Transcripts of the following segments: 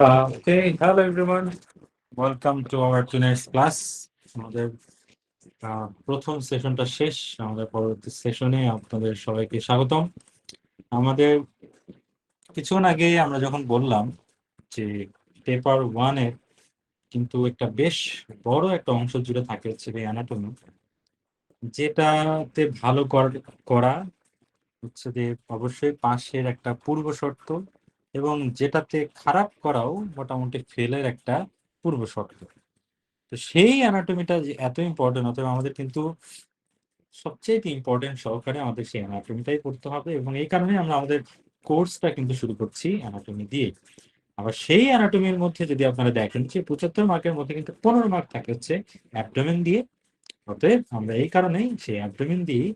Okay, hello everyone. Welcome to our tonight's class. আমাদের প্রথম সেশনটা শেষ। আমাদের পরবর্তী সেশনে আপনাদের সবাইকে স্বাগতম। আমাদের কিছুক্ষণ আগে আমরা যখন বললাম যে পেপার ওয়ানের কিন্তু একটা বেশ বড় একটা অংশ জুড়ে থাকে হচ্ছে অ্যানাটমি, যেটাতে ভালো করা হচ্ছে যে অবশ্যই পাশের একটা পূর্ব শর্ত, এবং যেটাতে খারাপ করাও মোটামুটি ফেলের একটা পূর্ব শর্ত। তো সেই অ্যানাটমিটা যে এত ইম্পর্টেন্ট, অতএব আমাদের কিন্তু সবচেয়ে ইম্পর্টেন্ট সহকারে আমাদের সেই অ্যানাটমিটাই পড়তে হবে, এবং এই কারণে আমরা আমাদের কোর্সটা কিন্তু শুরু করছি অ্যানাটমি দিয়ে। আবার সেই অ্যানাটমির মধ্যে যদি আপনারা দেখেন যে ৭৫ মার্কের মধ্যে কিন্তু ১৫ মার্ক থাকে হচ্ছে অ্যাবডোমেন দিয়ে। অতএব আমরা এই কারণেই সেই অ্যাবডোমেন দিয়ে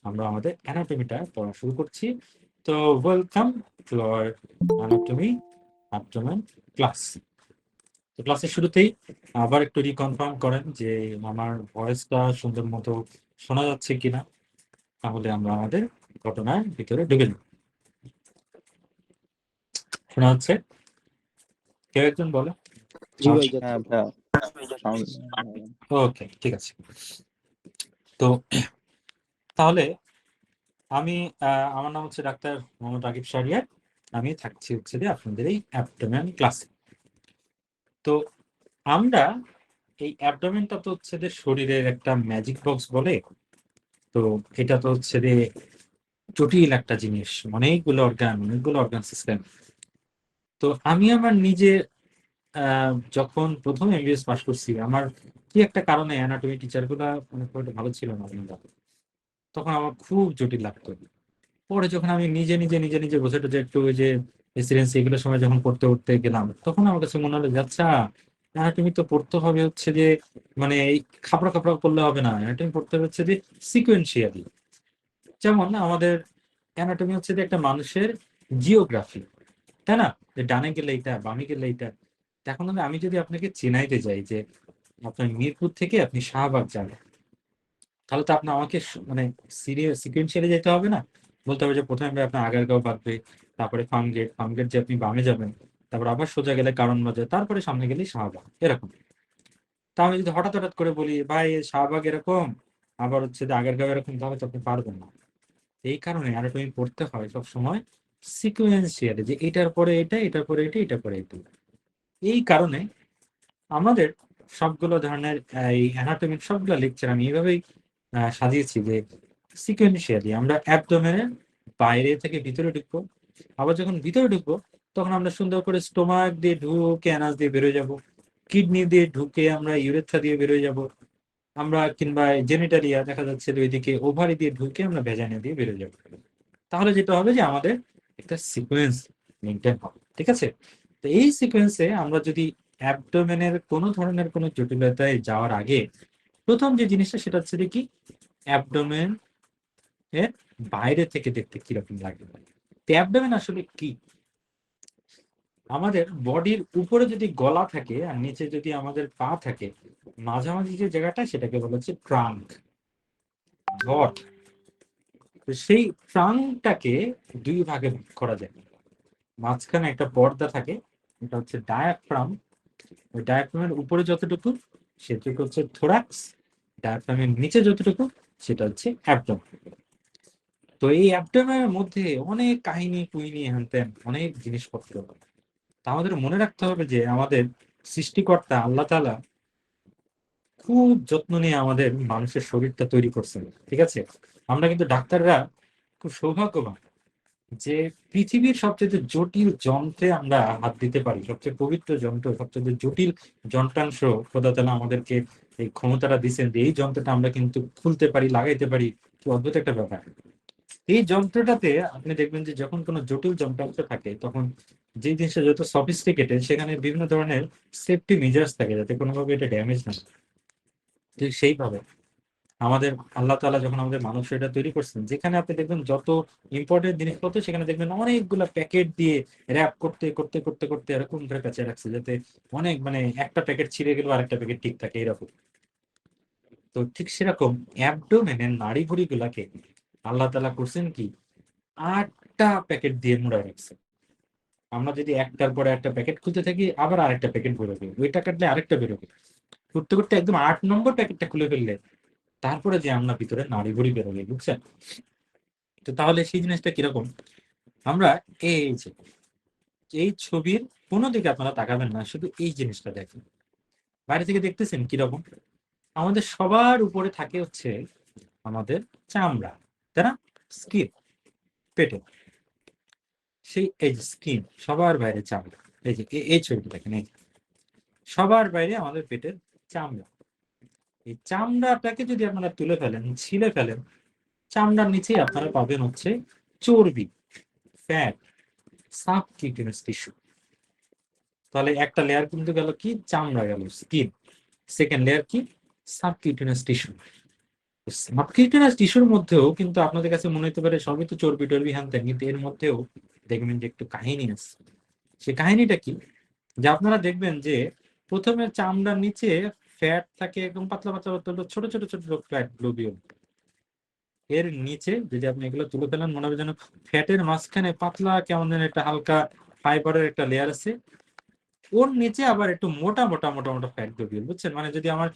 আমরা আমাদের অ্যানাটমিটা পড়া শুরু করছি। তো welcome to our anatomy abdomen class. তো ক্লাসের শুরুতেই আবার একটু রিকনফার্ম করেন যে আমার ভয়েসটা সুন্দর মতো শোনা যাচ্ছে কিনা, তাহলে আমরা আমাদের ঘটনার ভিতরে ঢুকে যাব। শোনা যাচ্ছে? কেউ একজন বলে। জি ভাই যাচ্ছে। হ্যাঁ ভাইয়া সাউন্ড ওকে, ঠিক আছে। তো তাহলে আমি আমার নাম হচ্ছে ডাক্তার মোহাম্মদ রাকিব শাহরিয়ার। আমি থাকছি হচ্ছে যে আপনাদের এই অ্যাবডোমেন ক্লাসে। তো আমরা এই অ্যাবডোমেনটা তো হচ্ছে যে শরীরের একটা ম্যাজিক বক্স বলে। তো এটা তো হচ্ছে যে জটিল একটা জিনিস, অনেকগুলো অর্গান সিস্টেম। তো আমি আমার নিজে যখন প্রথম এমবিবিএস পাস করছি, আমার কি একটা কারণে অ্যানাটমি টিচার গুলা অনেক ভালো ছিল না আমার। তখন আমার খুব জটিল লাগতো। পরে যখন আমি নিজে বসে যে একটু ওই যে রেসিডেন্সি এগুলোর সময় যখন পড়তে উঠতে গেলাম, তখন আমার কাছে মনে হলো যে আচ্ছা, অ্যানাটমি তো পড়তে হবে হচ্ছে যে মানে এই খাপড়া খাপড়া করলে হবে না, অ্যানাটমি পড়তে হবে হচ্ছে যে সিকোয়েন্সিয়ালি। যেমন আমাদের অ্যানাটমি হচ্ছে যে একটা মানুষের জিওগ্রাফি, তাই না? যে ডানে গেলে এইটা, বামে গেলে এইটা। এখন আমি যদি আপনাকে চেনাইতে যাই যে আপনার মিরপুর থেকে আপনি শাহবাগ যাবেন, তাহলে তো আপনার আমাকে মানে সিকুয়েন্সিয়ালি যেতে হবে না। বলতে হবে যে প্রথমে আপনার আগারগাঁও বাঁধবে, তারপরে ফার্মগেট যে আপনি বামে যাবেন, তারপর আবার সোজা গেলে কারণ বাজার, তারপরে সামনে গেলেই শাহবাগ, এরকম। তা আমি যদি হঠাৎ হঠাৎ করে বলি ভাই শাহবাগ এরকম, আবার হচ্ছে যে আগারগাঁও এরকম, তাহলে তো আপনি পারবেন না। এই কারণে অ্যানাটমি পড়তে হয় সবসময় সিকুয়েন্সিয়ালি, যে এটার পরে এটা, এটার পরে এটা, এটার পরে এটা। এই কারণে আমাদের সবগুলো ধরনের এই অ্যানাটমিক সবগুলো লেকচার আমি এইভাবেই সাজিয়েছি যে সিকোয়েন্সিয়ালি আমরা অ্যাবডোমেনের বাইরে থেকে ভিতরে ঢুকবো, আবার যখন ভিতরে ঢুকবো তখন আমরা সুন্দর করে স্টোমাক দিয়ে ঢুকে অ্যানাস দিয়ে বেরোয় যাব, কিডনি দিয়ে ঢুকে আমরা ইউরেথ্রা দিয়ে বেরোয় যাব, আমরা কিংবা জেনিটালিয়া দেখা যাচ্ছে ওইদিকে ওভারি দিয়ে ঢুকে আমরা ভেজাইনা দিয়ে বেরোয় যাব। তাহলে যেটা হবে যে আমাদের একটা সিকোয়েন্স মেনটেন হবে, ঠিক আছে? তো এই সিকোয়েন্সে আমরা যদি অ্যাবডোমেনের কোনো ধরনের কোনো জটিলতায় যাওয়ার আগে প্রথম যে জিনিসটা সেটা হচ্ছে কি, অ্যাবডোমেন এর বাইরে থেকে দেখতে কিরকম লাগে। অ্যাবডোমেন আসলে কি? আমাদের বডির উপরে যদি গলা থাকে আর নিচে যদি আমাদের পা থাকে, মাঝামাঝি যে জায়গাটা সেটাকে বলা হচ্ছে ট্রাঙ্ক, ধর। তো সেই ট্রাঙ্কটাকে দুই ভাগে ভাগ করা যায়। মাঝখানে একটা পর্দা থাকে, এটা হচ্ছে ডায়াফ্রাম। ওই ডায়াফ্রামের উপরে যতটুকু সেটুকু হচ্ছে থোরাক্স, ডায়াফ্রামের নিচে যতটুকু সেটা হচ্ছে অ্যাবডোমেন। তো এই অ্যাবডোমেনের মধ্যে অনেক কাহিনী কুহিনী হ্যানত্যান অনেক জিনিসপত্র। তা আমাদের মনে রাখতে হবে যে আমাদের সৃষ্টিকর্তা আল্লাহ তাআলা খুব যত্ন নিয়ে আমাদের মানুষের শরীরটা তৈরি করছেন, ঠিক আছে? আমরা কিন্তু ডাক্তাররা খুব সৌভাগ্যবান যে পৃথিবীর সবচেয়ে জটিল যন্ত্রে আমরা হাত দিতে পারি। সবচেয়ে পবিত্র যন্ত্র, সবচেয়ে জটিল যন্ত্রাংশ খোদা তাআলা আমাদেরকে এই ক্ষমতাটা দিচ্ছেন যে এই যন্ত্রটা আমরা কিন্তু খুলতে পারি, লাগাইতে পারি। কি অদ্ভুত একটা ব্যাপার। এই যন্ত্রটাতে আপনি দেখবেন যে যখন কোনো জটিল যন্ত্রাংশ থাকে, তখন যে জিনিসটা যত সফিস্টিকেটেড সেখানে বিভিন্ন ধরনের সেফটি মেজার্স থাকে যাতে কোনোভাবে এটা ড্যামেজ না হয়। ঠিক সেইভাবে আমাদের আল্লাহ তাআলা যখন আমাদের মানব শরীরটা তৈরি করছেন, যেখানে আপনি দেখবেন যত ইম্পর্টেন্ট জিনিসপত্র সেখানে দেখবেন অনেকগুলা প্যাকেট দিয়ে র‍্যাপ করতে করতে করতে করতে এরকম করে পেঁচিয়ে রাখছে, যাতে অনেক মানে একটা প্যাকেট ছিঁড়ে গেলেও আরেকটা প্যাকেট ঠিক থাকে এরকম। তো ঠিক সেরকম অ্যাবডোমেনের নাড়ি ভুঁড়ি গুলাকে আল্লাহ তাআলা করছেন কি ৮টা প্যাকেট দিয়ে মুড়ায় রাখছে। আমরা যদি একটার পরে একটা প্যাকেট খুলতে থাকি আবার আরেকটা প্যাকেট বেরোবে, ওইটা কাটলে আরেকটা বেরোবে, করতে করতে একদম 8 নম্বর প্যাকেটটা খুলে ফেললে তারপরে যে আমরা ভিতরে নাড়ি ভুড়ি বেরোবে, বুঝছেন? তো তাহলে সেই জিনিসটা কিরকম, আমরা এই যে এই ছবির কোনো দিকে আপনারা তাকাবেন না, শুধু এই জিনিসটা দেখেন, বাইরে থেকে দেখতেছেন কিরকম। আমাদের সবার উপরে থাকে হচ্ছে আমাদের চামড়া, তাই না? স্কিন, পেটে সেই এই যে স্কিন, সবার বাইরে চামড়া। এই যে এই ছবিটা দেখেন, এই সবার বাইরে আমাদের পেটের চামড়া। এই চামড়াটাকে যদি আপনারা তুলে ফেলেন, ছিলে ফেলেন, চামড়ার নিচেই আপনারা পাবেন হচ্ছে চর্বি, ফ্যাট, সাবকিউটেনিয়াস টিস্যু। তাহলে একটা লেয়ার কিন্তু গেল কি, চামড়া গেল, স্কিন। সেকেন্ড লেয়ার কি, সাবকিউটেনিয়াস টিস্যু। সাবকিউটেনিয়াস টিস্যুর মধ্যেও কিন্তু আপনাদের কাছে মনে হতে পারে সবই তো চর্বি টর্বি হ্যান ত্যান, কিন্তু এর মধ্যেও দেখবেন যে একটু কাহিনী আছে। সে কাহিনীটা কি, যে আপনারা দেখবেন যে প্রথমে চামড়ার নিচে ফ্যাট থাকে, একদম পাতলা পাতলা পাতলা ছোট ছোট ছোট ফ্যাট গ্লোবিউল। এর নিচে যদি আপনি এগুলো তুলে ফেলেন, মনে হবে যেন ফ্যাটের মাঝখানে পাতলা কেমন যেন একটা হালকা ফাইবারের একটা লেয়ার আছে, ওর নিচে আবার একটু মোটা মোটা মোটা মোটা ফ্যাট গ্লোবিউল, বুঝছেন? মানে যদি আমার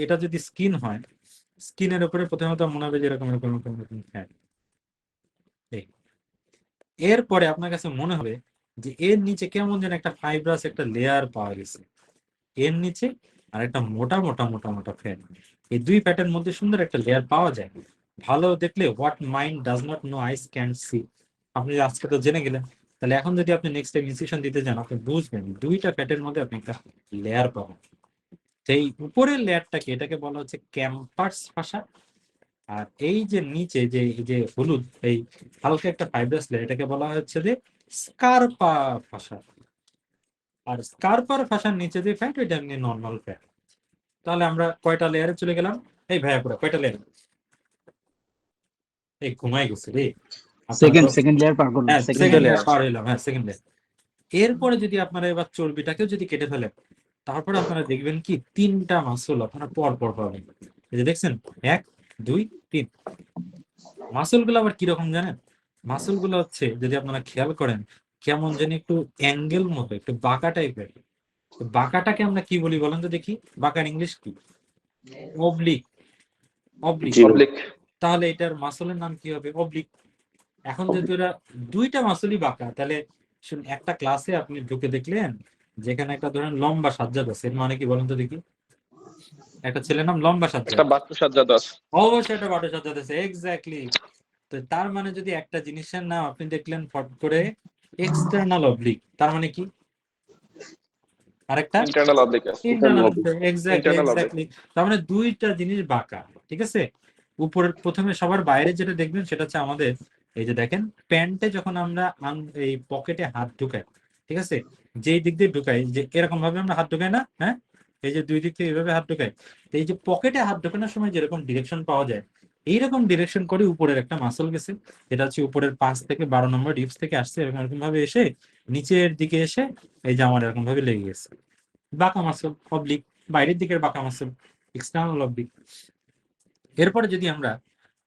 এটা যদি স্কিন হয়, স্কিনের উপরে প্রথমত মনে হবে যে এরকম এরকম এরকম এরকম ফ্যাট। এরপরে আপনার কাছে মনে হবে যে এর নিচে কেমন যেন একটা ফাইব্রাস একটা লেয়ার পাওয়া গেছে, এর নিচে আর একটা মোটা মোটা মোটা মোটা ফ্যাট। এই দুই ফ্যাটের মধ্যে সুন্দর একটা লেয়ার পাওয়া যায়। ভালো দেখলে what mind does not know eyes can see, আপনি আজকে তো জেনে গেলেন। তাহলে এখন যদি আপনি নেক্সট টাইম ইনসিশন দিতে যান, আপনি বুঝবেন দুইটা ফ্যাটের মধ্যে আপনি একটা লেয়ার পাবেন। সেই উপরের লেয়ারটাকে, এটাকে বলা হচ্ছে ক্যাম্পাস ফাসা। আর এই যে নিচে যে এই যে হলুদ এই হালকা একটা ফাইব্রাস লেয়ার, এটাকে বলা হচ্ছে যে স্কারপা ফাসা। আর স্কারপার ফাসার নিচে যে ফ্যাট, এটা এমনি নর্মাল ফ্যাট। তাহলে আমরা কয়টা লেয়ারে চলে গেলাম? এই ভাইয়া পুরো কয়টা লেয়ার? এই ঘুমাই গেছে রে আপনারা তো। সেকেন্ড লেয়ার পার করলাম, হ্যাঁ, সেকেন্ড সেকেন্ড লেয়ার। লেয়ার পার হইলাম, হ্যাঁ সেকেন্ড লেয়ার। এরপরে যদি আপনারা এবার চর্বিটাকেও যদি কেটে ফেলেন, তারপরে আপনারা দেখবেন কি তিনটা মাসল আপনারা পর পর পাবেন। এই যে দেখছেন, 1 2 3। মাসল গুলো আবার কিরকম জানেন? মাসল গুলো হচ্ছে যদি আপনারা খেয়াল করেন, কেমন জানি একটু অ্যাঙ্গেল মতো, একটু বাঁকা টাইপের। বাঁকাটাকে আমরা কি বলি বলেন তো দেখি? বাঁকার ইংলিশ কি? অবলিক। অবলিক। অবলিক। তাহলে এটার মাসলের নাম কি হবে? অবলিক। এখন যেহেতু এরা দুইটা মাসলই বাঁকা, তাহলে একটা ক্লাসে আপনি ঢুকে দেখলেন যেখানে একটা ধরেন লম্বা সাজ্জাদ আছে, এর মানে কি বলেন তো দেখি? একটা ছেলের নাম লম্বা সাজ্জাদ, একটা বাস্তু সাজ্জাদ আছে। অবশ্যই একটা বাটো সাজ্জাদ আছে, এক্স্যাক্টলি। তো তার মানে যদি একটা জিনিসের নাম আপনি দেখলেন ফট করে এক্সটার্নাল অবলিক, তার মানে কি? আরেকটা ইন্টারনাল অবলিক আছে। Internal, exactly internal oblique. Exactly. তার মানে দুইটা জিনিস বাঁকা, ঠিক আছে? উপরের প্রথমে সবার বাইরে যেটা দেখবেন সেটা হচ্ছে আমাদের এই যে দেখেন প্যান্টে যখন আমরা এই পকেটে হাত ঢুকাই, ঠিক আছে, যেই দিক দিয়ে ঢুকাই, যে এরকম ভাবে আমরা হাত ঢুকাই না, হ্যাঁ, এই যে দুই দিক থেকে এইভাবে হাত ঢুকাই, তো এই যে পকেটে হাত ঢোকানোর সময় যেরকম ডিরেকশন পাওয়া যায়, এইরকম ডিরেকশন করে উপরের একটা মাসল গেছে, এটা হচ্ছে উপরের 5 থেকে 12 নম্বর রিপস থেকে আসছে, এরকম এরকম ভাবে এসে নিচের দিকে এসে এই যে আমার এরকম ভাবে লেগে গেছে, বাঁকা মাসল, অবলিক, বাইরের দিকের বাঁকা মাসল, এক্সটার্নাল অবলিক। এরপরে যদি আমরা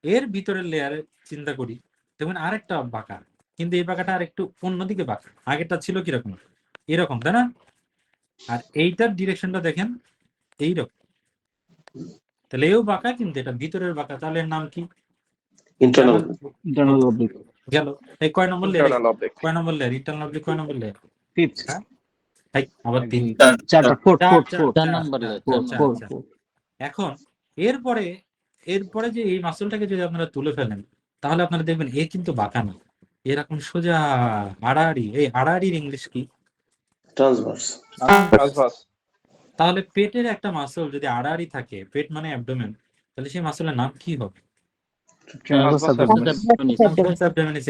এর ভিতরের লেয়ারে চিন্তা করি, দেখবেন আরেকটা বাঁকা, কিন্তু এই বাঁকাটা আর একটু অন্যদিকে বাঁকা, আগেরটা ছিল কিরকম, এরকম, তাই না? আর এইটার ডিরেকশনটা দেখেন এইরকম, তাহলে এও বাঁকা কিন্তু এটা ভিতরের বাঁকা, তাহলে এর নাম কি? Internal internal oblique. গেল। এই কয় নম্বর লেয়ার? Internal oblique. কয় নম্বর লেয়ার? ইন্টারনাল অবলিক কয় নম্বর লেয়ার? ফিফথ। হ্যাঁ, আবার 3 চারটা, ফোর্থ চার ফোর্থ চার ফোর্থ চার, নম্বর চার, লেয়ার, চার, চার চার, ফোর্থ চার। ফোর্থ। এখন এরপরে এরপরে যে এই মাসলটাকে যদি আপনারা তুলে ফেলেন, তাহলে আপনারা দেখবেন এ কিন্তু বাঁকা না, এরকম সোজা আড়াআড়ি। এই আড়াআড়ির ইংলিশ কি? ট্রান্সভার্স। ট্রান্সভার্স। তাহলে পেটের একটা মাসল যদি আড়াআড়ি থাকে, পেট মানে অ্যাবডোমেন, তাহলে সেই মাসলের নাম কি হবে?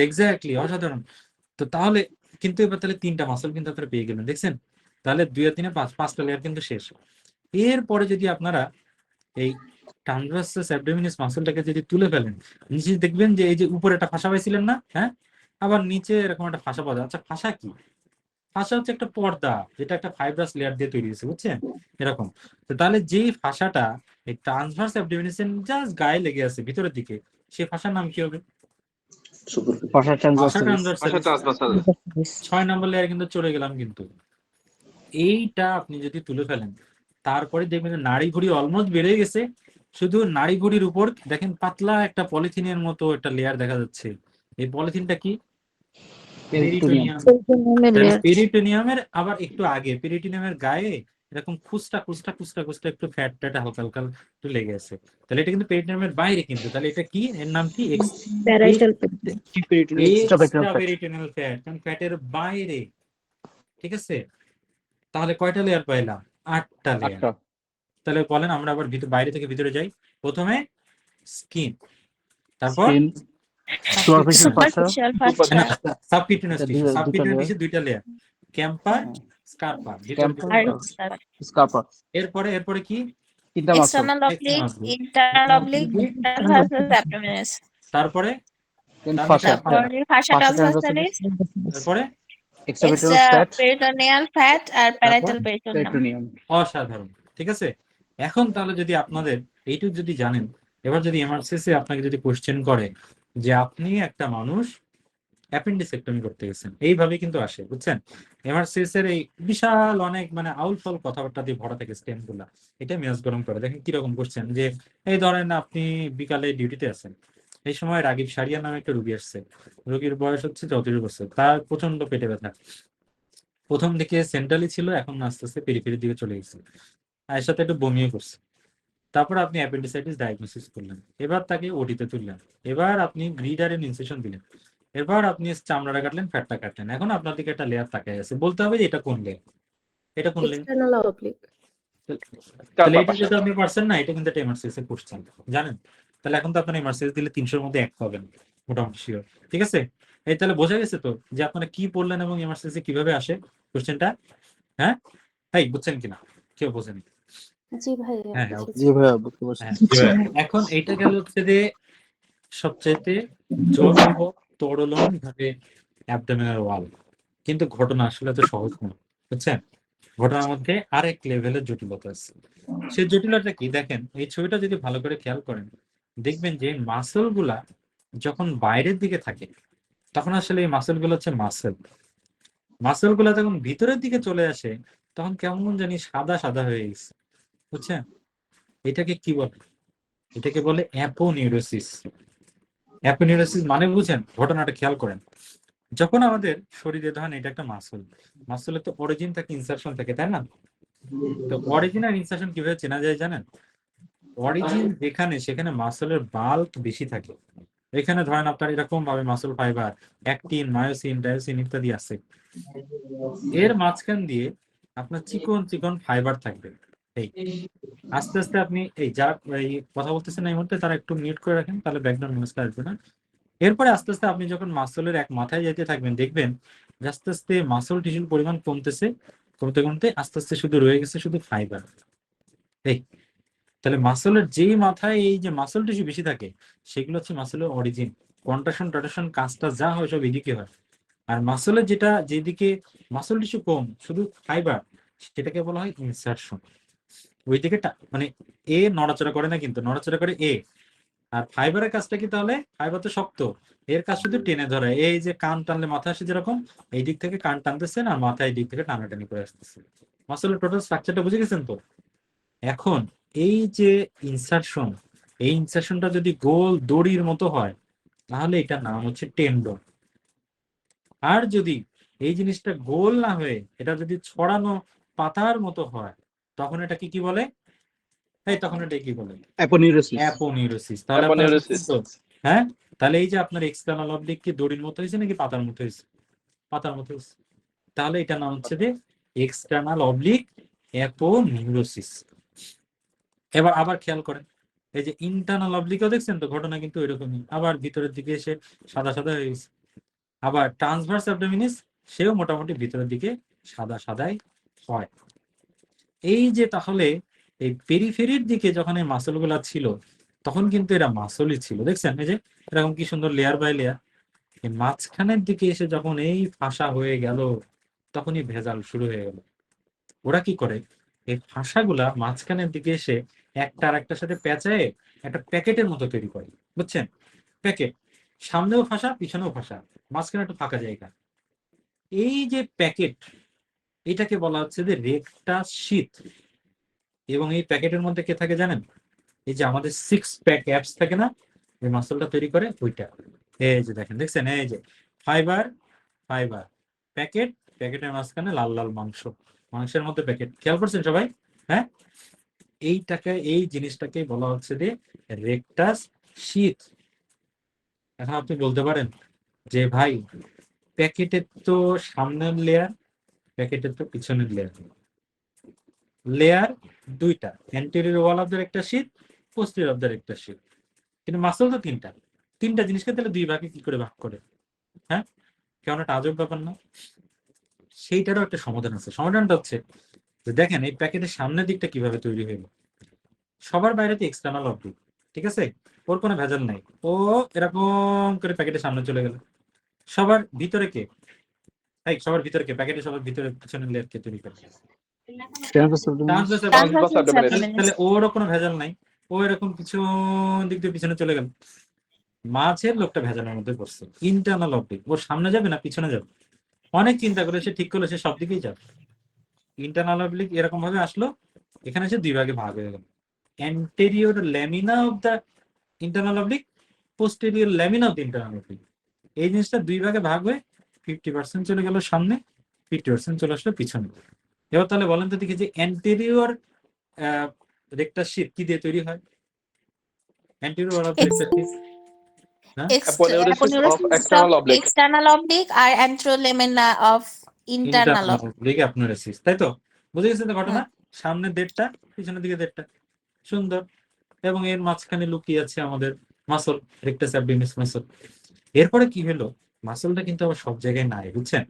এক্স্যাক্টলি, অসাধারণ। তো তাহলে কিন্তু এবার তাহলে 3টা মাসল কিন্তু আপনারা পেয়ে গেলেন, দেখছেন? তাহলে 2 আর 3 5টা লেয়ার কিন্তু শেষ। এরপরে যদি আপনারা এই ট্রান্সভার্সাস অ্যাবডোমিনাস মাসলটাকে যদি তুলে ফেলেন, নিচে দেখবেন যে এই যে উপরে একটা ফাঁসা পাইছিলেন না, হ্যাঁ, আবার নিচে এরকম একটা ফাঁসা পাওয়া যায়। আচ্ছা, ফাঁসা কি? ফাঁসা হচ্ছে একটা পর্দা, যেটা একটা ফাইব্রাস লেয়ার দিয়ে তৈরি হয়েছে, বুঝছেন? এরকম। তো তাহলে যেই ফাঁসাটা এই ট্রান্সভার্স অ্যাবডোমিনাসের জাস্ট গায়ে লেগে আছে ভিতরের দিকে, সেই ফাঁসার নাম কি হবে? সুপারফিশিয়াল। পাশা ভাষা ট্রান্সভার্সালিস। ট্রান্সভার্সালিস 6 নম্বর লেয়ারে কিন্তু চলে গেলাম। কিন্তু এইটা আপনি যদি তুলে ফেলেন, তারপরে দেখবেন যে নাড়ি ভুঁড়ি অলমোস্ট বেড়ে গেছে। শুধু নাড়ি ভুঁড়ির উপর দেখেন পাতলা একটা পলিথিনের মতো একটা লেয়ার দেখা যাচ্ছে। এই পলিথিনটা কি? পেরিটোনিয়াম। পেরিটোনিয়াম। পেরিটোনিয়ামের আবার একটু আগে, পেরিটোনিয়ামের গায়ে এরকম খুচটা খুচটা খুচটা খুচটা একটু ফ্যাট ট্যাট হালকা হালকা একটু লেগে আছে। তাহলে এটা কিন্তু পেরিটোনিয়ামের বাইরে। কিন্তু তাহলে এটা কি, এর নাম কি? Parietal extra fat. Peritoneal fat, কারণ ফ্যাটের বাইরে। ঠিক আছে, তাহলে কয়টা লেয়ার পাইলাম? 8টা লেয়ার। তাহলে বলেন আমরা আবার বাইরে থেকে ভিতরে যাই। প্রথমে স্কিন, তারপর skin, superficial fascia, superficial subcutaneous tissue. দুটো সাবকিউটেনিয়াস layer। টিস্যু 2টা layer, Camper, Scarpa. Camper, fascia Scarpa. এরপরে কি? Intermuscle. External oblique, internal oblique, versus abdominis. তারপরে দেন ফাসা। তারপরে ফাসা ফাসা ট্রান্সভার্সালিস, তারপরে এক্সট্রা ফ্যাট, পেরিটোনিয়াল ফ্যাট আর parietal peritoneum. Peritoneum. অসাধারণ। ঠিক আছে, এখন তাহলে যদি আপনাদের এইটুকু যদি জানেন, এবার যদি এমআরসিসি আপনাকে যদি কোশ্চেন করে যে আপনি একটা মানুষ অ্যাপেন্ডিসেক্টমি করতে গেছেন, এইভাবে কিন্তু আসে, বুঝছেন? এমআরসিএস এর এই বিশাল অনেক মানে আউলফল কথাবার্তা দিয়ে ভরা থাকে স্টেম গুলা। এটা মেজাজ গরম করে। দেখেন কিরকম কোশ্চেন, যে এই ধরেন আপনি বিকালে ডিউটিতে আছেন, এই সময় রাগিব সারিয়া নামে একটা রুগী আসছে। রোগীর বয়স হচ্ছে 34 বছর, তার প্রচন্ড পেটে ব্যথা। প্রথম দিকে সেন্ট্রালি ছিল, এখন আস্তে আস্তে পেরিফেরির দিকে চলে গেছে, আর এর সাথে একটু বমিও করছে। তারপর আপনি অ্যাপেন্ডিসাইটিস ডায়াগনোসিস করলেন, এবার তাকে ওটিতে তুললেন, এবার আপনি গ্রিডারের ইনসেশন দিলেন, এবার আপনি চামড়াটা কাটলেন, ফ্যাটটা কাটলেন। এখন আপনার দিকে একটা লেয়ার তাকায় আছে, বলতে হবে যে এটা কোন লেয়ার, এটা কোন লেয়ার। External oblique. তাহলে এটা যদি আপনি পারছেন না, এটা কিন্তু একটা এমআরসিএস এর কোশ্চেন, জানেন? তাহলে এখন তো আপনার এমআরসিএস দিলে 300-র মধ্যে 1 পাবেন মোটামুটি শিওর। ঠিক আছে, এই তাহলে বোঝা গেছে তো যে আপনারা কি পড়লেন এবং এমআরসিএস কিভাবে আসে কোশ্চেনটা। হ্যাঁ, তাই বুঝছেন কিনা? কেউ বোঝেনি? জি ভাই, হ্যাঁ হ্যাঁ, জি ভাইয়া বুঝতে পারছি। এখন এইটা গেল হচ্ছে যে সবচাইতে জটিল তরলন ভাবে অ্যাবডোমিনাল ওয়াল। কিন্তু ঘটনা আসলে তো সহজ নয়, বুঝছেন? ঘটনার মধ্যে আরেক লেভেলের জটিলতা আছে। সেই জটিলতা কি দেখেন, এই ছবিটা যদি ভালো করে খেয়াল করেন, দেখবেন যে মাসল গুলা যখন বাইরের দিকে থাকে, তখন আসলে এই মাসল গুলো হচ্ছে মাসল গুলা যখন ভিতরের দিকে চলে আসে, তখন কেমন জানি সাদা সাদা হয়ে গেছে, বুঝছেন? এটাকে কি বলে? এটাকে বলে অ্যাপোনিউরোসিস। অ্যাপোনিউরোসিস মানে বুঝেন? ঘটনাটা খেয়াল করেন, যখন আমাদের শরীরে ধরেন এটা একটা মাসলের তো অরিজিন থাকে, ইনসারশন থাকে, তাই না? তো অরিজিন আর ইনসারশন কিভাবে চেনা যায় জানেন? অরিজিন যেখানে, সেখানে মাসলের বাল্ক বেশি থাকে। এখানে ধরেন আপনার এরকম ভাবে মাসল ফাইবার, অ্যাক্টিন, মায়োসিন, ডায়োসিন ইত্যাদি আছে। এর মাঝখান দিয়ে আপনার চিকন চিকন ফাইবার থাকবে। এই আস্তে আস্তে আপনি এই যারা এই কথা বলতেছেন এই মুহূর্তে, তারা একটু মিউট করে রাখেন, তাহলে ব্যাকগ্রাউন্ড নয়েজটা আসবে না। এরপরে আস্তে আস্তে আপনি যখন মাসলের এক মাথায় যেতে থাকবেন, দেখবেন যে আস্তে আস্তে মাসল টিস্যুর পরিমাণ কমতেছে, কমতে কমতে আস্তে আস্তে শুধু রয়ে গেছে শুধু ফাইবার। এই তাহলে মাসলের যেই মাথায় এই যে মাসল টিস্যু বেশি থাকে, সেগুলো হচ্ছে মাসলের অরিজিন। কন্ট্রাকশন ট্রাকশন কাজটা যা হয় সব এদিকে হয়। আর মাসলের যেটা যেদিকে মাসল টিস্যু কম শুধু ফাইবার, সেটাকে বলা হয় ইনসারশন। ওইদিকে মানে এ নড়াচড়া করে না, কিন্তু নড়াচড়া করে এ। আর ফাইবারের কাজটা কি তাহলে? ফাইবার তো শক্ত, এর কাজ শুধু টেনে ধরা। এই যে কান টানলে মাথা আসে যেরকম, এই দিক থেকে কান টানতেছেন আর মাথা এই দিক থেকে টানাটানি করে আসতেছে। মাসলের টোটাল স্ট্রাকচারটা বুঝে গেছেন তো? এখন এই যে ইনসারশন, এই ইনসারশনটা যদি গোল দড়ির মতো হয়, তাহলে এটার নাম হচ্ছে টেন্ডন। আর যদি এই জিনিসটা গোল না হয়ে এটা যদি ছড়ানো পাতার মতো হয়, তখন এটা কি বলে? তখন এটা কি বলে? অ্যাপোনিউরোসিস। অ্যাপোনিউরোসিস। তাহলে আপনারা বুঝছেন তো? হ্যাঁ, তাহলে এই যে আপনার এক্সটার্নাল অবলিক কি দড়ির মতো হয়েছে নাকি পাতার মতো হয়েছে? পাতার মতো হয়েছে। তাহলে এটা নাম হচ্ছে যে এক্সটার্নাল অবলিক অ্যাপোনিউরোসিস। এবার আবার খেয়াল করেন, এই যে ইন্টারনাল অবলিকও দেখছেন তো, ঘটনা কিন্তু এরকমই, আবার ভিতরের দিকে এসে সাদা সাদা হয়ে গেছে। আবার ট্রান্সভার্স অ্যাবডোমিনিস, সেও মোটামুটি ভিতরের দিকে সাদা সাদাই হয়। এই যে তাহলে এই পেরিফেরির দিকে যখন এই মাসল গুলা ছিল, তখন কিন্তু এরা মাসলই ছিল, দেখছেন? এই যে এরকম কি সুন্দর লেয়ার বাই লেয়ার। এই মাঝখানের দিকে এসে যখন এই ফাঁসা হয়ে গেল, তখনই ভেজাল শুরু হয়ে গেল। ওরা কি করে, এই ফাঁসাগুলা মাঝখানের দিকে এসে একটা আর একটার সাথে পেঁচায় একটা প্যাকেটের মতো তৈরি করে, বুঝছেন? প্যাকেট। সামনেও ফাঁসা পিছনেও ফাঁসা, মাঝখানে একটা ফাঁকা জায়গা। এই যে প্যাকেট, এটাকে বলা হচ্ছে যে রেকটাস শীথ। এবং এই প্যাকেটের মধ্যে কে থাকে জানেন? এই যে আমাদের 6 প্যাক অ্যাপস থাকে না, এই মাসলটা তৈরি করে ওইটা। এই যে দেখেন, দেখছেন? এই যে ফাইবার ফাইবার, প্যাকেট, প্যাকেটের মাঝখানে লাল লাল মাংস, মাংসের মধ্যে প্যাকেট। খেয়াল করছেন সবাই? হ্যাঁ, এইটাকে, এই জিনিসটাকে বলা হচ্ছে যে রেকটাস শীথ। এখন আপনি বলতে পারেন যে ভাই, প্যাকেটের তো সামনের লেয়ার, প্যাকেটের তো পিছনের লেয়ার, লেয়ার দুইটা, অ্যান্টেরিয়র ওয়াল অফ দ্য একটা শীট, পোস্টেরিয়র অফ দ্য একটা শীট, কিন্তু মাসল তো তিনটা। তিনটা জিনিসকে তাহলে দুই ভাগে কি করে ভাগ করে? হ্যাঁ, কেমন একটা আজব ব্যাপার না? সেইটারও একটা সমাধান আছে। সমাধানটা হচ্ছে যে দেখেন এই প্যাকেটের সামনের দিকটা কিভাবে তৈরি হইল। সবার বাইরে তো এক্সটার্নাল অবজেক্ট, ঠিক আছে, ওর কোনো ভেজাল নাই, ও এরকম করে প্যাকেটের সামনে চলে গেল। সবার ভিতরে কে? এই সবার ভিতরে কে? প্যাকেটের সবার ভিতরে পিছনের লেয়ার কে তৈরি করে? তাহলে ওরও কোনো ভেজাল নাই, ও এরকম পিছন দিক দিয়ে পিছনে চলে গেল। মাঝের লোকটা ভেজালের মধ্যে পড়ছে, ইন্টারনাল অবজেক্ট। ওর সামনে যাবে না পিছনে যাবে? অনেক চিন্তা করে সে ঠিক করলো সে সব দিকেই যাবে। ইন্টারনাল অবলিক এরকম ভাবে আসলো, এখানে সে দুই ভাগে ভাগ হয়ে গেল। Anterior lamina of the internal oblique, posterior lamina of the internal oblique. এই জিনিসটা দুই ভাগে ভাগ হয়ে 50% চলে গেল সামনে, 50% চলে আসলো পিছনে। এবার তাহলে বলেন তো দেখি যে অ্যান্টেরিয়র রেকটাস শীট কি দিয়ে তৈরি হয়? Anterior wall of the rectus sheath, হ্যাঁ, Aponeurosis of external oblique. external oblique আর anterolamina of internal internal oblique aponeurosis, তাই তো? বুঝে গেছেন তো ঘটনা? সামনে দেড়টা, পিছনের দিকে দেড়টা, সুন্দর। এবং এর মাঝখানে লুকিয়ে আছে আমাদের মাসল, রেকটাস অ্যাবডোমিনাস মাসল। এরপরে কি হলো, মাসলটা কিন্তু আবার সব জায়গায় নাই, বুঝছেন?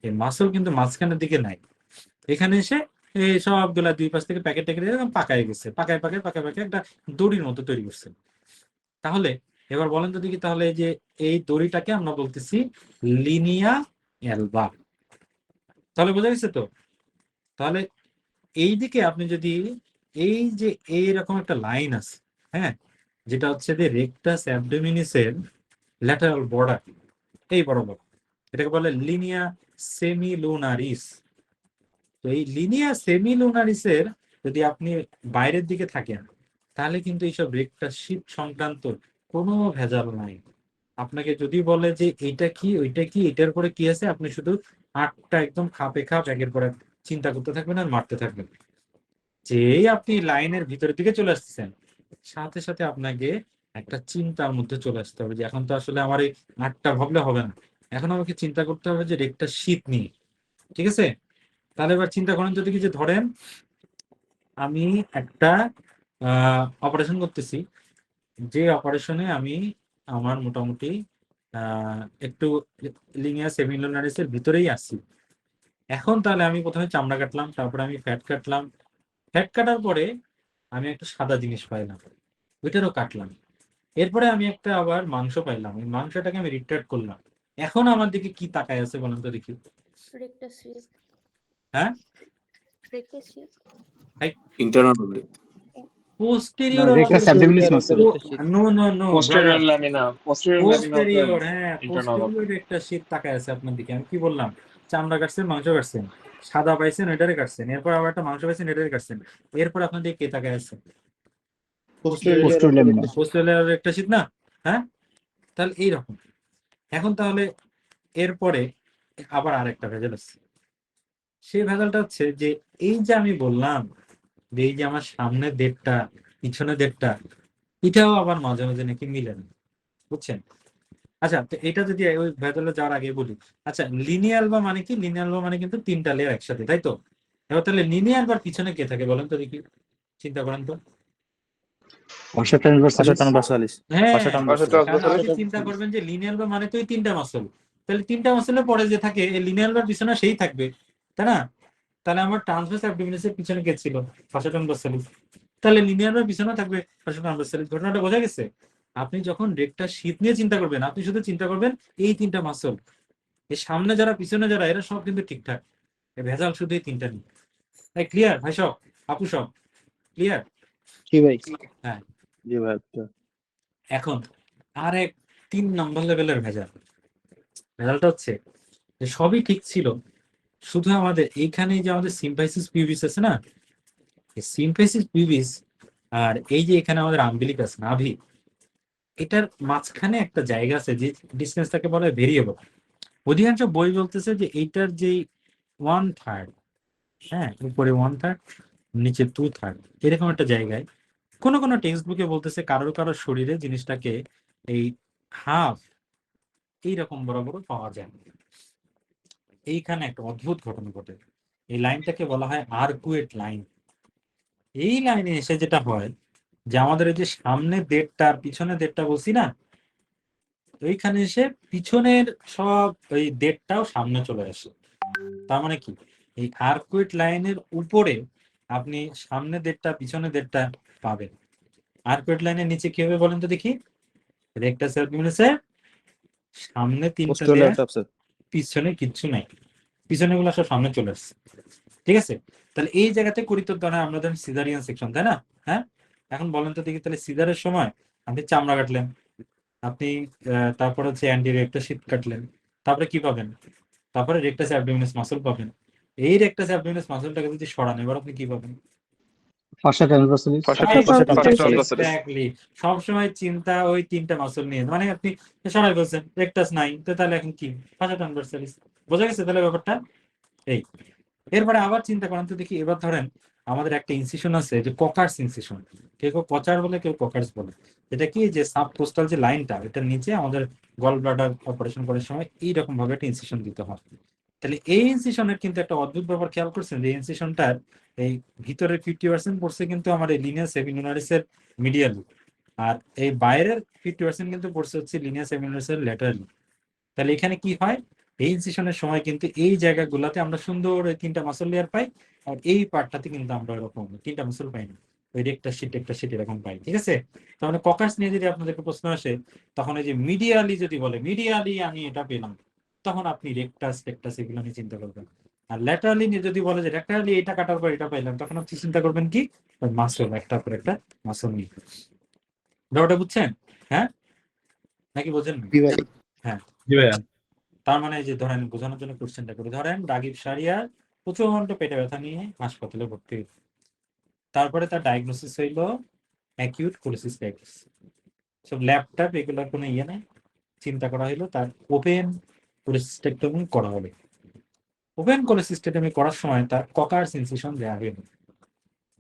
এই মাসল কিন্তু মাঝখানের দিকে নাই, এখানে এসে এই সবগুলা দুই পাশ থেকে প্যাকেট ট্যাকেট এরকম পাকায় গেছে, পাকায় পাকায় পাকায় পাকায় একটা দড়ির মতো তৈরি করছে। তাহলে এবার বলেন তো দেখি, তাহলে এই যে এই দড়িটাকে আমরা বলতেছি লিনিয়া অ্যালবা। তাহলে বোঝা গেছে তো? তাহলে এই দিকে আপনি যদি এই যে এইরকম একটা লাইন আছে, হ্যাঁ, যেটা হচ্ছে যে রেকটাস অ্যাবডোমিনিসের ল্যাটারাল বর্ডার, এই বরাবর, এটাকে বলে লিনিয়া সেমিলুনারিস। তো এই লিনিয়া সেমিলুনারিসের যদি আপনি বাইরের দিকে থাকেন, তাহলে কিন্তু এইসব রেকটাস শীট সংক্রান্ত কোনো ভেজাল নাই। আপনাকে যদি বলে যে এইটা কি ওইটা কি এটার পরে কি আছে, আপনি শুধু 8টা একদম খাপে খাপ একের পর এক চিন্তা করতে থাকবেন আর মারতে থাকবেন। যেই আপনি লাইনের ভিতরের দিকে চলে আসতেছেন, সাথে সাথে আপনাকে একটা চিন্তার মধ্যে চলে আসতে হবে যে এখন তো আসলে আমার এই 8টা ভাবলে হবে না, এখন আমাকে চিন্তা করতে হবে যে রেকটা শীত নিয়ে, ঠিক আছে? তাহলে এবার চিন্তা করেন যদি কি, যে ধরেন আমি একটা অপারেশন করতেছি, যে অপারেশনে আমি আমার মোটামুটি একটু লিনিয়ার সেমিলুনারিসের ভিতরেই আসছি। এখন তাহলে আমি প্রথমে চামড়া কাটলাম, তারপরে আমি ফ্যাট কাটলাম, ফ্যাট কাটার পরে আমি একটা সাদা জিনিস পাইলাম, ওইটারও কাটলাম। এরপরে আমি একটা আবার মাংস পাইলাম, ওই মাংসটাকে আমি রিট্রাক্ট করলাম। এখন আমার দিকে কি তাকায় আছে বলেন তো দেখি? হ্যাঁ, Internal oblique. posterior Rectus abdominis muscle. no Posterior lamina. Posterior lamina of posterior, the হ্যাঁ, internal posterior একটা শীত তাকায় আছে আপনার দিকে। আমি কি বললাম? চামড়া কাটছেন, মাংস কাটছেন, সাদা পাইছেন ওইটারে কাটছেন, এরপর আবার একটা মাংস পাইছেন এটারে কাটছেন, এরপর আপনার দিকে কে তাকায় আছে? Posterior lamina. পোস্টেরিয়র একটা শীত না? হ্যাঁ, তাহলে এইরকম। এখন তাহলে এরপরে আবার আরেকটা ভেজাল আছে। সেই ভেজালটা হচ্ছে যে এই যে আমি বললাম যে এই যে আমার সামনে দেড়টা পিছনে দেড়টা, এটাও আবার মাঝে মাঝে নাকি মিলে না, বুঝছেন? আচ্ছা, তো এটা যদি ওই ভেতরে যাওয়ার আগে বলি, আচ্ছা লিনিয়াল বা মানে কি? লিনিয়াল বা মানে কিন্তু তিনটা লেয়ার একসাথে, তাই তো? এবার তাহলে লিনিয়াল বার পিছনে কে থাকে বলেন তো দেখি, চিন্তা করেন তো। Fascia transversalis. হ্যাঁ, Fascia transversalis. কারণ আপনি চিন্তা করবেন যে লিনিয়াল বার মানে তো এই তিনটা মাসল, তাহলে তিনটা মাসলের পরে যে থাকে এই লিনিয়াল বার পিছনে সেই থাকবে, তাই না? তাহলে আমার ট্রান্সভার্স অ্যাবডোমিনাসের পিছনে কে ছিল? ফাসা ট্রান্সভার্সালিস। তাহলে লিনিয়ার বার পিছনে থাকবে ফাসা ট্রান্সভার্সালিস। ঘটনাটা বোঝা গেছে? আপনি যখন রেকটা শীত নিয়ে চিন্তা করবেন, আপনি শুধু চিন্তা করবেন এই তিনটা মাসল, এই সামনে যারা পিছনে যারা এরা সব কিন্তু ঠিকঠাক, এই ভেজাল শুধু এই তিনটা নিয়ে। তাই ক্লিয়ার ভাই? সব আপু সব ক্লিয়ার? কি ভাই? হ্যাঁ, জি ভাই। এখন আর 3 নম্বর লেভেলের ভেজাল। ভেজালটা হচ্ছে যে সবই ঠিক ছিল, শুধু আমাদের এইখানে যে আমাদের সিম্পাইসিস পিউবিস আছে না, এই সিম্পাইসিস পিউবিস আর এই যে এখানে আমাদের আম্বিলিকাস নাভি, এটার মাঝখানে একটা জায়গা আছে যে ডিস্টেন্সটাকে বলা হয় ভেরিয়েবল। অধিকাংশ বই বলতেছে যে এইটার যে 1/3, হ্যাঁ, উপরে 1/3 নিচে 2/3, এরকম একটা জায়গায় কোনো কোনো টেক্সট বুকে বলতেছে কারোর কারোর শরীরে জিনিসটাকে এই হাফ এইরকম বরাবর পাওয়া যায়। এইখানে একটা অদ্ভুত ঘটনা ঘটে। এই লাইনটাকে বলা হয় আর্কুয়েট লাইন। এই লাইনে এসে যেটা হয় যে আমাদের এই যে সামনে দেড়টা আর পিছনে দেড়টা বলছি না, ওইখানে এসে পিছনের সব ওই দেড়টাও সামনে চলে আসে। তার মানে কি, এই আর্কুয়েট লাইনের উপরে আপনি সামনে দেড়টা পিছনে দেড়টা পাবেন। আর্কুয়েট লাইনের নিচে কি হবে বলেন তো দেখি? রেক্টাস অ্যাবডোমিনাসের সামনে 3টা পোস্টেরিয়র লেয়ার, ল্যাপটপ স্যার। পিছনে কিচ্ছু নাই, পিছনে গুলো সব সামনে চলে আসছে। ঠিক আছে, তাহলে এই জায়গাতে করিতর দ্বারা আমরা ধরেন সিজারিয়ান সেকশন, তাই না? হ্যাঁ, এখন বলেন তো দেখি, তাহলে সিজারের সময় আপনি চামড়া কাটলেন, আপনি তারপর হচ্ছে অ্যান্টিরিয়র একটা শীত কাটলেন, তারপরে কি পাবেন? তারপরে রেক্টাস অ্যাবডোমিনাস মাসল পাবেন। এই রেক্টাস অ্যাবডোমিনাস মাসলটাকে যদি সরান, এবার আপনি কি পাবেন? ফার্স্ট ট্রান্সভার্সালিস। এক্স্যাক্টলি। সবসময় চিন্তা ওই 3টা মাসল নিয়ে, মানে আপনি সরাই বলছেন রেক্টাস নাই, তো তাহলে এখন কি? ফার্স্ট ট্রান্সভার্সালিস। বোঝা গেছে তাহলে ব্যাপারটা? এই এরপরে আবার চিন্তা করেন তো দেখি, এবার ধরেন আমাদের একটা ইনসিশন আছে যে ককার্স ইনসিশন, কেউ কেউ কচার বলে, কেউ ককার্স বলে। এটা কি, যে সাব কোস্টাল যে লাইনটা, এটার নিচে আমাদের গল ব্লাডার অপারেশন করার সময় এইরকম ভাবে একটা ইনসিশন দিতে হয়। তাহলে এই ইনসিশনের কিন্তু একটা অদ্ভুত ব্যাপার খেয়াল করছেন, যে ইনসিশনটার এই ভিতরের 50% পড়ছে কিন্তু আমার এই লিনিয়াস সেমিনুলারিসের মিডিয়ালি, আর এই বাইরের 50% কিন্তু পড়ছে হচ্ছে লিনিয়াস সেমিনুলারিসের ল্যাটারালি। তাহলে এখানে কি হয়, এই ইনসিশনের সময় কিন্তু এই জায়গাগুলোতে আমরা সুন্দর ওই 3টা মাসল লেয়ার পাই, আর এই পার্টটাতে কিন্তু আমরা এরকম 3টা মাসল পাই না, ওই একটা শীট এরকম পাই। ঠিক আছে, তার মানে ককার্স নিয়ে যদি আপনাদেরকে প্রশ্ন আসে, তখন এই যে মিডিয়ালি যদি বলে মিডিয়ালি আমি এটা পেলাম, তখন আপনি রেক্টাস এগুলো নিয়ে চিন্তা করবেন। আর ল্যাটারালি নিয়ে যদি বলে যে ল্যাটারালি এটা কাটার পর এটা পাইলাম, তখন আপনি চিন্তা করবেন কি? মাসল, একটার পর একটা মাসল নিয়ে। ব্যাপারটা বুঝছেন? হ্যাঁ, নাকি বোঝেন না? জি ভাই। হ্যাঁ, জি ভাইয়া। তার মানে যে ধরেন বোঝানোর জন্য কোশ্চেনটা করি, ধরেন রাগিব শাহরিয়ার প্রচন্ড পেটে ব্যথা নিয়ে হাসপাতালে ভর্তি হইল। তারপরে তার ডায়াগনোসিস হইল অ্যাকিউট কোলিসিস্টাইটিস। সব ল্যাপটপ এগুলোর কোনো ইয়ে নেই, চিন্তা করা হইলো তার ওপেন কোলিসিস্টেক্টমি করা হবে। ওপেন কোলিসিস্টেক্টমি করার সময় তার ককার্স ইনসিশন দেওয়া হইল।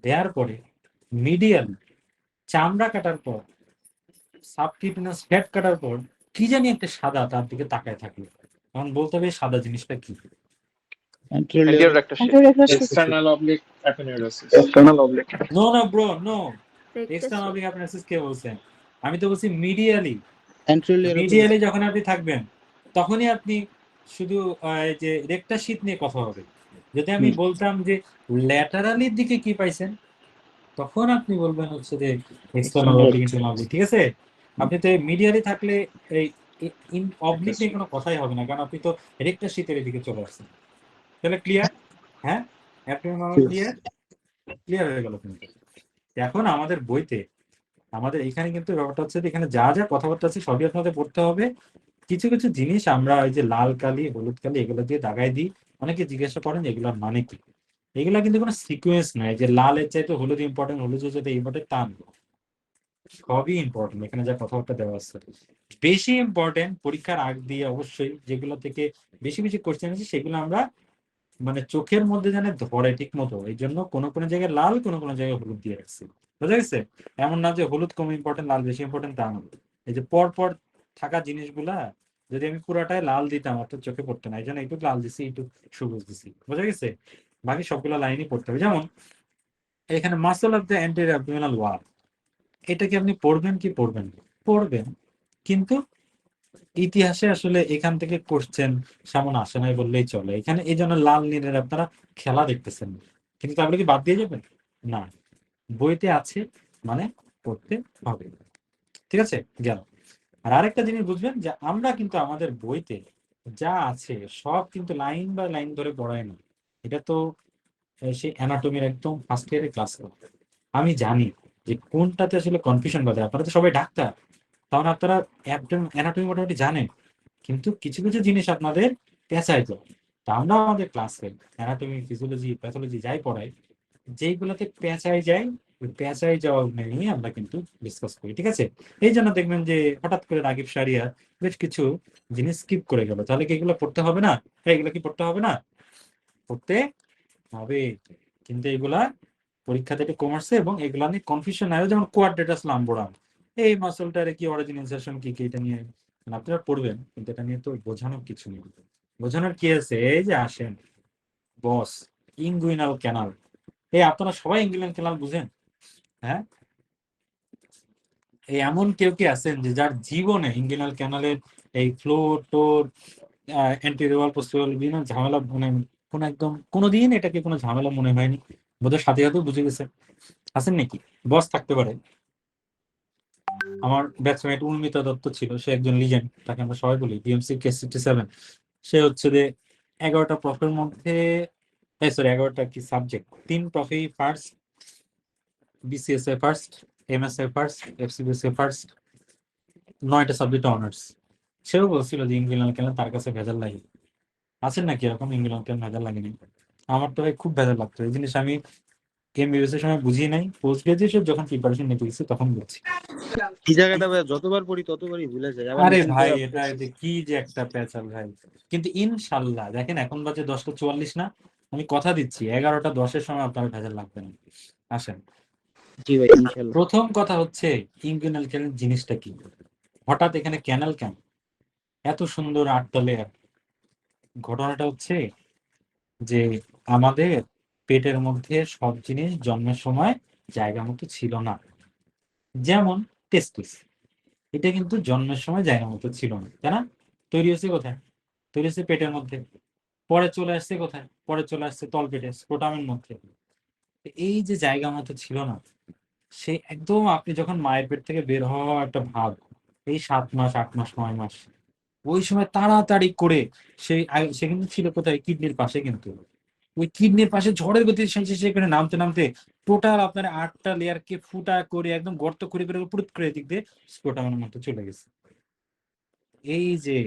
দেওয়ার পরে মিডিয়াল চামড়া কাটার পর, সাবকিউটেনাস ফ্যাট কাটার পর কি জানি একটা সাদা তার দিকে তাকায় থাকলো। এখন বলতে হবে এই সাদা জিনিসটা কি? Anterior rectus sheath. Anterior sheath. External oblique aponeurosis. No no bro, no. External oblique appendicitis কে বলছেন? আমি তো বলছি মিডিয়ালি। মিডিয়ালি যখন আপনি থাকবেন, তখনই আপনি শুধু এই যে রেক্টাস শীট নিয়ে কথা হবে। যদি আমি বলতাম যে ল্যাটারালির দিকে কি পাইছেন, তখন আপনি বলবেন হচ্ছে যে এক্সটার্নাল অবলিক, ইন্টারনাল অবলিক। ঠিক আছে, আপনি তো মিডিয়ালি থাকলে এই অবলিক নিয়ে কোনো কথাই হবে না, কারণ আপনি তো রেক্টাস শীটের দিকে চলে আসছেন। তাহলে ক্লিয়ার? হ্যাঁ, অ্যাবডোমিনাল ক্লিয়ার হয়ে গেল। কিন্তু এখন আমাদের বইতে আমাদের এখানে কিন্তু ব্যাপারটা হচ্ছে যে এখানে যা যা কথাবার্তা আছে সবই আপনাদের পড়তে হবে। কিছু কিছু জিনিস আমরা ওই যে লাল কালি হলুদ কালি এগুলো দিয়ে দাগাই দিই, অনেকে জিজ্ঞাসা করেন এগুলোর মানে কি। এগুলা কিন্তু কোনো সিকুয়েন্স নাই যে লালের চাইতে হলুদ ইম্পর্টেন্ট, হলুদের চাইতে ইম্পর্টেন্ট, তা না। সবই ইম্পর্টেন্ট, এখানে যা কথাবার্তা দেওয়া আছে বেশি ইম্পর্টেন্ট। পরীক্ষার আগ দিয়ে অবশ্যই যেগুলো থেকে বেশি বেশি কোশ্চেন আছে সেগুলো আমরা মানে চোখের মধ্যে যেন ধরে ঠিক মতো, এই জন্য কোনো কোনো জায়গায় লাল, কোনো কোনো জায়গায় হলুদ দিয়ে রাখছি। বুঝা গেছে? এমন না যে হলুদ কম ইম্পর্টেন্ট লাল বেশি ইম্পর্টেন্ট, তা না। এই যে পর পর থাকা জিনিসগুলা যদি আমি পুরাটাই লাল দিতাম অর্থাৎ চোখে পড়তো না, এই জন্য একটু লাল দিছি, একটু সবুজ দিছি। বুঝা গেছে? বাকি সবগুলো লাইনই পড়তে হবে। যেমন এখানে muscle of the anterior abdominal ওয়াল, এটা কি আপনি পড়বেন কি পড়বেন? পড়বেন, কিন্তু ইতিহাসে আসলে এখান থেকে কোশ্চেন সামনে আসে নাই বললেই চলে। এখানে এই জন্য লাল নীলের আপনারা খেলা দেখতেছেন, কিন্তু তাহলে কি বাদ দিয়ে যাবেন? না, বইতে আছে মানে পড়তে হবে। ঠিক আছে, গেল। আর আরেকটা জিনিস বুঝবেন যে আমরা কিন্তু আমাদের বইতে যা আছে সব কিন্তু লাইন বাই লাইন ধরে পড়াই না। এটা তো সেই অ্যানাটমির একদম ফার্স্ট ইয়ারের ক্লাস। আমি জানি যে কোনটাতে আসলে কনফিউশন বাজে। আপনারা তো সবাই ডাক্তার, তখন আপনারা অ্যানাটমি মোটামুটি জানেন, কিন্তু কিছু কিছু জিনিস আপনাদের পেঁচায় যায়। তা আমরা আমাদের ক্লাসে অ্যানাটমি, ফিজিওলজি, প্যাথোলজি যাই পড়াই, যেইগুলোতে পেঁচায় যায়, ওই পেঁচায় যাওয়া নিয়ে আমরা কিন্তু ডিসকাস করি, ঠিক আছে? এই জন্য দেখবেন যে হঠাৎ করে রাগিব শাহরিয়ার বেশ কিছু জিনিস স্কিপ করে গেল। তাহলে কি এগুলো পড়তে হবে না? এগুলো কি পড়তে হবে না? পড়তে হবে, কিন্তু এগুলা পরীক্ষা থেকে কম আসছে এবং এগুলা নিয়ে কনফিউশন হয়, যেমন কোয়াড্রেটাস লাম্বোরাম, এই মাসলটারে কি অরিজিন ইনসারশন কি এটা নিয়ে আপনারা পড়বেন, কিন্তু এটা নিয়ে তো বোঝানোর কিছু নেই। বোঝানোর কি আছে? এই যে আসেন বস, ইনগুইনাল ক্যানাল। এই আপনারা সবাই ইনগুইনাল ক্যানাল বুঝেন? হ্যাঁ, এই এমন কেউ কি আছেন যে যার জীবনে ইনগুইনাল ক্যানালের এই ফ্লো টোর অ্যান্টিরিওরাল পোস্টেরিয়র বিভিন্ন ঝামেলা মানে কোনো একদম কোনোদিন এটাকে কোনো ঝামেলা মনে হয়নি? বোধহয় সাথে সাথে বুঝে গেছে। আছেন নাকি? বস থাকতে পারে। আমার ব্যাচমেট উর্মিতা দত্ত ছিল, সে একজন লিজেন্ড, তাকে আমরা সবাই বলি বিএমসি K67। সে হচ্ছে যে 11টা প্রফের মধ্যে, সরি 11টা কি সাবজেক্ট, 3 প্রফে ফার্স্ট, বিসিএস এ ফার্স্ট, এমএস এ ফার্স্ট, এফসিবিএস এ ফার্স্ট, 9টা সাবজেক্ট অনার্স। সেও বলছিল যে ইংলিশ কেন তার কাছে ভেজাল লাগে। আছেন নাকি এরকম ইংলিশ কেন ভেজাল লাগেনি? আমার তো ভাই খুব ভেজাল লাগতো এই জিনিস। আমি এমবিবিএস এর সময় বুঝি নাই, পোস্ট গ্রাজুয়েশন যখন প্রিপারেশন নিতে গেছি তখন বুঝছি। এই জায়গাটা ভাই যতবার পড়ি ততবারই ভুলে যাই, আবার আরে নতুন ভাই করে এটা যে কি যে একটা পেঁচাল ভাই। কিন্তু ইনশাল্লাহ দেখেন এখন বাজে 10:44 না, আমি কথা দিচ্ছি 11টা 10-এর সময় আপনার ভেজাল লাগবে না। আসেন, জি ভাই ইনশাআল্লাহ। প্রথম কথা হচ্ছে ইনগুইনাল ক্যানাল জিনিসটা কি, হঠাৎ এখানে ক্যানাল কেন, এত সুন্দর 8টা লেয়ার। ঘটনাটা হচ্ছে যে আমাদের পেটের মধ্যে সব জিনিস জন্মের সময় জায়গা মতো ছিল না। যেমন টেস্টিস, এটা কিন্তু জন্মের সময় জায়গা মতো ছিল না, তাই না? তৈরি হয়েছে কোথায়? তৈরি হয়েছে পেটের মধ্যে। পরে চলে আসছে কোথায়? পরে চলে আসছে তলপেটে, স্ক্রোটামের মধ্যে। এই যে জায়গা মতো ছিল না, সে একদম আপনি যখন মায়ের পেট থেকে বের হওয়া একটা ভাব, এই 7 মাস 8 মাস 9 মাস, ওই সময় তাড়াতাড়ি করে সে কিন্তু ছিল কোথায়? কিডনির পাশে। কিন্তু ওই কিডনির পাশে ঝড়ের গতি সেখানে নামতে নামতে টোটাল আপনার 8টা লেয়ারকে ফুটা করে একদম গর্ত করে করে পুরুত করে দিক দিয়ে স্ক্রোটামের মধ্যে চলে গেছে। এই যে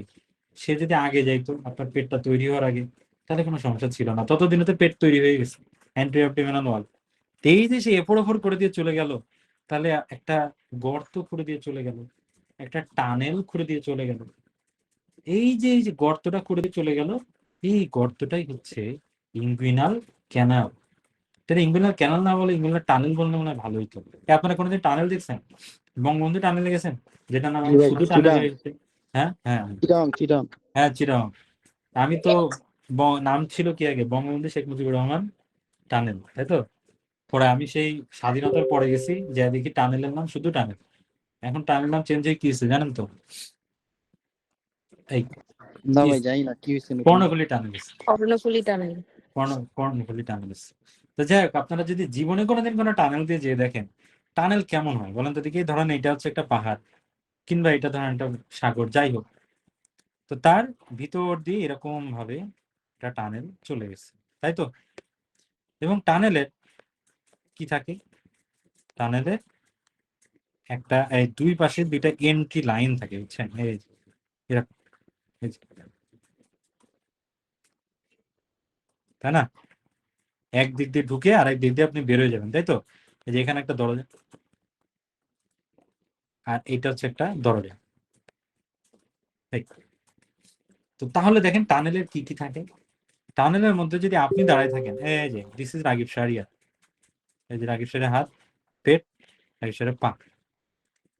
সে যদি আগে যাইতো আপনার পেটটা তৈরি হওয়ার আগে, তাহলে কোনো সমস্যা ছিল না, ততদিনে তো পেট তৈরি হয়ে গেছে, অ্যান্টি অ্যাবডোমিনাল ওয়াল। এই যে সে এফোড় ওফোড় করে দিয়ে চলে গেল, তাহলে একটা গর্ত করে দিয়ে চলে গেল, একটা টানেল করে দিয়ে চলে গেল। এই যে গর্তটা করে দিয়ে চলে গেল, এই গর্তটাই হচ্ছে ইনগুইনাল ক্যানাল। তাহলে ইনগুইনাল ক্যানাল না বলে ইনগুইনাল টানেল বললে মনে হয় ভালো হইতো। আপনারা কোনোদিন টানেল দেখছেন? বঙ্গবন্ধু টানেলে গেছেন, যেটা নাম জি ভাই, শুধু টানেল চিটাং হয়েছে? হ্যাঁ হ্যাঁ চিটাং। হ্যাঁ, চিরাং। আমি তো নাম ছিল কি আগে, বঙ্গবন্ধু শেখ মুজিবুর রহমান টানেল, তাই তো? পরে আমি সেই স্বাধীনতার পরে গেছি, যে দেখি টানেলের নাম শুধু টানেল। এখন টানেল নাম চেঞ্জ হয়ে কি হয়েছে জানেন তো? এই না কি ভাই জানি না কি হয়েছে নতুন। কর্ণফুলী টানেল হয়েছে। কর্ণফুলী টানেল। কর্ণফুলী টানেল হয়েছে। তো যাই হোক, আপনারা যদি জীবনে কোনোদিন কোনো টানেল দিয়ে যেয়ে দেখেন টানেল কেমন হয় বলেন তো দেখি। ধরেন এটা হচ্ছে একটা পাহাড়, কিংবা এটা ধরেন একটা সাগর, যাই হোক, তো তার ভিতর দিয়ে এরকম ভাবে একটা টানেল চলে গেছে, তাই তো? এবং টানেলের কি থাকে? টানেলের একটা এই দুই পাশে দুইটা এন্ট্রি লাইন থাকে, বুঝছেন? এই যে, এরকম, এই যে, তাই না? এক দিক দিয়ে ঢুকে আর এক দিক দিয়ে আপনি বেরোয় যাবেন, তাই তো? এই যে এখানে একটা দরজা, আর এটা হচ্ছে একটা দরজা। এই, তো তাহলে দেখেন টানেলের কি কি থাকে। টানেলের মধ্যে যদি আপনি দাঁড়ায় থাকেন, এই যে দিস ইজ রাগিব শাহরিয়ার, এই যে রাগিব শাহরিয়ার হাত, পেট, রাগিব শাহরিয়ার পা।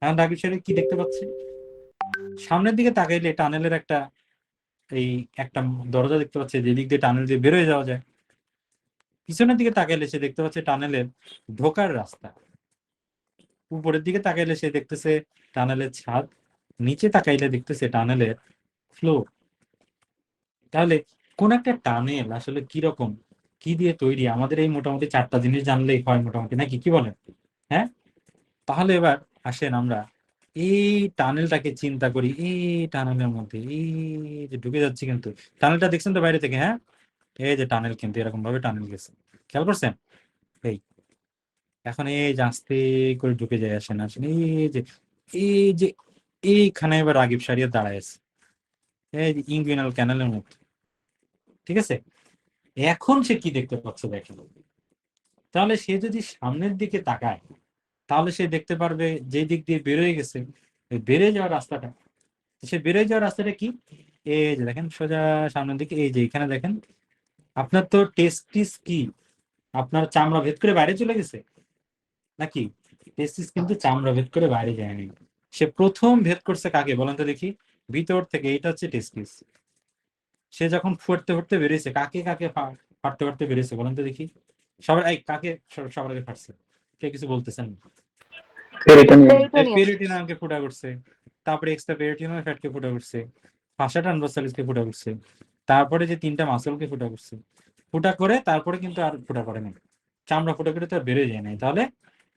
এখন রাগিব শাহরিয়ার কি দেখতে পাচ্ছে? সামনের দিকে তাকাইলে টানেলের এই একটা দরজা দেখতে পাচ্ছে, যে দিক দিয়ে টানেল দিয়ে বেরোয় যাওয়া যায়। পিছনের দিকে তাকাইলে সে দেখতে পাচ্ছে টানেলের ঢোকার রাস্তা। উপরের দিকে তাকাইলে সে দেখতেছে টানেলের ছাদ, নিচে তাকাইলে দেখতেছে টানেলের ফ্লোর। তাহলে কোন একটা টানেল আসলে কিরকম, কি দিয়ে তৈরি, আমাদের এই মোটামুটি 4টা জিনিস জানলেই হয় মোটামুটি, নাকি কি বলেন? হ্যাঁ, তাহলে এবার আসেন আমরা এই টানেলটাকে চিন্তা করি। এই টানেলের মধ্যে এই যে ঢুকে যাচ্ছি, কিন্তু টানেলটা দেখছেন তো বাইরে থেকে? হ্যাঁ, এই যে টানেল, কিন্তু এরকম ভাবে টানেল গেছে, খেয়াল করছেন? এই এখন এই যে আস্তে করে ঢুকে যায়, আসেন আসেন, এই যে এইখানে এবার রাগিব সারিয়ে দাঁড়ায় আছে, এই ইনগুইনাল ক্যানেলের মধ্যে। ঠিক আছে, এখন সে কি দেখতে পাচ্ছে দেখেন। তাহলে সে যদি সামনের দিকে তাকায় তাহলে সে দেখতে পারবে যে দিক দিয়ে বেরোয় গেছে, ওই বেড়ে যাওয়ার রাস্তাটা, সে বেরোয় যাওয়ার রাস্তাটা কি, এই যে দেখেন সোজা সামনের দিকে, এই যে এখানে দেখেন আপনার তো টেস্টিস কি আপনার চামড়া ভেদ করে বাইরে চলে গেছে নাকি? টেস্টিস কিন্তু চামড়া ভেদ করে বাইরে যায়নি, সে প্রথম ভেদ করছে কাকে বলেন তো দেখি, ভিতর থেকে। এইটা হচ্ছে টেস্টিস। সে যখন ফুটতে ফুটতে বেরিয়েছে, কাকে কাকে ফাটতে ফাটতে বেরিয়েছে বলেন তো দেখি। সবার এই কাকে সবার আগে ফাটছে, কে কিছু বলতেছেন? পেরিটোনিয়ামকে ফুটা করছে, তারপরে এক্সট্রা পেরিটোনিয়াম ফ্যাটকে ফুটা করছে, ফাসা ট্রান্সভার্সালিসকে ফুটা করছে, তারপরে যে তিনটা মাসলকে ফুটা করছে। ফুটা করে তারপরে কিন্তু আর ফুটা করে নাই, চামড়া ফুটা করে তো আর বেরোয় যায় নাই। তাহলে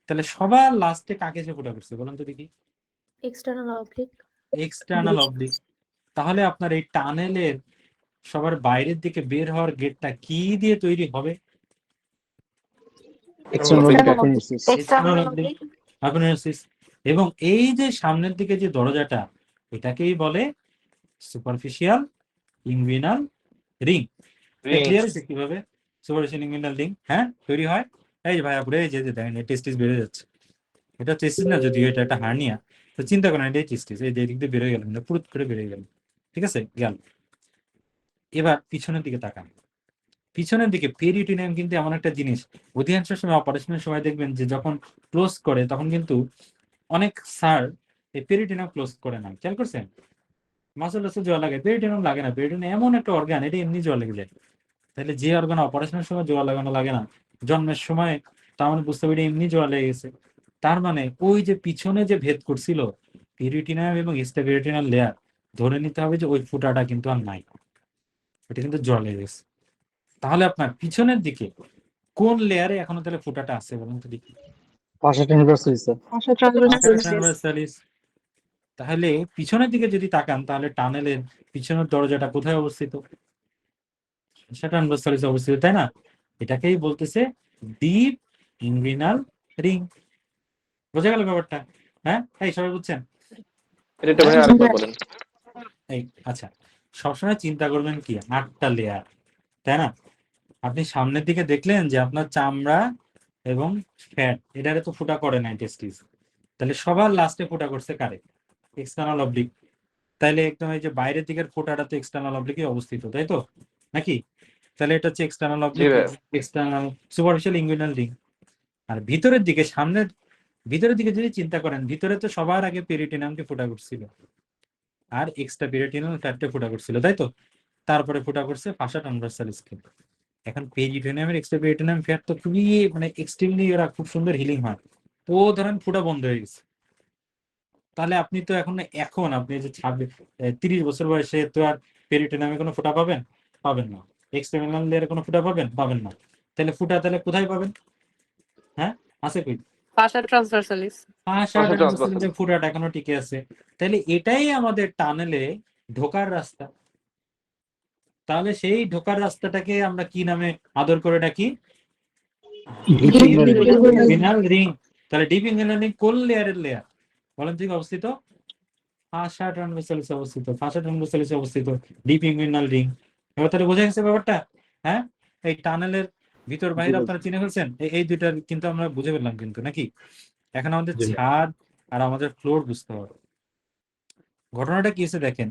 তাহলে সবার লাস্টে কাকে সে ফুটা করছে বলেন তো দেখি? External oblique. তাহলে আপনার এই টানেলের সবার বাইরের দিকে বের হওয়ার গেটটা কি দিয়ে তৈরি হবে? External oblique aponeurosis. এবং এই যে সামনের দিকে যে দরজাটা, এটাকেই বলে সুপারফিশিয়াল ইনগুইনাল রিং। ক্লিয়ার আছে কিভাবে সুপারফিশিয়াল ইনগুইনাল রিং হ্যাঁ তৈরি হয়? এই যে ভাই আপনি এই যে দেখেন টেস্টিস বেড়ে যাচ্ছে, এটা টেস্টিস না, যদিও এটা একটা হার্নিয়া, তো চিন্তা করেন এটাই টেস্টিস, এই যে দিক দিয়ে বেরোয় গেল, পুরুত করে বেরোয় গেল। ঠিক আছে গেল। এবার পিছনের দিকে তাকান, পিছনের দিকে পেরিটোনিয়াম কিন্তু এমন একটা জিনিস, অধিকাংশ সময় অপারেশনের সময় দেখবেন যে যখন ক্লোজ করে তখন কিন্তু অনেক স্যার এই পেরিটোনিয়াম ক্লোজ করে না, খেয়াল করছেন? মাসল টাসল জোয়া লাগে, পেরিটোনিয়াম লাগে না। পেরিটোনিয়াম এমন একটা অর্গান, এটা এমনি জোয়া লেগে যায়। তাহলে যে অর্গান অপারেশনের সময় জোয়া লাগানো লাগে না, জন্মের সময়, তার মানে বুঝতে পারি এমনি জোয়া লেগে গেছে। তার মানে ওই যে পিছনে যে ভেদ করছিল পেরিটোনিয়াম এবং এক্সট্রাপেরিটোনিয়াল লেয়ার, ধরে নিতে হবে যে ওই ফুটাটা কিন্তু আর নাই, এটা কিন্তু জোয়া লেগে গেছে। তাহলে আপনার পিছনের দিকে কোন লেয়ারে এখনো তাহলে ফুটাটা আছে বলুন তো দেখি? Fascia transversalis sir. ট্রান্সভার্সালিস। তাহলে পিছনের দিকে যদি তাকান তাহলে টানেলের পিছনের দরজাটা কোথায় অবস্থিত? সেটা ট্রান্সভার্সালিস অবস্থিত, তাই না? এটাকেই বলতেছে ডিপ ইনগুইনাল রিং। বোঝা গেল ব্যাপারটা? হ্যাঁ এই সবাই বুঝছেন? এটা ভাই আরেকবার বলেন। এই আচ্ছা, সবসময় চিন্তা করবেন কি 8টা লেয়ার, তাই না? আপনি সামনের দিকে দেখলেন যে আপনার চামড়া এবং ফ্যাট, এটারে তো ফুটা করে নাই টেস্টিস, তাহলে সবার লাস্টে ফুটা করছে কারে? External oblique. তাহলে একদম এই যে বাইরের দিকের ফোটাটা তো এক্সটার্নাল অবলিকে অবস্থিত, তাই তো নাকি? তাহলে এটা হচ্ছে external oblique, external superficial inguinal ring. আর ভিতরের দিকে সামনের ভিতরের দিকে যদি চিন্তা করেন, ভিতরে তো সবার আগে পেরিটোনিয়ামকে ফুটা করছিল আর এক্সট্রা পেরিটোনিয়াল ফ্যাটকে ফুটা করছিল, তাই তো? তারপরে ফুটা করছে ফাসা ট্রান্সভার্সালিসকে। এখন পেরিটোনিয়ামের এক্সট্রা পেরিটোনিয়াম ফ্যাট তো খুবই মানে এক্সট্রিমলি ওরা খুব সুন্দর হিলিং হয়, ও ধরেন ফুটা বন্ধ হয়ে গেছে। তাহলে আপনি তো এখন আপনি যে 30 বছর বয়সে তো আর পেরিটোনিয়ামে কোনো ফুটা পাবেন? পাবেন না। এক্সটার্নাল লেয়ারে কোনো ফুটা পাবেন? পাবেন না। তাহলে ফুটা তাহলে কোথায় পাবেন? হ্যাঁ আছে কই? ফাসা ট্রান্সভার্সালিস। ট্রান্সভার্সালিসে ফুটাটা এখনো টিকে আছে। তাহলে এটাই আমাদের টানেলে ঢোকার রাস্তা। তাহলে সেই ঢোকার রাস্তাটাকে আমরা কি নামে আদর করে ডাকি? Deep inguinal ring. তাহলে ডিপ ইনগুইনাল রিং কোন লেয়ারের লেয়ার বলেন ঠিক অবস্থিত? ফাসা ট্রান্সভার্সালিসে অবস্থিত। ফাসা ট্রান্সভার্সালিসে অবস্থিত ডিপ ইনগুইনাল রিং। এবার তাহলে বোঝা গেছে ব্যাপারটা? হ্যাঁ এই টানেলের ভিতর বাইরে আপনারা চিনে ফেলছেন, এই দুইটা কিন্তু আমরা বুঝে ফেললাম কিন্তু নাকি? এখন আমাদের ছাদ আর আমাদের ফ্লোর বুঝতে হবে। ঘটনাটা কি হচ্ছে দেখেন,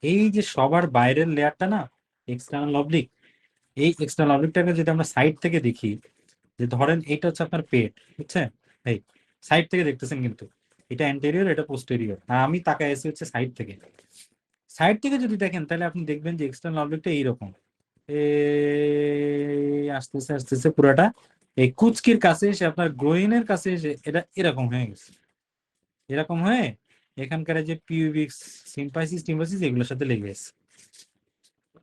এই যে সবার বাইরের লেয়ারটা না এক্সটার্নাল অবলিক, এই এক্সটার্নাল অবলিকটাকে যদি আমরা সাইড থেকে দেখি, যে ধরেন এটা হচ্ছে আপনার পেট, বুঝছেন? এই সাইড থেকে দেখতেছেন কিন্তু এটা অ্যান্টেরিয়র, এটা পোস্টেরিয়র, আর আমি তাকায় আছি হচ্ছে সাইড থেকে। সাইড থেকে যদি দেখেন তাহলে আপনি দেখবেন যে এক্সটার্নাল অবলিকটা এইরকম আস্তেছে আস্তেছে পুরাটা এই কুচকির কাছে এসে আপনার গ্রোইনের কাছে এসে এটা এরকম হয়ে গেছে, এরকম হয়ে এখানকার যে পিউবিক সিম্পাইসিস টিম্পাইসিস এগুলোর সাথে লেগে গেছে।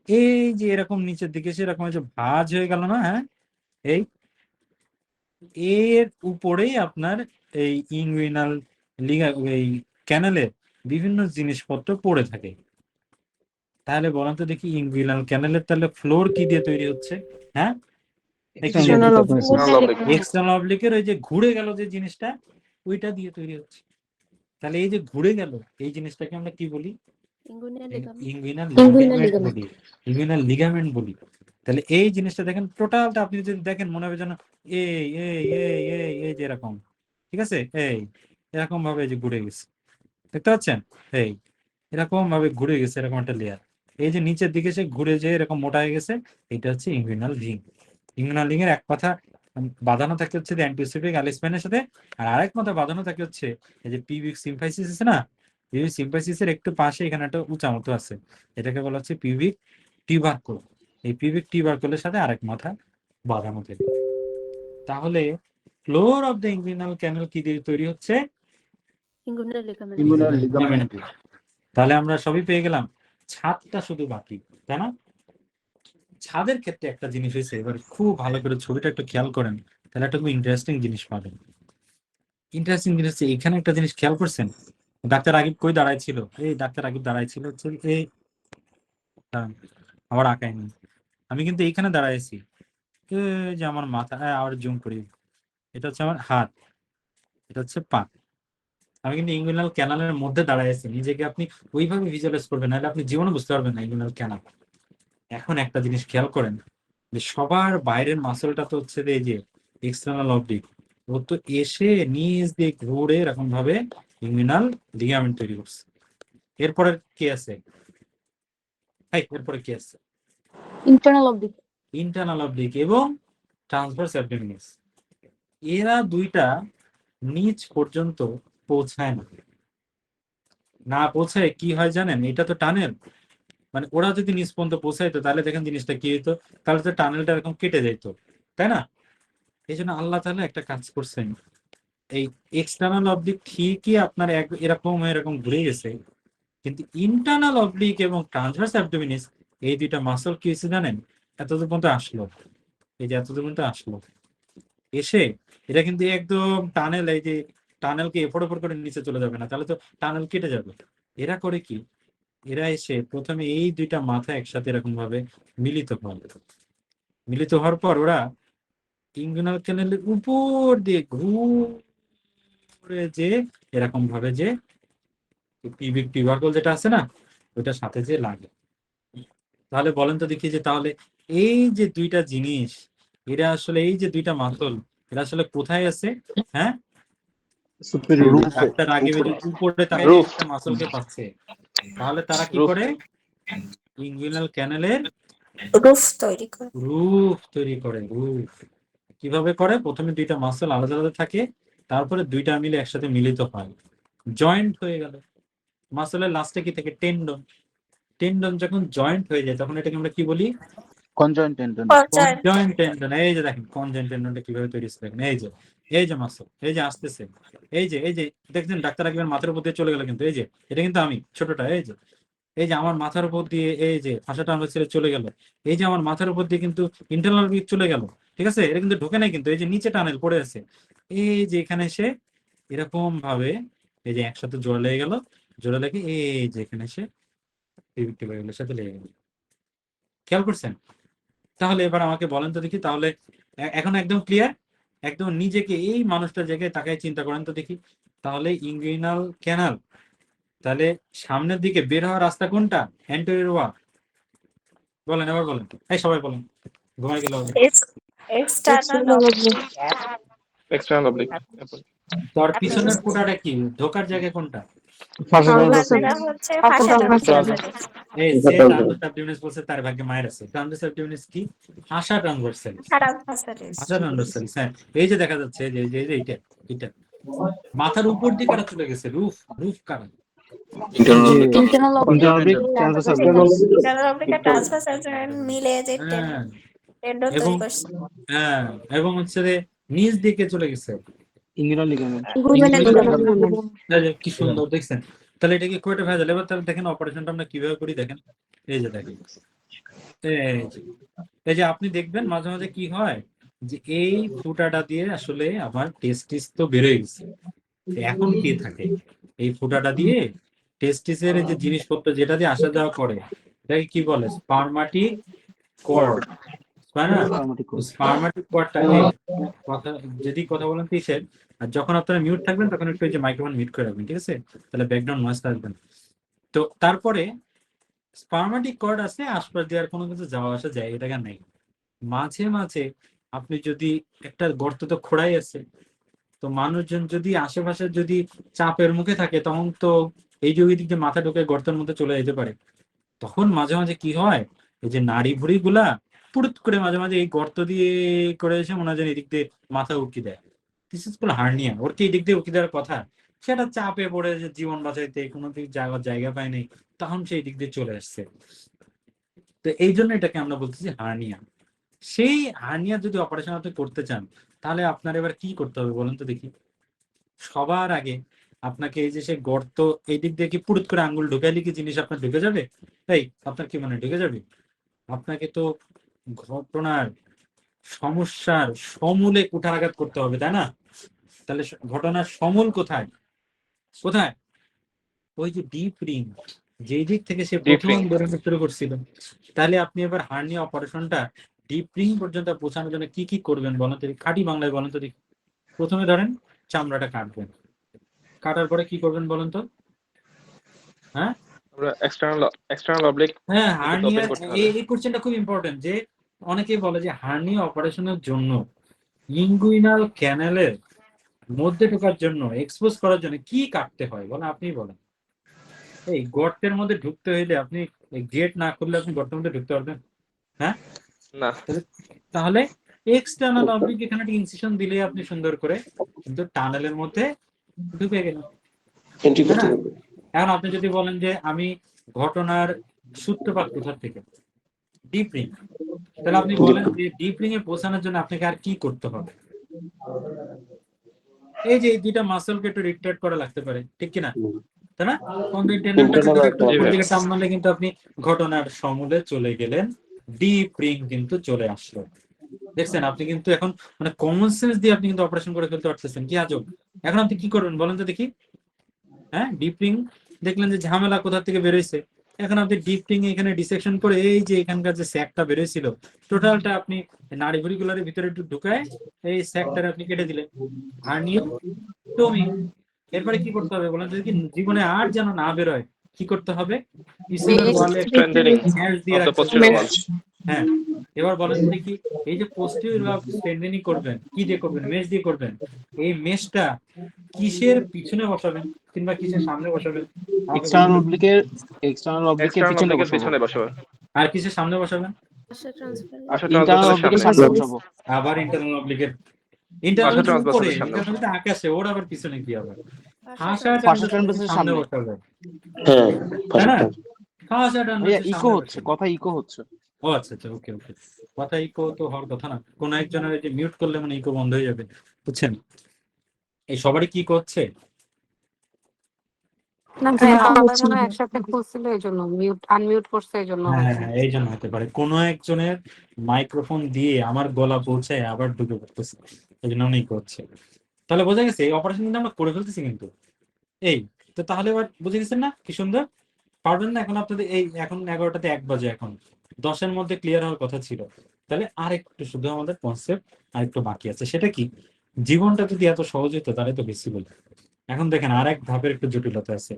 এই যে এরকম নিচের দিকে এসে এরকম যে ভাঁজ হয়ে গেল না, হ্যাঁ এই এর উপরেই আপনার এই ইনগুইনাল লিগা এই ক্যানেলের বিভিন্ন জিনিসপত্র পড়ে থাকে। তাহলে বলেন তো দেখি ইনগুইনাল ক্যানেলের তাহলে ফ্লোর কি দিয়ে তৈরি হচ্ছে? হ্যাঁ এক্সটার্নাল অবলিকের ওই যে ঘুরে গেল যে জিনিসটা, ওইটা দিয়ে তৈরি হচ্ছে। তাহলে এই যে ঘুরে গেল এই জিনিসটাকে আমরা কি বলি? Inguinal ligament. Inguinal Inguinal ligament ligament. বলি, ইঙ্গুইনাল লিগামেন্ট বলি। তাহলে এই জিনিসটা দেখেন টোটালটা আপনি যদি দেখেন মনে হবে যেন এই এই এই এই এই যে এরকম, ঠিক আছে, এই এরকম ভাবে যে ঘুরে গেছে, দেখতে পাচ্ছেন? এই এরকম ভাবে ঘুরে গেছে এরকম একটা লেয়ার, এই যে নিচের দিকে সে ঘুরে যে এরকম মোটা হয়ে গেছে, এটা হচ্ছে ইঙ্গুইনাল রিং। ইঙ্গুইনাল রিং এর এক কথা বাঁধানো থাকে হচ্ছে অ্যান্টিসেপ্টিক অ্যালিসপ্যানের সাথে, আর আরেক মাথা বাঁধানো থাকে হচ্ছে এই যে পিউবিক সিম্ফাইসিস আছে না, পিউবিক সিম্ফাইসিসের একটু পাশে এখানে একটা উঁচা মতো আছে, এটাকে বলা হচ্ছে পিউবিক টিউবারকুল। এই পিউবিক টিউবারকুলের সাথে আরেক মাথা বাঁধানো থাকে। তাহলে ফ্লোর অফ দ্য ইঙ্গুইনাল ক্যানেল কি দিয়ে তৈরি হচ্ছে? Inguinal ligament. Inguinal লিগামেন্ট দিয়ে। তাহলে আমরা সবই পেয়ে গেলাম, ছাদটা শুধু বাকি, তাই না? ছাদের ক্ষেত্রে একটা জিনিস হয়েছে, এবার খুব ভালো করে ছবিটা একটু খেয়াল করেন, তাহলে একটা খুব ইন্টারেস্টিং জিনিস পাবেন। ইন্টারেস্টিং জিনিস হচ্ছে এখানে একটা জিনিস খেয়াল করছেন, ডাক্তার রাগিব কই দাঁড়ায় ছিল? এই ডাক্তার রাগিব দাঁড়ায় ছিল হচ্ছে এই, দাঁড়ান, আবার আঁকায়নি, আমি কিন্তু এইখানে দাঁড়াইছি, এই যে আমার মাথা, আবার জুম করি, এটা হচ্ছে আমার হাত, এটা হচ্ছে পা, আমি কিন্তু ইঙ্গুইনাল ক্যানালের মধ্যে দাঁড়ায় আছি। নিজেকে আপনি ওইভাবে ভিজুয়ালাইজ করবেন, নাহলে আপনি জীবনে বুঝতে পারবেন না ইঙ্গুইনাল ক্যানাল। এখন একটা জিনিস খেয়াল করেন যে সবার বাইরের মাসলটা তো হচ্ছে এই যে এক্সটার্নাল অবলিক, ও তো এসে নিচ দিয়ে ঘুরে এরকম ভাবে ইঙ্গুইনাল লিগামেন্ট তৈরি করছে। এরপরে কি আছে? এরপরে কি আছে? Internal of the internal oblique এবং ট্রান্সভার্স অ্যাবডোমিনাস। এরা দুইটা নিচ পর্যন্ত পৌঁছায় না, না পৌঁছায় কি হয় জানেন? এটা তো টানেল, মানে ওরা যদি নিচ পর্যন্ত পৌঁছাইতো তাহলে দেখেন জিনিসটা কি হইতো, তাহলে তো টানেলটা এরকম কেটে যাইতো, তাই না? এই জন্য আল্লাহ তাআলা একটা কাজ করছেন, এই এক্সটার্নাল অবলিক ঠিকই আপনার এরকম এরকম ঘুরে গেছে, কিন্তু ইন্টারনাল অবলিক এবং ট্রান্সভার্স অ্যাবডোমিনাস এই দুইটা মাসল কি হয়েছে জানেন? এতদূর পর্যন্ত আসলো, এই যে এতদূর পর্যন্ত আসলো, এসে এটা কিন্তু একদম টানেল, এই যে টানেলকে এফোর্ড ওপর করে নিচে চলে যাবে না, তাহলে তো টানেল কেটে যাবে। এরা করে কি, এরা এসে প্রথমে এই দুইটা মাথা একসাথে এরকম ভাবে মিলিত হয়, মিলিত হওয়ার পর ওরা ইঙ্গুইনাল ক্যানেলের উপর দিয়ে ঘুরে যে এরকম ভাবে যে পিউবিক টিউবারকুল যেটা আছে না, ওইটার সাথে যে লাগে। তাহলে বলেন তো দেখি যে তাহলে এই যে দুইটা জিনিস, এরা আসলে এই যে দুইটা মাসল, এরা আসলে কোথায় আছে? হ্যাঁ, superior. ডাক্তার আগে উপরে তারা Roof. একটা মাসলকে পাচ্ছে, তাহলে তারা কি Roof. করে? ইঙ্গুইনাল ক্যানেলের রুফ তৈরি করে। রুফ তৈরি করে। রুফ কিভাবে করে? প্রথমে দুইটা মাসল আলাদা আলাদা থাকে, তারপরে দুইটা মিলে একসাথে মিলিত হয়, জয়েন্ট হয়ে গেল। মাসলের লাস্টে কি থাকে? টেন্ডন। টেন্ডন যখন জয়েন্ট হয়ে যায় তখন এটাকে আমরা কি বলি? conjoint tendon. Conjoined tendon. এই যে দেখেন কনজয়েন্ট টেন্ডনটা কিভাবে তৈরি হচ্ছে দেখেন, এই যে মাসল, এই যে আসতেছে, এই যে দেখছেন ডাক্তার একবার মাথার উপর দিয়ে চলে গেল, কিন্তু এই যে এটা কিন্তু আমি ছোটটা, এই যে আমার মাথার উপর দিয়ে এই যে ভাষাটা আমরা ছেড়ে চলে গেল, এই যে আমার মাথার উপর দিয়ে কিন্তু ইন্টারনাল বিট চলে গেল, ঠিক আছে, এটা কিন্তু ঢোকে নাই, কিন্তু এই যে নিচে টানেল পড়ে আছে, এই যে এখানে এসে এরকম ভাবে এই যে একসাথে জোড়া লেগে গেল, জোড়া লেগে এই যে এখানে এসে এর সাথে লেগে গেল। খেয়াল করছেন? তাহলে এবার আমাকে বলেন তো দেখি, তাহলে এখন একদম ক্লিয়ার, একদম নিজেকে এই মানুষটার জায়গায় তাকায় চিন্তা করেন তো দেখি, তাহলে ইঙ্গুইনাল ক্যানাল, তাহলে সামনের দিকে বের হওয়ার রাস্তা কোনটা? অ্যান্টেরিয়র ওয়াল। বলেন, এবার বলেন, এই সবাই বলেন, ঘুমাই গেল হবে। External External oblique. তার পিছনের ফোঁটাটা কি? ঢোকার জায়গা কোনটা? Fascia অবলিক হচ্ছে ফাঁসা ট্রান্সভার্সাল। এই যে ট্রান্সভার্স অ্যাবডোমিনাস বলছে তার ভাগ্যে মায়ের আছে। ট্রান্সভার্স অ্যাবডোমিনাস কি? আশা ট্রান্সভার্সাল। আশা ট্রান্সভার্সাল, হ্যাঁ, এই যে দেখা যাচ্ছে যে যে এইটা মাথার উপর দিকে কাটা চলে গেছে, রুফ কাটা। internal of Internal oblique transversal. Internal oblique আর ট্রান্সভার্সাল মিলে যে হ্যাঁ, টেন্ডন এবং তৈরি করছে। হ্যাঁ, এবং হচ্ছে যে নিচ দিকে চলে গেছে। Inguinal ligament. Inguinal ligament. কি সুন্দর দেখছেন? তাহলে এটা কি কয়টা ভেজাল? এবার তাহলে দেখেন অপারেশনটা আমরা কিভাবে করি দেখেন, এই যে দেখেন, এই যে আপনি দেখবেন মাঝে মাঝে কি হয় যে এই ফুটাটা দিয়ে আসলে আমার টেস্টিস তো বেরোয় গেছে, এখন কি থাকে? এই ফুটাটা দিয়ে টেস্টিসের যে জিনিসপত্র যেটা দিয়ে আসা যাওয়া করে এটাকে কি বলে? স্পারমাটিক কর্ড, তাই না? Spermatic cord. স্পারমাটিক কর্ডটা কথা যদি কথা বলেন কিসের, আর যখন আপনারা মিউট থাকবেন তখন একটু এই যে মাইক্রোফোন মিউট করে রাখবেন, ঠিক আছে? তাহলে ব্যাকগ্রাউন্ড নয়েজ আসবে না। তো তারপরে স্পার্মাটিক কর্ড আছে, আশপাশ দিয়ে আর কোনো কিছু যাওয়া আসা যায় এটাকে নেই। মাঝে মাঝে আপনি যদি একটা গর্ত তো খোঁড়াই আছে, তো মানুষজন যদি আশেপাশে যদি চাপের মুখে থাকে তখন তো এই যে ওই দিক দিয়ে মাথা ঢুকে গর্তের মধ্যে চলে যেতে পারে। তখন মাঝে মাঝে কি হয়, এই যে নাড়ি ভুড়ি গুলা পুরুত করে মাঝে মাঝে এই গর্ত দিয়ে করে এসে মনে হয় যেন এদিক দিয়ে মাথা উকি দেয়। This is call hernia. ওর কি এই দিক দিয়ে উকি দেওয়ার কথা? সেটা চাপে পড়ে যে জীবন বাঁচাইতে কোনো দিক জায়গা পায়নি, তখন সেই দিক দিয়ে চলে আসছে। তো এই জন্য এটাকে আমরা বলতেছি হার্নিয়া। সেই হার্নিয়া যদি অপারেশন আপনি করতে চান, তাহলে আপনার এবার কি করতে হবে বলুন তো দেখি। সবার আগে আপনাকে এই যে সে গর্ত এই দিক দিয়ে কি পুরুত করে আঙ্গুল ঢুকাইলে কি জিনিস আপনার ঢুকে যাবে? এই আপনার কি মানে ঢুকে যাবে? আপনাকে তো ঘটনার সমস্যার সমূলে কুঠারাঘাত করতে হবে, তাই না? তাহলে ঘটনার সমূল কোথায় কোথায়? ওই যে ডিপ রিং, যেই দিক থেকে সে Deep প্রথম ring. বেরোতে শুরু করছিল। তাহলে আপনি এবার হার্নিয়া অপারেশনটা ডিপ রিং পর্যন্ত পৌঁছানোর জন্য কি কি করবেন বলেন তো? খাঁটি বাংলায় বলেন তো দেখি। প্রথমে ধরেন চামড়াটা কাটবেন, কাটার পরে কি করবেন বলেন তো? হ্যাঁ আমরা external oblique হ্যাঁ, কিন্তু হার্নিয়া open করতে হবে। এই কোশ্চেনটা খুব ইম্পর্টেন্ট। যে অনেকেই বলে যে হার্নিয়া অপারেশনের জন্য ইনগুইনাল ক্যানেলের মধ্যে ঢোকার জন্য, এক্সপোজ করার জন্য কি কাটতে হয় বলেন? আপনি বলেন। এই গর্তের মধ্যে ঢুকতে হইলে আপনি গেট না করলে আপনি গর্তের মধ্যে ঢুকতে পারবেন? হ্যাঁ, না, তাহলে এক্সটার্নাল অবলিক এখানে একটা ইনসিশন দিলে আপনি সুন্দর করে কিন্তু টানেলের মধ্যে ঢুকে গেলেন, তাই না? এখন আপনি যদি বলেন যে আমি ঘটনার সূত্রপাত কোথা থেকে, ডিপ রিং, তাহলে আপনি বলেন যে ডিপ রিং এ পৌঁছানোর জন্য আপনাকে আর কি করতে হবে? এই যে এই দুইটা মাসলকে একটু রিট্রেট করা লাগতে পারে, ঠিক কিনা? তাই না? কন্ড্রাইট টেন্ডনটাকে ধরে একটু উপর দিকে টান মারলে কিন্তু আপনি ঘটনার সমূলে চলে গেলেন, ডিপ রিং কিন্তু চলে আসলো। দেখছেন আপনি কিন্তু এখন মানে কমন সেন্স দিয়ে আপনি কিন্তু অপারেশন করে ফেলতে পারতেছেন, কি আজব। এখন আপনি কি করবেন বলেন তো দেখি। হ্যাঁ, ডিপ রিং দেখলেন যে ঝামেলা কোথা থেকে বেরোইছে, এখন আপনি ডিপ রিং এখানে ডিসেকশন করে এই যে এখানকার যে স্যাকটা বেরোইছিল টোটালটা আপনি নাড়ি ভুড়ি গুলার ভিতরে একটু ঢুকায় এই স্যাকটারে আপনি কেটে দিলেন। হার্নিয়া টমি। এরপরে কি করতে হবে বলেন, যদি জীবনে আর যেন না বেরোয় কি করতে হবে? পিছনের ওয়ালে strengthening ম্যাশ দিয়ে of the রাখতে হবে। posterior wall. হ্যাঁ, এবার বলেন দেখি, এই যে পোস্টিরিয়র বা স্ট্রেন্থেনিং করবেন কি দিয়ে করবেন? মেশ দিয়ে করবেন। এই মেশটা কিসের পিছনে বসাবেন কিংবা কিসের সামনে বসাবেন? আমাকে এক্সটার্নাল বলুন। অবলিকের পিছনে External oblique বসাবো। পিছনে বসাবে। আর কিসের সামনে বসাবেন? পাশে ট্রান্সফার পাশে ইন্টারনাল transversal অবলিকের সামনে। সামনে বসাবো। আবার ইন্টারনাল অবলিকের পাশে উপরে, transversal সামনে এটা বসাবে। তো আকাশে, ওর আবার পিছনে কি হবে? পাশে হাসা পাশে ট্রান্সফারের ট্রান্সভার্সাল সামনে সামনে। বসাবে, হ্যাঁ, তাই না? পাশেরটা। হাসা ভাইয়া ট্রান্সফারের ইকো সামনে হচ্ছে, বসাবে। কথা ইকো হচ্ছে। ও আচ্ছা আচ্ছা, ওকে ওকে। কথা ইকো তো হওয়ার কথা না, কোন একজনের এই যে মিউট করলে মানে ইকো বন্ধ হয়ে যাবে, বুঝছেন? এই সবারই কি করছে? না ভাইয়া, সবাই মনে হয় একসাথে খুলছিল এই জন্য মিউট আনমিউট করছে এই জন্য হ্যাঁ হয়েছে। হ্যাঁ, এই জন্য হতে পারে কোনো একজনের মাইক্রোফোন দিয়ে আমার গলা পৌঁছায় আবার ঢুকে পড়তেছে, এই জন্য অনেক করছে। তাহলে বোঝা গেছে এই অপারেশন কিন্তু আমরা করে ফেলতেছি কিন্তু। এই তো তাহলে এবার বুঝে গেছেন না কি সুন্দর? পারবেন না এখন আপনাদের? এই এখন 11টাতে 1 বাজে, এখন 10-এর মধ্যে ক্লিয়ার হওয়ার কথা ছিল। তাহলে আরেকটু শুধু আমাদের কনসেপ্ট আরেকটু বাকি আছে, সেটা কি? জীবনটা যদি এত সহজ হতো তাহলে তো বেশি বলি। এখন দেখেন আরেক ধাপের একটু জটিলতা আছে।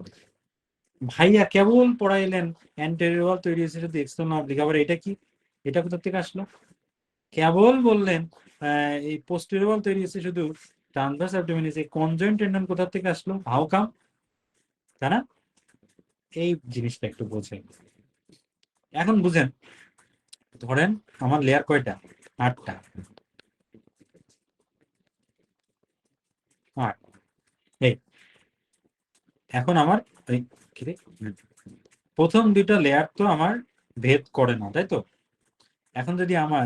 ভাইয়া কেবল পড়াইলেন অ্যান্টেরিয়র ওয়াল তৈরি হয়েছে শুধু এক্সটার্নাল অবলিক, আবার এটা কি? এটা কোথা থেকে আসলো? কেবল বললেন এই পোস্টেরিয়র ওয়াল তৈরি হয়েছে শুধু ট্রান্সভার্স অ্যাবডোমিনাস, এই কনজয়েন্ট টেন্ডন কোথা থেকে আসলো? How come? তাই না? এই জিনিসটা একটু বোঝেন। এখন বুঝেন, ধরেন আমার লেয়ার কয়টা? 8টা। 8। এই এখন আমার এই কি রে? প্রথম 2টা লেয়ার তো আমার ভেদ করে না, তাই তো? এখন যদি আমার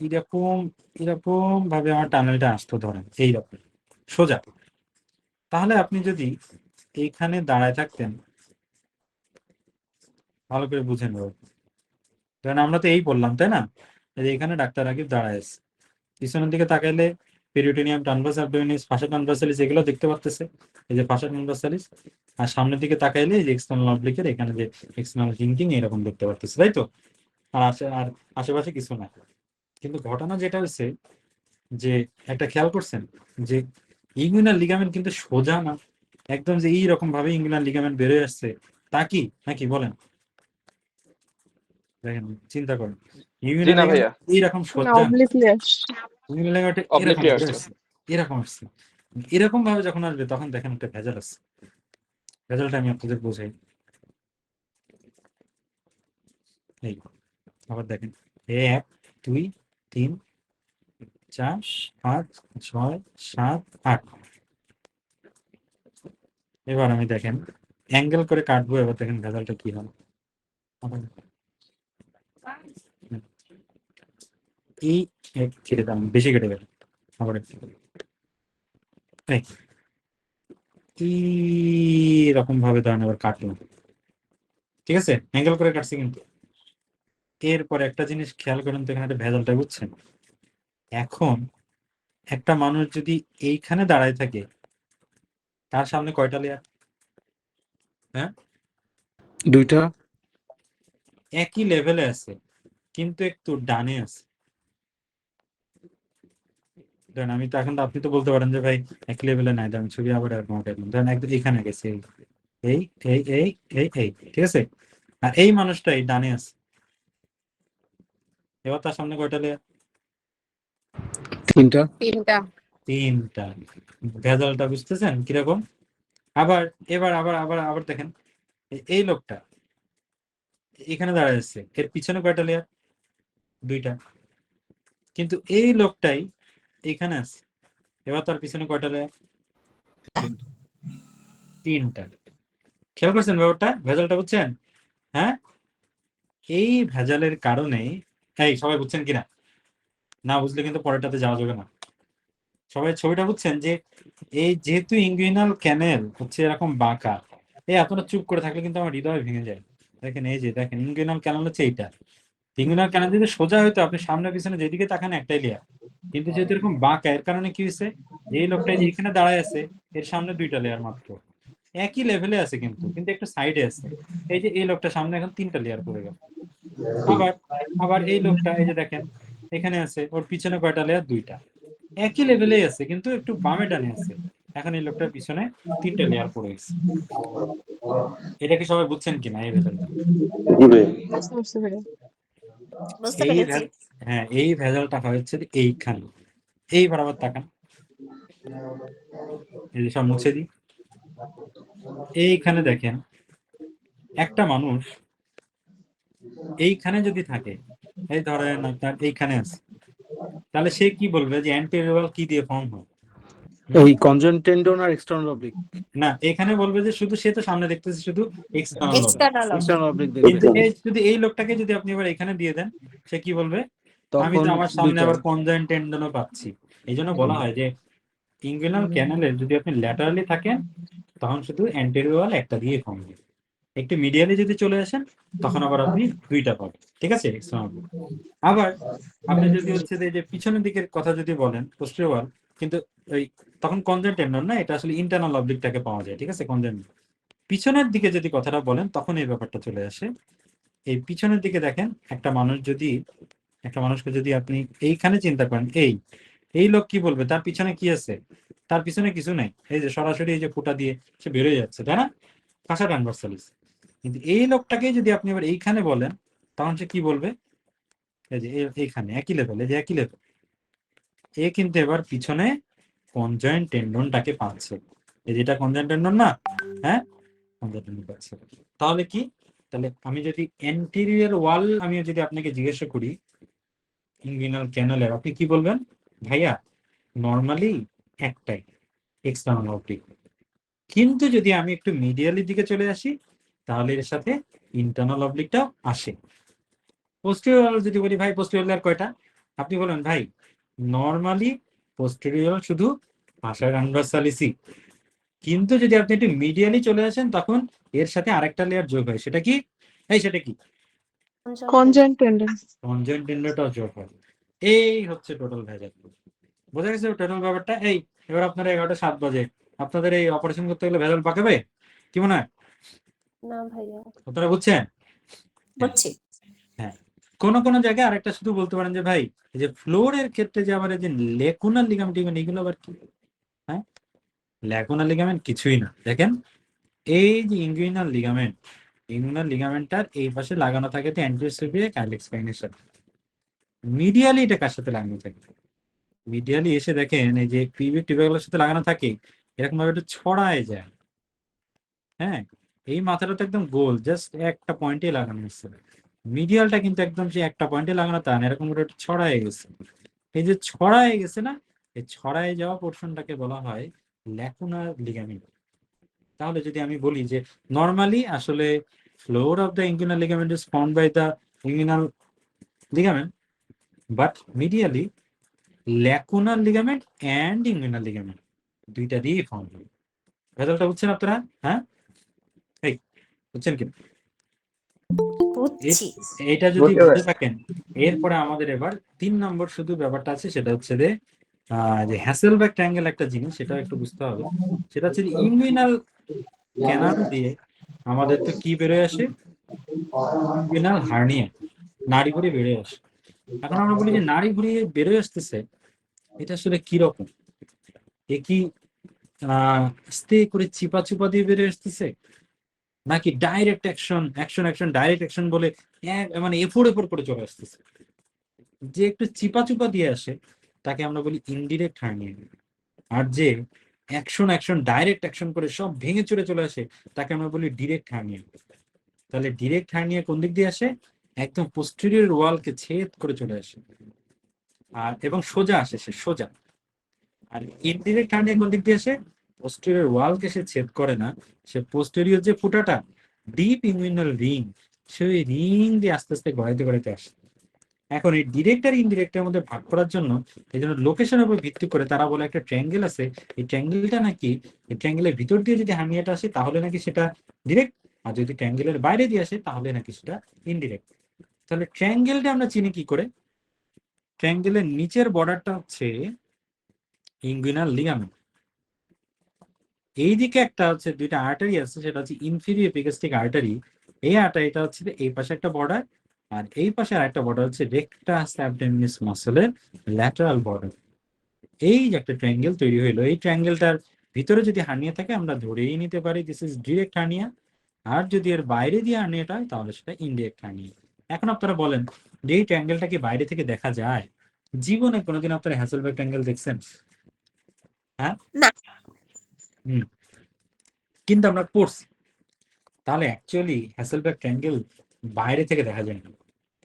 এরকম এরকম ভাবে আমার টানেলটা আসতো ধরেন এইরকম সোজা, তাহলে আপনি যদি এইখানে দাঁড়ায় থাকতেন, ভালো করে বুঝেন বাবু। কারণ আমরা তো এই বললাম তাই না, এই যে এখানে ডাক্তার রাকিব দাঁড়ায় আছে, পিছনের দিকে তাকাইলে পেরিটোনিয়াম, ট্রান্সভার্স অ্যাবডোমিনাস, ফাসা ট্রান্সভার্সালিস এগুলো দেখতে পারতেছে, এই যে ফাসা ট্রান্সভার্সালিস। আর সামনের দিকে তাকাইলে এই যে এক্সটার্নাল অবলিকের এখানে যে এক্সটার্নাল হিংকিং এরকম দেখতে পারতেছে, তাই তো? আর আশেপাশে কিছু না। কিন্তু ঘটনা যেটা হচ্ছে যে একটা খেয়াল করছেন যে ইঙ্গুইনাল লিগামেন্ট কিন্তু সোজা না, একদম যে এইরকম ভাবে ইঙ্গুইনাল লিগামেন্ট বেরোয় আসছে তা কি নাকি বলেন? দেখেন, চিন্তা করেন, জি ইঙ্গুইনাল না লিগামেন্ট ভাইয়া, এইরকম না সোজা, অবলিকলি আসছে। ইঙ্গুইনাল লিগামেন্ট এরকম অবলিকলি বেরোয় আসছে। আসছে, এরকম আসছে। এরকম ভাবে যখন আসবে তখন দেখেন একটা ভেজাল আছে। ভেজালটা আমি আপনাদের বোঝাই। এই আবার দেখেন, 1 2 3 4 5 6 7 8। এবার আমি দেখেন অ্যাঙ্গেল করে কাটবো, এবার দেখেন ভেজালটা কি হবে। এই কেটে দাম বেশি কেটে গেল, আবার এরকম ভাবে ধরেন এবার কাটলাম, ঠিক আছে, অ্যাঙ্গেল করে কাটছি। কিন্তু এরপরে একটা জিনিস খেয়াল করেন তো, এখানে একটা ভেজালটা বুঝছেন। এখন একটা মানুষ যদি এইখানে দাঁড়ায় থাকে, তার সামনে কয়টা লেয়ার? হ্যাঁ, 2টা। একই লেভেলে আছে কিন্তু একটু ডানে আছে। ধরেন আমি তো এখন, আপনি তো বলতে পারেন যে ভাই এক লেভেলে নাই, ধরেন ছবি আবার এরকম উঠাইলাম, ধরেন একদম এখানে গেছে, এই এই এই এই এই ঠিক আছে, আর এই মানুষটাই ডানে আছে। এবার তার সামনে কয়টা লেয়ার? 3টা। 3টা। 3টা। ভেজালটা বুঝতেছেন কিরকম? আবার এবার আবার আবার আবার দেখেন, এই লোকটা এখানে দাঁড়ায় আছে, এর পিছনে কয়টা লেয়ার? 2টা। কিন্তু এই লোকটাই এখানে আছে, এবার তার পিছনে কয়টা লেয়ার? 3টা। খেয়াল করছেন ব্যাপারটা, ভেজালটা বুঝছেন? হ্যাঁ, এই ভেজালের কারণে, এই সবাই বুঝছেন কিনা? না বুঝলে কিন্তু পরেরটাতে যাওয়া যাবে না। সবাই ছবিটা বুঝছেন যে এই যেহেতু ইঙ্গুইনাল ক্যানেল হচ্ছে এরকম বাঁকা, এই আপনারা চুপ করে থাকলে কিন্তু আমার হৃদয় ভেঙে যায়। দেখেন, এই যে দেখেন ইঙ্গুইনাল ক্যানেল হচ্ছে এইটা। ইঙ্গুইনাল ক্যানেল যদি সোজা হয়তো আপনি সামনে পিছনে যেদিকে তাকান একটাই লেয়ার, কিন্তু যেহেতু এরকম বাঁকা, এর কারণে কি হয়েছে, এই লোকটা যে এখানে দাঁড়ায় আছে এর সামনে 2টা লেয়ার মাত্র, একই লেভেলে আছে কিন্তু কিন্তু একটু সাইডে আছে। এই যে এই লোকটা সামনে এখন 3টা লেয়ার পড়ে গেল। আবার আবার এই লোকটা এই যে দেখেন এখানে আছে, ওর পিছনে কয়টা লেয়ার? 2টা, একই লেভেলেই আছে কিন্তু একটু বামে ডানে আছে। এখন এই লোকটার পিছনে 3টে লেয়ার পড়ে গেছে। এটা কি সবাই বুঝছেন কিনা এই ভেজালটা? বুঝতে পারছি ভাইয়া। বুঝতে এই পেরেছি। হ্যাঁ, এই ভেজালটা হয়েছে এইখানে। এই বরাবর তাকান, এই যে সব মুছে দিই, এইখানে দেখেন একটা মানুষ এইখানে যদি থাকে, এই ধরেন আপনার এইখানে আছে, তাহলে সে কি বলবে যে অ্যান্টেরিয়র কি দিয়ে ফর্ম হয়? ওই কনজয়েন্ট টেন্ডন আর এক্সটার্নাল অবলিক। না, এখানে বলবে যে শুধু, সে তো সামনে দেখতেছে শুধু এক্সটার্নাল। এক্সটার্নাল এক্সটার্নাল অবলিক কিন্তু দেখবে। এই যদি এই লোকটাকে যদি আপনি এবার এখানে দিয়ে দেন, সে কি বলবে? আমি তখন তো আমার সামনে 2টা। আবার কনজয়েন্ট টেন্ডনও পাচ্ছি। এই জন্য বলা হয় যে ইঙ্গুইনাল ক্যানেলে যদি আপনি ল্যাটারালি থাকেন তখন শুধু অ্যান্টেরিয়র একটা দিয়ে ফর্ম হবে, একটু মিডিয়ালি যদি চলে আসেন তখন আবার আপনি 2টা পাবেন, ঠিক আছে, এক্সটার্নাল। আবার আপনি যদি হচ্ছে যে পিছনের দিকের কথা যদি বলেন পোস্টেরিয়র, কিন্তু ওই তখন কনজয়েন্ট টেন্ডন না, এটা আসলে ইন্টারনাল অবলিকটাকে পাওয়া যায়, ঠিক আছে, কনজয়েন্ট। পিছনের দিকে যদি কথাটা বলেন তখন এই ব্যাপারটা চলে আসে। এই পিছনের দিকে দেখেন একটা মানুষকে যদি আপনি এইখানে চিন্তা করেন, এই লোক কি বলবে? তার পিছনে কি আছে? তার পিছনে কিছু নাই, এই যে সরাসরি এই যে ফুটা দিয়ে সে বেরোয় যাচ্ছে, তাই না, কাঁচা ট্রান্সভার্সালিস। কিন্তু এই লোকটাকে যদি আপনি এবার এইখানে বলেন তখন সে কি বলবে? এই যে এইখানে একই লেভেল, এই যে একই লেভেল, এ কিন্তু এবার পিছনে কনজয়েন্ট টেন্ডনটাকে পাচ্ছে, এই যেটা কনজয়েন্ট টেন্ডন না, হ্যাঁ, কনজয়েন্ট টেন্ডন পাচ্ছে। তাহলে কি, তাহলে আমি যদি অ্যান্টেরিয়র ওয়াল আমি যদি আপনাকে জিজ্ঞাসা করি ইনগুইনাল ক্যানেলের, আপনি কি বলবেন? ভাইয়া নর্মালি একটাই, এক্সটার্নাল অবলিক। কিন্তু যদি আমি একটু মিডিয়ালের দিকে চলে আসি তাহলে এর সাথে ইন্টারনাল অবলিকটাও আসে। পোস্টেরিয়র যদি বলি ভাই পোস্টেরিয়র লেয়ার কয়টা, আপনি বলেন ভাই নর্মালি পোস্টেরিয়র শুধু পাশা ট্রান্সভার্সালিসই, কিন্তু যদি আপনি একটু মিডিয়ালি চলে আসেন তখন এর সাথে আরেকটা লেয়ার যোগ হয়, সেটা কি? সেটা কি? Conjoined tendon. কনজয়েন্ট টেন্ডনটাও যোগ হয়। এই হচ্ছে টোটাল ভেজাল। বোঝা গেছে টোটাল ব্যাপারটা? এবার আপনারা 11টা 7 বাজে, আপনাদের এই অপারেশন করতে গেলে ভেজাল পাকাবে কি মনে হয়? না ভাইয়া, আপনারা বুঝছেন? বুঝছি। হ্যাঁ, কোন জায়গায় আরেকটা শুধু বলতে পারেন যে ভাই এই যে ফ্লোরের ক্ষেত্রে যে আবার এই যে লেকুনাল লিগামেন্ট এগুলো আবার কি? হ্যাঁ, ল্যাকুনার লিগামেন্ট কিছুই না। দেখেন এই যে ইনগুইনাল লিগামেন্টটার এই পাশে লাগানো থাকে অ্যান্টিওসিপিয়া ক্যালিক্স স্পাইনের সাথে। মিডিয়ালি এটা কার সাথে লাগানো থাকে? মিডিয়ালি এসে দেখেন এই যে পিভিক টিউবারগুলোর সাথে লাগানো থাকে, এরকম ভাবে একটু ছড়ায় যায়। হ্যাঁ, এই মাথাটা তো একদম গোল, জাস্ট একটা পয়েন্টে লাগানো হচ্ছে। মিডিয়ালটা কিন্তু একদম সে একটা পয়েন্টে লাগানো তা না, এরকম করে একটু ছড়ায় গেছে। এই যে ছড়ায় গেছে না, এই ছড়ায় যাওয়া পোর্শনটাকে বলা হয় ল্যাকুনার লিগামেন্ট। তাহলে যদি আমি বলি যে নর্মালি আসলে floor of the inguinal ligament is formed by the inguinal ligament, but medially lacunar ligament and inguinal ligament দুইটা দিয়ে ফর্ম হবে। ভেতরটা বুঝছেন আপনারা? হ্যাঁ, এই বুঝছেন কি? বুঝছি। এইটা যদি বুঝতে থাকেন, এরপরে আমাদের এবার 3 নম্বর শুধু ব্যাপারটা আছে, সেটা হচ্ছে যে হ্যাসেলব্যাক ট্রায়াঙ্গেল একটা জিনিস, সেটা একটু বুঝতে হবে। সেটা হচ্ছে ইনগুইনাল ক্যানাল দিয়ে আমাদের তো কি বেরোয় আসে? ইনগুইনাল হার্নিয়া, নাড়ি ভুঁড়ি বেরোয় আসে। এখন আমরা বলি যে নাড়ি ভুঁড়ি বেরোয় আসতেছে, এটা আসলে কি রকম? এ কি আস্তে করে চিপা চিপা দিয়ে বেরোয় আসতেছে, নাকি ডাইরেক্ট অ্যাকশন ডাইরেক্ট অ্যাকশন বলে মানে এফোর করে চলে আসতেছে? যে একটু চিপা চুপা দিয়ে আসে তাকে আমরা বলি ইনডিরেক্ট হার্নিয়া, আর যে অ্যাকশন ডাইরেক্ট অ্যাকশন করে সব ভেঙে চুরে চলে আসে তাকে আমরা বলি ডিরেক্ট হার্নিয়া। তাহলে ডিরেক্ট হার্নিয়া কোন দিক দিয়ে আসে? একদম পোস্টেরিয়র ওয়ালকে ছেদ করে চলে আসে, আর এবং সোজা আসে, সে সোজা। আর ইনডিরেক্ট হার্নিয়া কোন দিক দিয়ে আসে? পোস্টেরিয়র ওয়ালকে সে ছেদ করে না, সে পোস্টেরিয়র যে ফুটাটা ডিপ ইনগুইনাল রিং, সেই রিং দিয়ে আস্তে আস্তে গড়াইতে আসে। এখন এই ডিরেক্ট আর ইনডিরেক্টের মধ্যে ভাগ করার জন্য এই জন্য লোকেশনের উপর ভিত্তি করে তারা বলে একটা ট্রায়াঙ্গেল আছে, এই ট্রায়াঙ্গেলটা নাকি এই ট্রায়াঙ্গেলের ভিতর দিয়ে যদি হার্নিয়াটা আসে তাহলে নাকি সেটা ডিরেক্ট, আর যদি ট্রায়াঙ্গেলের বাইরে দিয়ে আসে তাহলে নাকি সেটা ইনডিরেক্ট। তাহলে ট্রায়াঙ্গেলটা আমরা চিনি কি করে? ট্রায়াঙ্গেলের নিচের বর্ডারটা হচ্ছে ইনগুইনাল লিগামেন্ট, এইদিকে একটা হচ্ছে দুইটা আর্টারি আছে, সেটা হচ্ছে ইনফিরিয়র এপিগাস্ট্রিক আর্টারি। এই আর্টারিটা হচ্ছে এই পাশে একটা বর্ডার, আর এই পাশে আরেকটা বর্ডার হচ্ছে রেকটাস অ্যাবডোমিনালিস মাসলের ল্যাটারাল বর্ডার। এই যে একটা ট্রায়াঙ্গেল তৈরি হইলো, এই ট্রায়াঙ্গেলটার ভিতরে যদি হার্নিয়া থাকে আমরা ধরেই নিতে পারি দিস ইজ ডিরেক্ট হার্নিয়া, আর যদি এর বাইরে দিয়ে হার্নিয়াটা হয় তাহলে সেটা ইনডিরেক্ট হার্নিয়া। এখন আপনারা বলেন যে এই ট্রায়াঙ্গেলটা কি বাইরে থেকে দেখা যায়? জীবনে কোনোদিন আপনারা হ্যাসেলব্যাক ট্রায়াঙ্গেল দেখছেন? হ্যাঁ, না। কিন্তু আমরা পড়ছি। তাহলে অ্যাকচুয়ালি হ্যাসেলব্যাক ট্রায়াঙ্গেল বাইরে থেকে দেখা যায় না,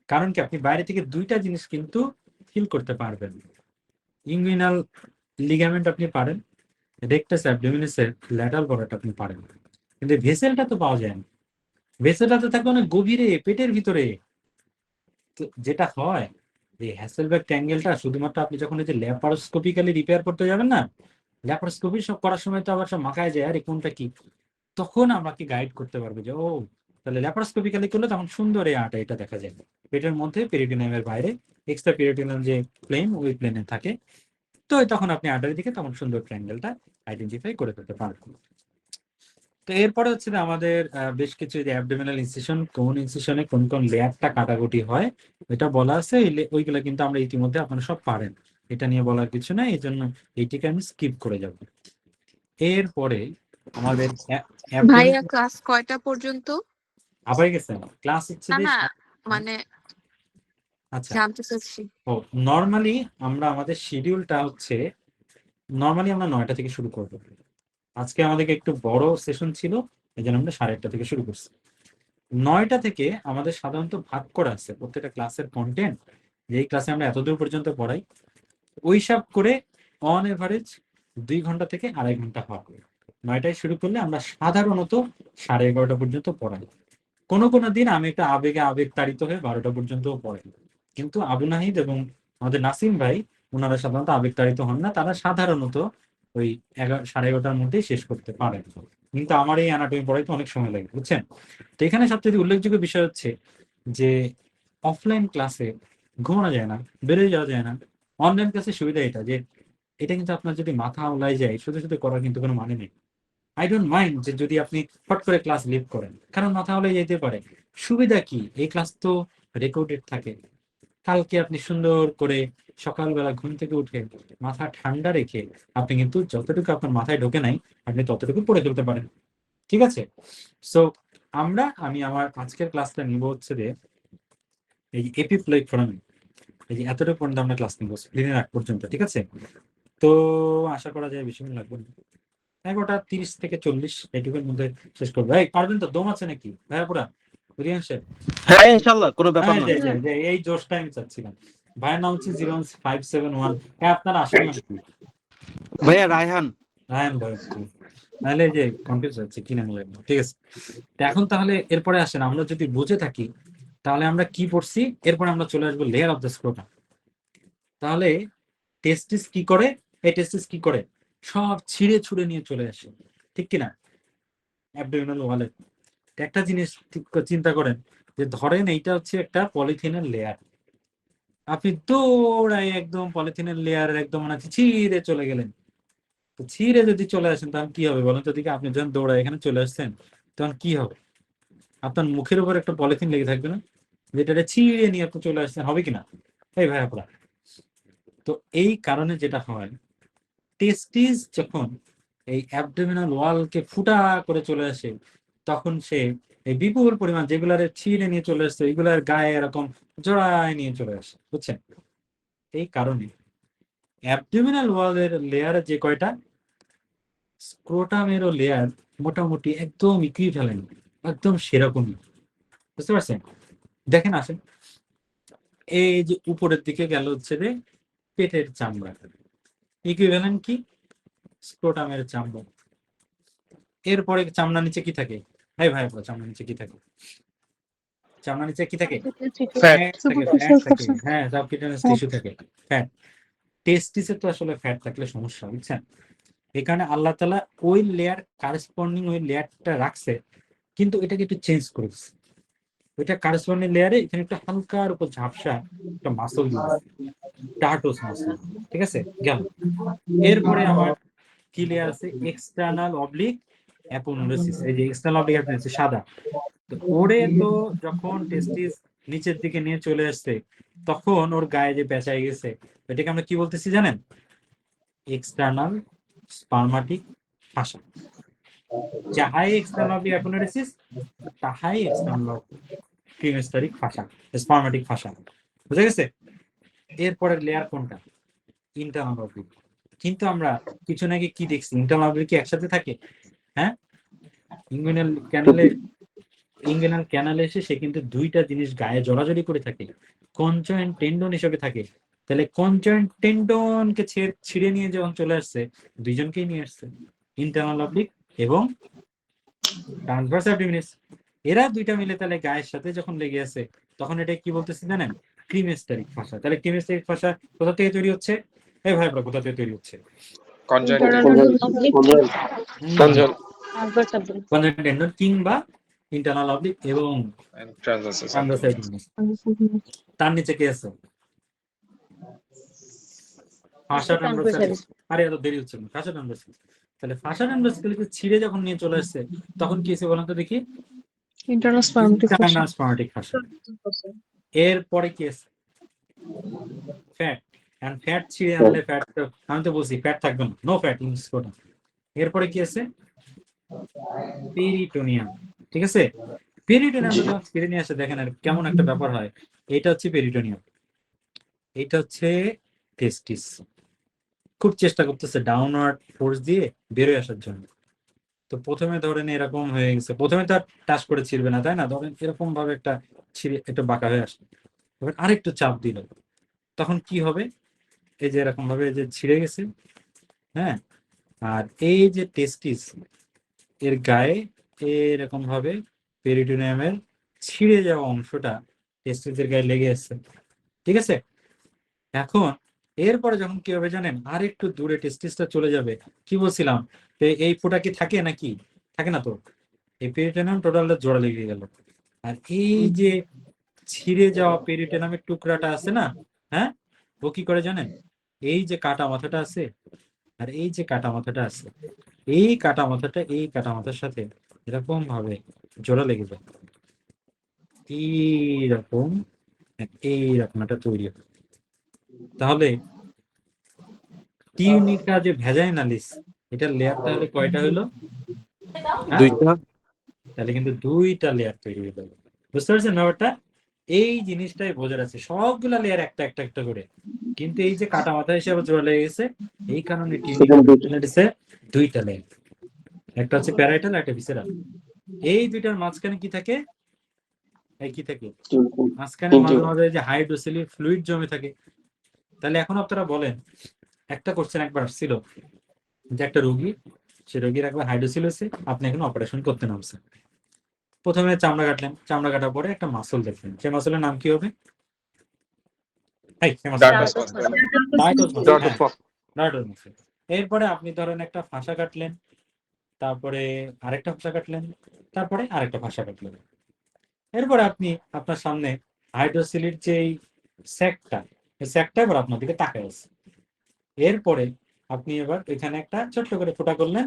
কারণ কি আপনি বাইরে থেকে দুইটা জিনিস কিন্তু ফিল করতে পারবেন। ইনগুইনাল লিগামেন্ট আপনি পারেন, রেকটাস অ্যাবডোমিনালিসের ল্যাটারাল বর্ডারটা আপনি পারেন, কিন্তু ভেসেলটা তো পাওয়া যায় না। ভেসেলটা তো থাকবে অনেক গভীরে পেটের ভিতরে। তো যেটা হয় যে হ্যাসেলব্যাক ট্রায়াঙ্গেলটা শুধুমাত্র আপনি যখন এই যে ল্যাপারোস্কোপিক্যালি রিপেয়ার করতে যাবেন না, ল্যাপারোস্কোপি সব করার সময় তো আবার সব মাখায় যায় আরে কোনটা কি, তখন আমাকে গাইড করতে পারবে যে ও তাহলে ল্যাপারোস্কোপিক্যালি করলে তখন সুন্দর এই আটা এটা দেখা যায়। পেটের মধ্যে পেরিটোনিয়ামের বাইরে এক্সট্রা পেরিটোনিয়াম যে প্লেন, ওই প্লেনে থাকে, তো তখন আপনি আটার দিকে তখন সুন্দর ট্রায়াঙ্গেলটা আইডেন্টিফাই করে ফেলতে পারবেন। তো এরপরে হচ্ছে যে আমাদের বেশ কিছু যে অ্যাবডোমিনাল ইনসিশন, কোন ইনসিশনে কোন কোন লেয়ারটা কাটাকুটি হয় এটা বলা আছে, ওইগুলো কিন্তু আমরা ইতিমধ্যে আপনারা সব পারেন, এটা নিয়ে বলার কিছু নাই, এই জন্য এইটিকে আমি স্কিপ করে যাব। এরপরে আমাদের ভাইয়া ক্লাস কয়টা পর্যন্ত? আবার গেছেন ক্লাস হচ্ছে না যে না মানে আচ্ছা জানতে চাচ্ছি। ও নর্মালি আমরা আমাদের শিডিউলটা হচ্ছে নর্মালি আমরা 9টা থেকে শুরু করব। আজকে আমাদেরকে একটু বড় সেশন ছিল, এই জন্য আমরা 8:30 থেকে শুরু করছি। 9টা থেকে আমাদের সাধারণত ভাগ করা আছে প্রত্যেকটা ক্লাসের কন্টেন্ট, যেই ক্লাসে আমরা এতদূর পর্যন্ত পড়াই ওই সব করে অন এভারেজ 2 ঘন্টা থেকে 2.5 ঘন্টা হবে। 9টায় শুরু করলে আমরা সাধারণত 11:30 পর্যন্ত পড়াই। কোনো কোনো দিন আমি একটা আবেগ তাড়িত হয়ে 12টা পর্যন্ত পড়াই, কিন্তু আবু নাহিদ এবং আমাদের নাসিম ভাই ওনারা সাধারণত আবেগ তাড়িত হন না, তারা সাধারণত ওই 11:30-11:30টার মধ্যেই শেষ করতে পারেন। কিন্তু আমার এই অ্যানাটমি পড়াইতে অনেক সময় লাগে, বুঝছেন? তো এখানে সবচেয়ে উল্লেখযোগ্য বিষয় হচ্ছে যে অফলাইন ক্লাসে ঘুমানো যায় না, বেরোয় যাওয়া যায় না। অনলাইন ক্লাসের সুবিধা এটা যে এটা কিন্তু আপনার যদি মাথা ওলাই যায় শুধু শুধু করার কিন্তু কোনো মানে নেই। আই ডোন্ট মাইন্ড যে যদি আপনি ফট করে ক্লাস লিভ করেন, কারণ মাথা ওলাই যেতে পারে। সুবিধা কি, এই ক্লাস তো রেকর্ডেড থাকে, কালকে আপনি সুন্দর করে সকালবেলা ঘুম থেকে উঠে মাথা ঠান্ডা রেখে আপনি কিন্তু যতটুকু আপনার মাথায় ঢোকে নাই আপনি ততটুকু পড়ে ফেলতে পারেন। ঠিক আছে? সো আমি আমার আজকের ক্লাসটা নিব হচ্ছে যে এই এপিপ্লয়েড ফোরামে, এই যে এতটুকু পর্যন্ত আমরা ক্লাস নিব স্ক্রিনের আগ পর্যন্ত। ঠিক আছে? তো আশা করা যায় বেশি দিন লাগবে না, 11:30 থেকে 40 এইটুকুর মধ্যে শেষ করবো। এই পারবেন তো? দম আছে নাকি ভাইয়া পুরা? রিয়াংশের হ্যাঁ ইনশাআল্লাহ, কোনো ব্যাপার না। এই জোশটা আমি চাচ্ছিলাম। ভাইয়ের নাম হচ্ছে 01571। হ্যাঁ, আপনারা আসেন নাকি? ভাইয়া রায়হান। রায়হান ভাই, তাহলে এই যে কনফিউজ হচ্ছে কি নাম লাগবে। ঠিক আছে, তো এখন তাহলে এরপরে আসেন, আমরা যদি বুঝে থাকি তাহলে আমরা কি পড়ছি, এরপরে আমরা চলে আসবো লেয়ার অফ দ্য স্ক্রোটাম। তাহলে টেস্টিস কি করে? এই টেস্টিস কি করে? সব ছিঁড়ে ছুঁড়ে নিয়ে চলে আসে, ঠিক কিনা, অ্যাবডোমিনাল ওয়ালে। একটা জিনিস চিন্তা করেন যে ধরেন এইটা হচ্ছে একটা পলিথিনের লেয়ার, আপনি দৌড়ায় একদম পলিথিনের লেয়ার একদম মানে ছিঁড়ে চলে গেলেন। তো ছিঁড়ে যদি চলে আসেন তখন কি হবে বলেন তো দিকে? আপনি যখন দৌড়ায় এখানে চলে আসছেন তখন কি হবে? আপনার মুখের উপর একটা পলিথিন লেগে থাকবে না, যেটা ছিঁড়ে নিয়ে আপনি চলে আসছেন, হবে কিনা? এই ভাই আপনারা, তো এই কারণে যেটা হয়, টেস্টিস যখন এই অ্যাবডোমিনাল ওয়ালকে ফুটা করে চলে আসে তখন সে এই বিপুল পরিমাণ যেগুলার ছিঁড়ে নিয়ে চলে আসছে এইগুলার গায়ে এরকম জড়ায় নিয়ে চলে আসে, বুঝছেন? এই কারণে অ্যাবডোমিনাল ওয়ালের লেয়ারে যে কয়টা স্ক্রোটামেরও লেয়ার মোটামুটি একদম ইকুইভ্যালেন্ট, একদম সেরকমই, বুঝতে পারছেন? দেখেন আসেন, এই যে উপরের দিকে গেল হচ্ছে যে পেটের চামড়া, ইকুইভ্যালেন্ট কি? স্ক্রোটামের চামড়া। এরপরে চামড়া নিচে কি থাকে? ভাই ভাই চামড়া নিচে কি থাকে? চামড়া নিচে কি থাকে? ফ্যাট। ফ্যাট থাকে, ফ্যাট থাকে। হ্যাঁ, সাবকিউটেনিয়াস টিস্যু থাকে, ফ্যাট। টেস্টিসে তো আসলে ফ্যাট থাকলে সমস্যা, বুঝছেন? এখানে আল্লাহ তাআলা ওই লেয়ার কারেসপন্ডিং ওই লেয়ারটা রাখছে, কিন্তু এটাকে একটু চেঞ্জ করেছে। ওইটা কারেসপন্ডিং লেয়ারে এখানে একটা হালকার উপর ঝাপসা একটা মাসল দিয়েছে, টার্টোস মাসল। ঠিক আছে, গেল। এরপরে আমার কি লেয়ার আছে? External oblique aponeurosis. এই যে এক্সটার্নাল অবলিক অ্যাপোনেউরোসিস সাদা, তো ওরে তো যখন টেস্টিস নিচের দিকে নিয়ে চলে আসছে তখন ওর গায়ে যে পেঁচাই গেছে, এটাকে আমরা কি বলতেছি জানেন? External spermatic ফাসা। যাহাই এক্সটার্নাল অবলিক অ্যাপোনেউরোসিস তাহাই এক্সটার্নাল ক্রিমেস্টারিক ফাসা, স্পার্মাটিক ফাসা। বুঝা গেছে? এরপরের লেয়ার কোনটা? Internal oblique. কিন্তু আমরা কিছু নাকি কি দেখছি, ইন্টারনাল অবলিক কি একসাথে থাকে? হ্যাঁ, ইঙ্গুইনাল ক্যানালে এসে সে কিন্তু দুইটা জিনিস গায়ে জড়াজড়ি করে থাকে, কনজয়েন্ট টেন্ডন হিসেবে থাকে। তাহলে কনজয়েন্ট টেন্ডনকে ছিঁড়ে নিয়ে যখন চলে আসছে, দুইজনকেই নিয়ে আসছে, ইন্টারনাল অবলিক এবং ট্রান্সভার্স অ্যাবডোমিনাস। এরা দুইটা মিলে তাহলে গায়ের সাথে যখন লেগে আছে তখন এটা কি বলতেছি জানেন? ক্রিমেস্টারিক ফাসা। তাহলে ক্রিমেস্টারিক ফাসা কোথা থেকে তৈরি হচ্ছে? এই ভাই ব্রা, কোথা থেকে তৈরি হচ্ছে? কনজয়েন্ট টেন্ডন কিংবা ইন্টারনাল অবলিক এবং ট্রান্সভার্স অ্যাবডোমিনাস। তার নিচে কি আছে? ফাসা ট্রান্সভার্সালিস। আরে এত দেরি হচ্ছে না, ফাসা ট্রান্সভার্সালিস। তাহলে ফাসা ট্রান্সভার্সালিসকে ছিঁড়ে যখন নিয়ে চলে আসছে তখন কি হয়েছে বলেন তো দেখি? Internal spermatic ফাসা। এরপরে কি আছে? ফ্যাট। এন্ড ফ্যাট ছিঁড়ে আনলে ফ্যাট, আমি তো বলছি ফ্যাট থাকবে না, নো ফ্যাট ইন স্ক্রোটাম। এরপরে কি আছে? পেরিটোনিয়াম। ঠিক আছে, পেরিটোনিয়াম যখন ছিঁড়ে নিয়ে আসে দেখেন আর কেমন একটা ব্যাপার হয়। এটা হচ্ছে পেরিটোনিয়াম, এটা হচ্ছে টেস্টিস। খুব চেষ্টা করতেছে ডাউনওয়ার্ড ফোর্স দিয়ে বেরোয় আসার জন্য। তো প্রথমে ধরেন এরকম হয়ে গেছে, প্রথমে তো আর টাচ করে ছিঁড়বে না, তাই না? ধরেন এরকম ভাবে একটা ছিঁড়ে একটা বাঁকা হয়ে আসে, এবার আরেকটু চাপ দিল, তখন কি হবে? এই যে এরকম ভাবে যে ছিঁড়ে গেছে, হ্যাঁ, আর এই যে টেস্টিস এর গায়ে এরকম ভাবে পেরিটোনিয়ামের ছিঁড়ে যাওয়া অংশটা টেস্টিসের গায়ে লেগে আসছে। ঠিক আছে, এখন এরপরে যখন কি হবে জানেন? আর একটু দূরে টেস্টিসটা চলে যাবে। কি বলছিলাম, এই ফোঁটা কি থাকে নাকি? থাকে না তো। এই পেরিটোনিয়াম টোটালটা জোড়া লেগে গেল, আর এই যে ছিঁড়ে যাওয়া পেরিটোনিয়ামের টুকরাটা আছে না, হ্যাঁ, ও কি করে জানেন? এই যে কাটা মাথাটা আছে আর এই যে কাটা মাথাটা আছে, এই কাটা মাথাটা এই কাটা মাথার সাথে এরকম ভাবে জোড়া লেগে যায়, এইরকম এইরকম একটা তৈরি হয়। তাহলে টিউনিকা যে ভ্যাজাইনালিস এটার লেয়ার তাহলে কয়টা হলো? হ্যাঁ? দুইটা। তাহলে কিন্তু দুইটা লেয়ার তৈরি হয়ে গেল। বুঝতে পারছেন ব্যাপারটা? এই জিনিসটাই বোঝার আছে, সবগুলা লেয়ার একটা একটা একটা করে, কিন্তু এই যে কাটা মাথা হিসেবে চলে গেছে, এই কারণে টিউনিকা ভ্যাজাইনালিসে দুইটা লেয়ার, একটা হচ্ছে প্যারাইটাল একটা ভিসেরাল। এই দুইটার মাঝখানে কি থাকে? এই কি থাকে মাঝখানে? মাঝে মাঝে যে হাইড্রোসিলি ফ্লুইড জমে থাকে। তাহলে এখন আপনারা বলেন, একটা কোশ্চেন একবার আসছিল যে একটা রোগী, সে রোগীর একবার হাইড্রোসিল হয়েছে, আপনি এখন অপারেশন করতে নামছেন। প্রথমে চামড়া কাটলেন, চামড়া কাটার পরে একটা মাসল দেখলেন, সেই মাসলের নাম কি হবে? এরপরে আপনি ধরেন একটা ফাঁসা কাটলেন, তারপরে আরেকটা ফাঁসা কাটলেন, তারপরে আরেকটা ফাঁসা কাটলেন। এরপরে আপনি আপনার সামনে হাইড্রোসিলির যে স্যাকটা, এই স্যাকটা এবার আপনার দিকে তাকায় আছে। এরপরে আপনি এবার এখানে একটা ছোট্ট করে ফোঁটা করলেন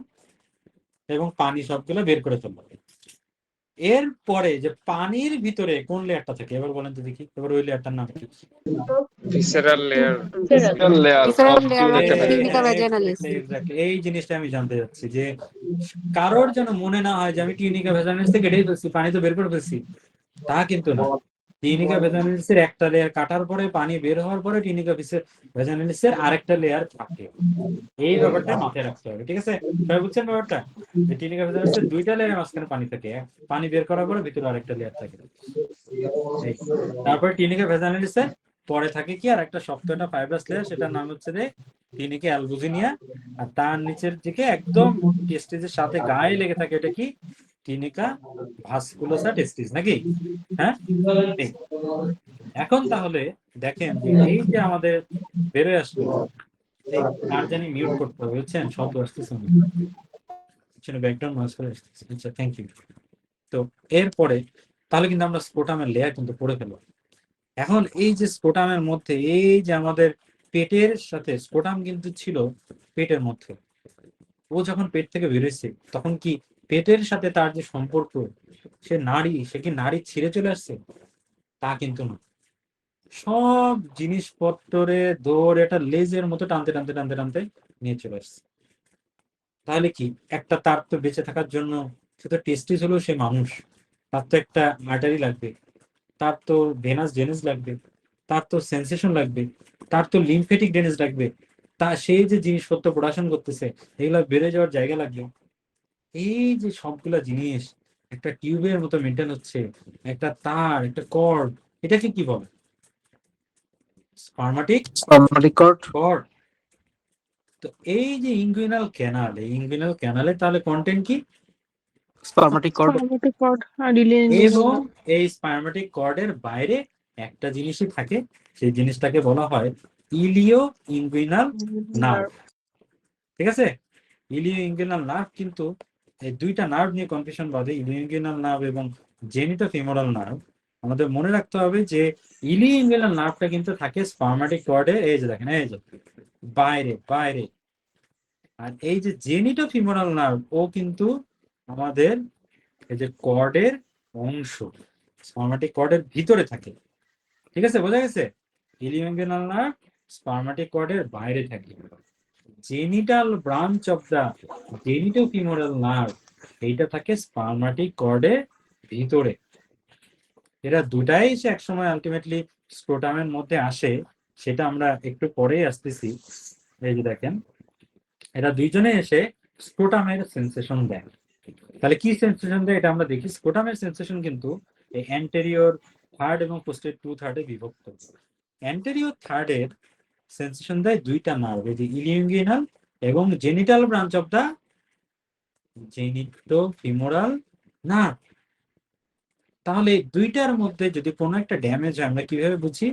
এবং পানি সবগুলো বের করে ফেললেন। এরপরে যে পানির ভিতরে কোন লেয়ারটা থাকে এবার বলেন তো দেখি, এবার ওই লেয়ারটার নাম কি? Visceral layer Visceral layer Visceral of layer tunica of tunica vaginalis. Exactly, এই জিনিসটা আমি জানতে চাচ্ছি যে কারোর যেন মনে না হয় যে আমি টিউনিকা ভ্যাজাইনালিস থেকে এটাই ফেলছি, পানি তো বের করে ফেলছি, তা কিন্তু না। টিউনিকা ভ্যাজাইনালিসের একটা লেয়ার কাটার পরে পানি বের হওয়ার পরে টিউনিকা ভ্যাজাইনালিসের আরেকটা লেয়ার থাকে। এই ব্যাপারটা মাথায় রাখতে হবে, ঠিক আছে? সবাই বুঝছেন ব্যাপারটা? যে টিউনিকা ভ্যাজাইনালিসের দুইটা লেয়ারের মাঝখানে পানি থাকে, পানি বের করার পরে ভিতরে আরেকটা লেয়ার থাকে। এই, তারপরে টিউনিকা ভ্যাজাইনালিসের পরে থাকে কি আর একটা শক্ত একটা ফাইব্রাস লেয়ার, সেটার নাম হচ্ছে যে টিউনিকা অ্যালবুজিনিয়া। আর তার নিচের দিকে একদম টেস্টিসের সাথে গায়ে লেগে থাকে এটা কি? টিউনিকা ভাস্কুলোসা টেস্টিস, নাকি? হ্যাঁ। এই, এখন তাহলে দেখেন যে এই যে আমাদের বেরোয় আসলো, এই আর জানি মিউট করতে হবে, বুঝছেন? শব্দ আসতেছে না, ব্যাকগ্রাউন্ড নয়েজ করে আসতেছে। আচ্ছা, থ্যাংক ইউ। তো এরপরে তাহলে কিন্তু আমরা স্পোটামের লেয়ার কিন্তু পড়ে ফেলবো। এখন এই যে স্পোটামের মধ্যে এই যে আমাদের পেটের সাথে স্পোটাম কিন্তু ছিল পেটের মধ্যে, ও যখন পেট থেকে বেরোচ্ছে তখন কি পেটের সাথে তার যে সম্পর্ক, সে কি নাড়ি ছিঁড়ে চলে আসছে? তা কিন্তু না। সব জিনিসপত্রে দৌড় একটা লেজের মতো টানতে টানতে টানতে টানতে নিয়ে চলে আসছে। তাহলে কি একটা তার তো বেঁচে থাকার জন্য, সে তো টেস্টিস হলেও সে মানুষ, তার তো একটা আর্টারি লাগবে, তার তো ভেনাস ড্রেনেজ লাগবে, তার তো সেন্সেশন লাগবে, তার তো লিম্ফেটিক ড্রেনেজ লাগবে, তা সেই যে জিনিসপত্র প্রোডাকশন করতেছে এগুলো বেড়ে যাওয়ার জায়গা লাগবে। এই যে সবগুলা জিনিস একটা টিউবের মতো মেনটেন হচ্ছে, একটা তার, একটা কর্ড, এটাকে কি বলে? Spermatic cord. তো এই যে ইনগুইনাল ক্যানাল, এই ইনগুইনাল ক্যানালের তাহলে কন্টেন্ট কি? Spermatic cord. Spermatic cord আর ileum এবং এই স্পার্মাটিক কর্ডের বাইরে একটা জিনিসই থাকে, সেই জিনিসটাকে বলা হয় ইলিও ইনগুইনাল নার্ভ। ঠিক আছে? ইলিও ইনগুইনাল নার্ভ, কিন্তু এই দুইটা নার্ভ নিয়ে কনফিউশন বাদে, ইলিও ইনগুইনাল নার্ভ এবং জেনিটোফিমোরাল নার্ভ, আমাদের মনে রাখতে হবে যে ইলিও ইনগুইনাল নার্ভটা কিন্তু থাকে স্পার্মাটিক কর্ডে, এই যে দেখেন, এই যে বাইরে বাইরে। আর এই যে জেনিটোফিমোরাল নার্ভ ও কিন্তু আমাদের এই যে কর্ডের অংশ, স্পার্মাটিক কর্ডের ভিতরে থাকে। ঠিক আছে, বোঝা গেছে? ইলিওইনগুইনাল নার্ভ স্পার্মাটিক কর্ডের বাইরে থাকে। Genital branch of the genitofemoral nerve, এইটা থাকে স্পার্মাটিক কর্ডের ভিতরে। এরা দুটাই সে একসময় আলটিমেটলি স্ক্রোটামের মধ্যে আসে, সেটা আমরা একটু পরেই আসতেছি। এই যে দেখেন, এরা দুইজনে এসে স্ক্রোটামের সেন্সেশন দেয়। তাহলে কি সেন্সেশন দেয় এটা আমরা দেখি। স্ক্রোটামের সেন্সেশন কিন্তু এই অ্যান্টেরিয়র থার্ড এবং পোস্টেরিয়র 2/3 বিভক্ত। অ্যান্টেরিয়র থার্ডের সেন্সেশন দেয় দুইটা নার্ভ, এই যে ইলিওইনগুইনাল এবং genital branch of the genitofemoral nerve. তাহলে এই দুইটার মধ্যে যদি কোনো একটা ড্যামেজ হয়, আমরা কিভাবে বুঝি?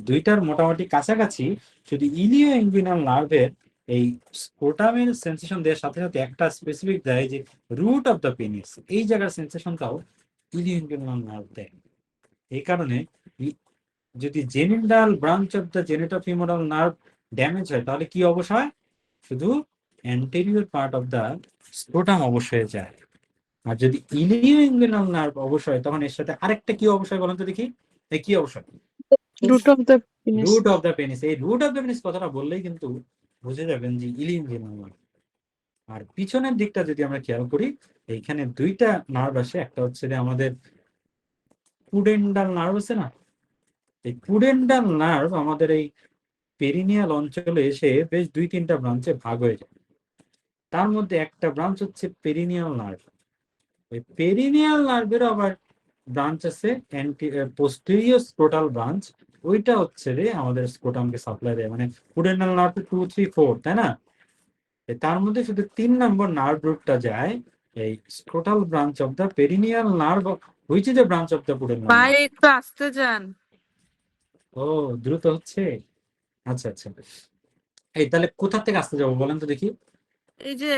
দুইটার মোটামুটি কাছাকাছি যদি ইলিওইনগুইনাল নার্ভের এই স্ক্রোটামের সেন্সেশন দেওয়ার সাথে সাথে একটা স্পেসিফিক দেয় যে রুট অফ দ্য পেনিস, এই জায়গার সেন্সেশনটাও ইলিওইনগুইনাল নার্ভ দেয়। এই কারণে যদি genital branch of the genitofemoral nerve damage হয়, তাহলে কি অবশ্য হয়? শুধু anterior part of the scrotum অবশ্যই যায়। আর যদি ইলিওইনগুইনাল নার্ভ অবশ্যই, তখন এর সাথে আরেকটা কি অবশ্যই বলেন তো দেখি, এই কি অবশ্যই? root of the Penis. Root of the penis. এই রুট অফ দ্য পেনিস কথাটা বললেই কিন্তু বুঝে যাবেন যে ইলিয়াম নার্ভ। আর পিছনের দিকটা যদি আমরা খেয়াল করি, এইখানে দুইটা নার্ভ আসে, একটা হচ্ছে যে আমাদের পুডেন্ডাল নার্ভ আছে না, এই পুডেন্ডাল নার্ভ আমাদের এই পেরিনিয়াল অঞ্চলে এসে বেশ 2-3টা ব্রাঞ্চে ভাগ হয়ে যায়। তার মধ্যে একটা ব্রাঞ্চ হচ্ছে পেরিনিয়াল নার্ভ। ওই পেরিনিয়াল নার্ভের আবার ব্রাঞ্চ আছে পোস্টেরিয়র স্ক্রোটাল ব্রাঞ্চ, ওইটা হচ্ছে রে আমাদের স্ক্রোটামকে সাপ্লাই দেয়, মানে পুডেন্ডাল নার্ভ 2, 3, 4, তাই না? তার মধ্যে শুধু 3 নম্বর নার্ভ রুটটা যায় এই scrotal branch of the perineal nerve, which is a branch of the pudendal ভাই নার্ভ। একটু আসতে যান। ও দ্রুত হচ্ছে, আচ্ছা আচ্ছা। এই তাহলে কোথা থেকে আসতে যাবো বলেন তো দেখি। এই যে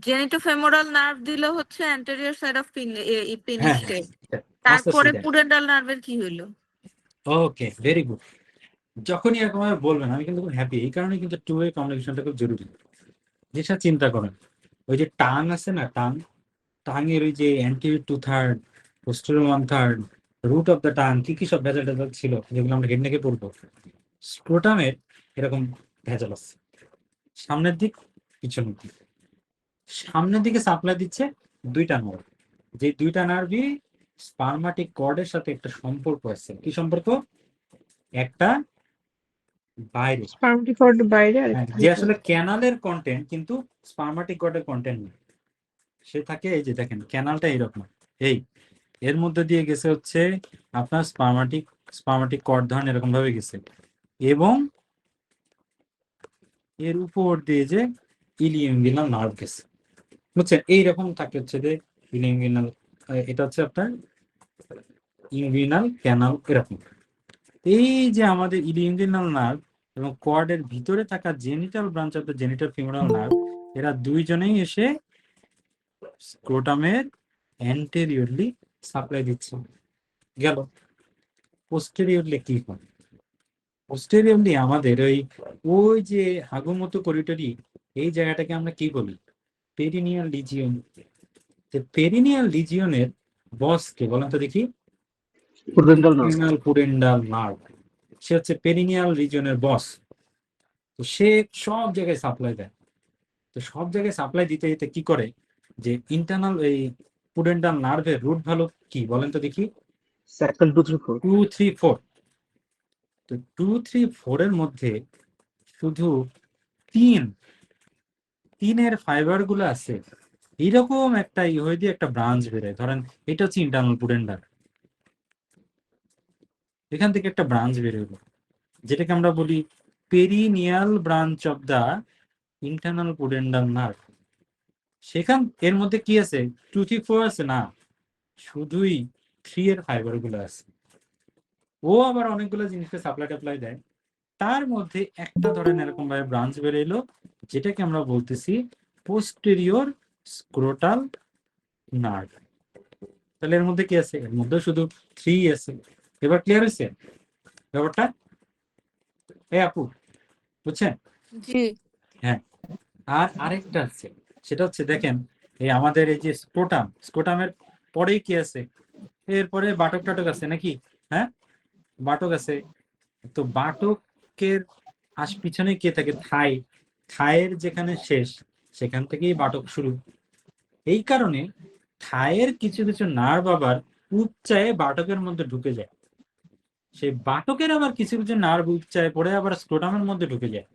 জেনিটোফেমোরাল নার্ভ দিল হচ্ছে অ্যান্টেরিয়র সাইড অফ হ্যাঁ পেনিসকে, হ্যাঁ, তারপরে আস্তে পুডেন্টাল নার্ভের কি হইলো? ওকে, ভেরি গুড। যখনই এরকম ভাবে বলবেন আমি কিন্তু খুব হ্যাপি, এই কারণে কিন্তু টু ওয়ে কমিউনিকেশনটা খুব জরুরি। যেটা চিন্তা করেন, ওই যে টাং আছে না, টাঙের ওই যে anterior 2/3, posterior 1/3, root of the tongue, কি কি সব ভেজাল টেজাল ছিল যেগুলো আমরা হেড নেকে পড়বো, স্ক্রোটামের এরকম ভেজাল আছে সামনের দিক পিছনের দিক। সামনের দিকে সাপ্লাই দিচ্ছে দুইটা নার্ভ, যে দুইটা নার্ভই স্পারমাটিক কর্ডের সাথে একটা সম্পর্ক আছে। কি সম্পর্ক? একটা বাইরে, Spermatic cord বাইরে আর হ্যাঁ, একটা যে ভিতরে। আসলে ক্যানালের কন্টেন্ট কিন্তু স্পারমাটিক কর্ডের কন্টেন্ট নেই, সে থাকে এই যে দেখেন ক্যানালটা এইরকম, এই এর মধ্যে দিয়ে গেছে হচ্ছে আপনার স্পারমাটিক কর্ড ধরেন এরকম ভাবে গেছে, এবং এর উপর দিয়ে যে ইলিয়াঙ্গুলার নার্ভ গেছে, বুঝছেন? এইরকম থাকে হচ্ছে যে ইলিয়াঙ্গুলার, এটা হচ্ছে আপনার ইলিয়াঙ্গুলার ক্যানাল এরকম। এই যে আমাদের ইলিয়াঙ্গুলার নার্ভ এবং কর্ডের ভিতরে থাকা genital branch of the genital femoral nerve, এরা দুইজনেই এসে স্ক্রোটামের অ্যান্টেরিয়রলি সাপ্লাই দিচ্ছে। গেল। পোস্টেরিয়রলি কি হয়? পোস্টেরিয়রলি আমাদের ওই যে হাগুমতো করিডোরি, এই জায়গাটাকে আমরা কি বলি? Perineal lesion. পেরিনিয়াল লিজিয়নের বস কে বলেন তো দেখি? Pudendal nerve. সে হচ্ছে পেরিনিয়াল রিজিয়নের বস। তো সে সব জায়গায় সাপ্লাই দেয়। তো সব জায়গায় সাপ্লাই দিতে দিতে কি করে, যে ইন্টারনাল এই পুডেন্ডাল নার্ভের রুট ভ্যালু কি বলেন তো দেখি? 2, 3, 4। তো 2, 3, 4 এর মধ্যে শুধু 3-এর ফাইবার গুলো আছে, এইরকম একটা হয়ে দিয়ে একটা ব্রাঞ্চ বেরোয়। ধরেন এটা হচ্ছে ইন্টারনাল পুডেন্ডাল, এখান থেকে একটা ব্রাঞ্চ বেরোলো যেটাকে আমরা বলি perineal branch of the internal pudendal nerve. সেখান এর মধ্যে কি আছে? 2, 3, 4 আছে না, শুধুই 3 এর ফাইবার গুলো আছে। ও আবার অনেকগুলো জিনিসকে সাপ্লাই টাপ্লাই দেয়, তার মধ্যে একটা ধরেন এরকম ভাবে ব্রাঞ্চ বেরোলো যেটাকে আমরা বলতেছি পোস্টেরিয়র স্ক্রোটাল নার্ভ। তাহলে এর মধ্যে কি আছে? এর মধ্যে শুধু 3 আছে। এবার ক্লিয়ার হয়েছে ব্যাপারটা? এই আপু বুঝছেন? জি। হ্যাঁ। আর আরেকটা আছে, সেটা হচ্ছে দেখেন এই আমাদের এই যে স্ক্রোটামের পরেই কি আছে? এরপরে বাটক টাটক আছে নাকি? হ্যাঁ, বাটক আছে। তো বাটকের পিছনে কে থাকে? থায়ের যেখানে শেষ সেখান থেকেই বাটক শুরু। এই কারণে থায়ের কিছু কিছু নার্ভ আবার উপচায়ে বাটকের মধ্যে ঢুকে যায়, সেই বাটকের আবার কিছু কিছু নার্ভ উপচায়ে পড়ে আবার স্ক্রোটামের মধ্যে ঢুকে যায়।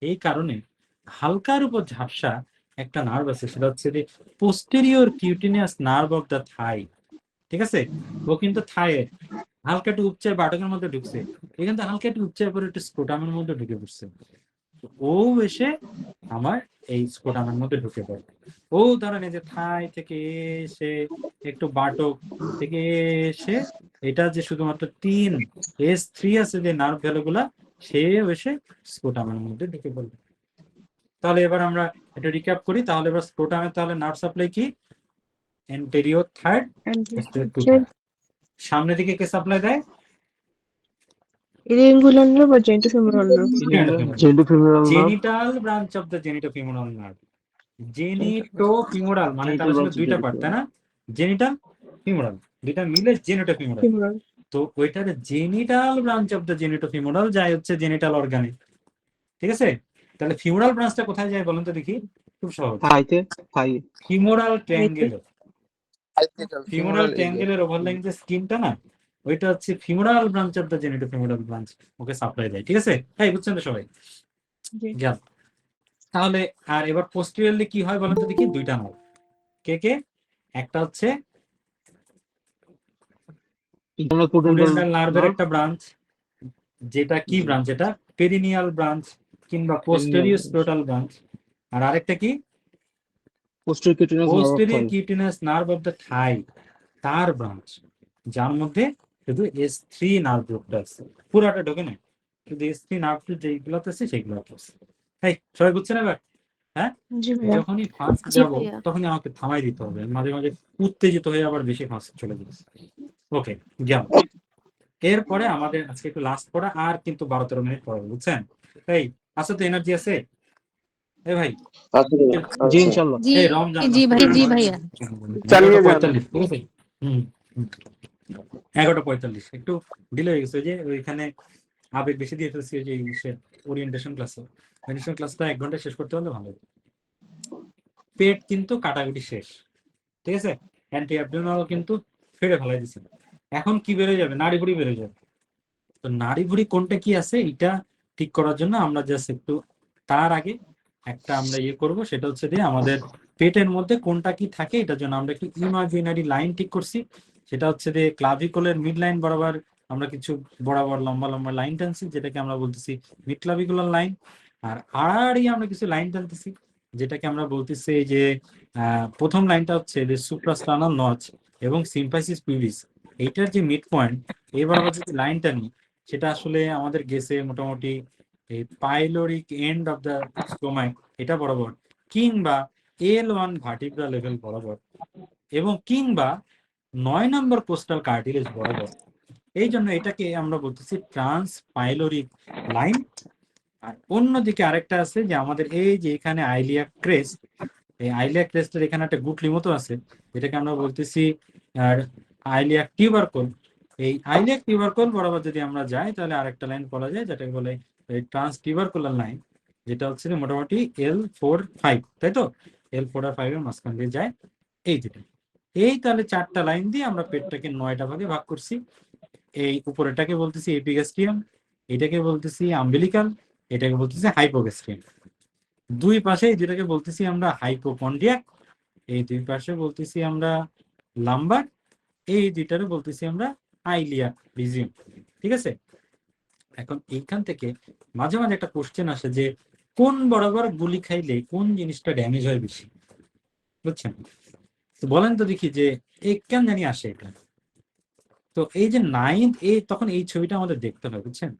এই কারণে হালকার উপর ঝাপসা একটা নার্ভ আছে, সেটা হচ্ছে যে posterior cutaneous nerve of the thigh. ঠিক আছে? ও কিন্তু থায়ের হালকা একটু উপচায় বাটকের মধ্যে ঢুকছে, এখান থেকে হালকা একটু উপচায় পরে একটু স্ক্রোটামের মধ্যে ঢুকে পড়ছে। ও এসে আমার এই স্ক্রোটামের মধ্যে ঢুকে পড়ে। ও ধরেন এই যে থাই থেকে এসে একটু বাটক থেকে এসে, এটা যে শুধুমাত্র 3S3 আছে যে নার্ভ ভ্যালুগুলা, সেও এসে স্ক্রোটামের মধ্যে ঢুকে পড়বে। তাহলে এবার আমরা একটু রিক্যাপ করি। তাহলে এবার স্ক্রোটামের তাহলে নার্ভ সাপ্লাই কি? অ্যান্টেরিয়র থার্ড, সামনের দিকে কে সাপ্লাই দেয়? Iliagular nerve or genitofemoral nerve? Genital branch of the genitofemoral nerve. Genitofemoral মানে তার আসলে দুইটা পার্ট, তাই না? জেনিটাল ফিমোরাল, দুইটা মিলে জেনিটোফিমোরাল। Femoral. তো ওইটার জেনিটাল ব্রাঞ্চ অফ দ্য জেনিটোফিমোরাল যায় হচ্ছে জেনিটাল অর্গানে, ঠিক আছে? তাহলে ফিমোরাল ব্রাঞ্চটা কোথায় যায় বলুন তো দেখি, খুব সহজ, থাইতে থাই ফিমোরাল ট্রায়াঙ্গেলে। ফিমোরাল ফিমোরাল ট্রায়াঙ্গেলের ওভারলাইং যে স্কিনটা না, ওইটা হচ্ছে femoral branch of the genitofemoral branch, okay supply দেয়, ঠিক আছে? তাই বুঝছেন তো সবাই? জি। গেল। তাহলে আর এবার পোস্টেরিয়রলি কি হয় বলেন তো দেখি, দুইটা নার্ভ, কে কে? একটা হচ্ছে পুডেন্টাল নার্ভের একটা ব্রাঞ্চ, যেটা কি ব্রাঞ্চ, এটা পেরিনিয়াল ব্রাঞ্চ কিংবা পোস্টেরিয়র স্ক্রোটাল ব্রাঞ্চ। আর আরেকটা কি, পোস্টেরিয়র কিউটিনাস নার্ভ অফ দ্য থাই, তার ব্রাঞ্চ, যার মধ্যে শুধু S3 নার্ভ গ্রুপটা আছে, পুরাটা ঢোকে না, শুধু S3 নার্ভ যেগুলোতে আছে সেগুলো আছে। তাই সবাই বুঝছেন এবার? হ্যাঁ, জি ভাইয়া। যখনই ফার্স্ট জি যাব ভাইয়া। তখনই আমাকে থামাই দিতে হবে, মাঝে মাঝে উত্তেজিত হয়ে আবার বেশি ফার্স্ট চলে যাচ্ছে। ওকে, গেল। এরপরে আমাদের আজকে একটু লাস্ট পড়া, আর কিন্তু 12-13 মিনিট পড়াবো, বুঝছেন? তাই আছে তো, এনার্জি আছে? এ ভাই, জি ইনশাআল্লাহ। জি এই রমজান জি মাস, ভাই, জি ভাইয়া। চালিয়ে যান। 11:45, ঠিক আছে? 11:45 একটু ডিলে হয়ে গেছে, ওই যে ওইখানে আবেগ বেশি দিয়ে ফেলছি, ওই যে ওরিয়েন্টেশন ক্লাসে। ওরিয়েন্টেশন ক্লাসটা 1 ঘন্টা শেষ করতে হলে ভালো হতো। পেট কিন্তু কাটাকুটি শেষ, ঠিক আছে? অ্যান্টি অ্যাবডোমিনাল কিন্তু ফেড়ে ফেলাই দিছে। এখন কি বেরোয় যাবে? নাড়ি ভুড়ি বেরোয় যাবে। তো নাড়ি ভুড়ি কোনটা কি আছে এটা ঠিক করার জন্য আমরা জাস্ট একটু, তার আগে একটা আমরা ইয়ে করবো, সেটা হচ্ছে যে আমাদের পেটের মধ্যে কোনটা কি থাকে এটার জন্য আমরা একটু ইমাজিনারি লাইন ঠিক করছি। সেটা হচ্ছে যে ক্লাভিকলের মিড লাইন বরাবর আমরা কিছু বরাবর লম্বা লম্বা লাইন টানছি, যেটাকে আমরা বলতেছি মিড ক্লাভিকুলার লাইন। আর আড়াআড়ি আমরা কিছু লাইন টানতেছি, যেটাকে আমরা বলতেছি এই যে প্রথম লাইনটা হচ্ছে যে সুপ্রাস্টার্নাল নচ এবং সিম্পাইসিস পিউবিস, এইটার যে মিড পয়েন্ট, এই বরাবর যে লাইনটা নিই, সেটা আসলে আমাদের গেছে মোটামুটি এই pyloric end of the stomach, এটা বরাবর, কিংবা L1 ভার্টিব্রা লেভেল বরাবর, এবং কিংবা 9 নম্বর কোস্টাল কার্টিলেজ বরাবর। এই জন্য এটাকে আমরা বলতেছি ট্রান্স পাইলোরিক লাইন। আর অন্যদিকে আরেকটা আছে যে আমাদের এই যে এখানে আইলিয়া ক্রেস্ট, এই আইলিয়া ক্রেস্টের এখানে একটা গুটলি মতো আছে, যেটাকে আমরা বলতেছি আর আইলিয়া টিউবারকল। এই আইলিয়া টিউবারকল বরাবর যদি আমরা যাই তাহলে আরেকটা লাইন বলা যায়, যেটাকে বলে এই ট্রান্স টিউবারকুলার লাইন, যেটা হচ্ছে মোটামুটি L4-5, তাই তো? L4 আর 5 এর মাঝখান দিয়ে যায় এই যেটা। এই তাহলে 4টা লাইন দিয়ে আমরা পেটটাকে 9টা ভাগে ভাগ করছি। এই উপরেটাকে বলতেছি এপিগ্যাস্ট্রিয়াম, এটাকে বলতেছি আম্বিলিকাল, এটাকে বলতেছি হাইপোগ্যাস্ট্রিয়াম। দুই পাশে এই দুটাকে বলতেছি আমরা হাইপোকন্ড্রিয়াক, এই দুই পাশে বলতেছি আমরা লাম্বার, এই দুইটারে বলতেছি আমরা আইলিয়াক রিজিয়ন, ঠিক আছে? এখন এইখান থেকে মাঝে মাঝে একটা কোশ্চেন আসে যে কোন বরাবর গুলি খাইলে কোন জিনিসটা ড্যামেজ হয় বেশি, বুঝছেন? তো বলেন তো দেখি যে এই কেন জানি আসে এটা। তো এই যে 9th, তখন এই ছবিটা আমাদের দেখতে হবে, বুঝছেন?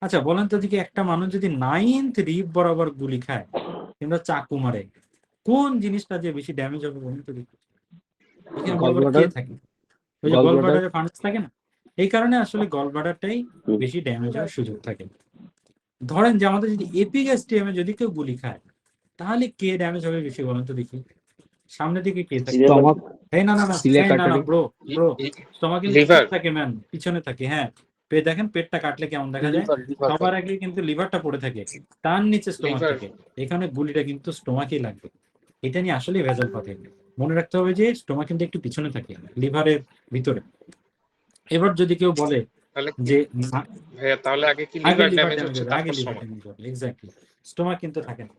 আচ্ছা বলেন তো দেখি, একটা মানুষ যদি 9th রিব বরাবর গুলি খায় কিংবা চাকু মারে, কোন জিনিসটা যে বেশি ড্যামেজ হবে বলুন তো দেখি? এখানে বরাবর কে থাকে? ওই যে গলব্লাডারে ফান্ডস থাকে না, এই কারণে আসলে গলব্লাডারটাই বেশি ড্যামেজ হওয়ার সুযোগ থাকে। ধরেন যে আমাদের যদি এপিগ্যাস্ট্রিয়ামে যদি কেউ গুলি খায়, তাহলে কে ড্যামেজ হবে বেশি বলেন তো দেখি? সামনের দিকে কে থাকে? এই না ব্রো, স্টমাক কিন্তু থাকে ম্যান, পিছনে থাকে। হ্যাঁ, দেখেন পেটটা কাটলে কেমন দেখা যায়, সবার আগে কিন্তু লিভারটা পড়ে থাকে, তার নিচে স্টোমাক থাকে। এখানে গুলিটা কিন্তু স্টোমাকেই লাগবে। এটা নিয়ে আসলে ভেজাল পাবে, মনে রাখতে হবে যে স্টোমাক কিন্তু একটু পিছনে থাকে লিভারের ভিতরে। এবার যদি কেউ বলে যে ভাইয়া তাহলে আগে কি আগে লিভার লিভার ড্যামেজ ড্যামেজ হচ্ছে হবে, আগে তারপর লিভার স্টমাক? ড্যামেজ হবে, এক্স্যাক্টলি, স্টোমাক কিন্তু থাকে না।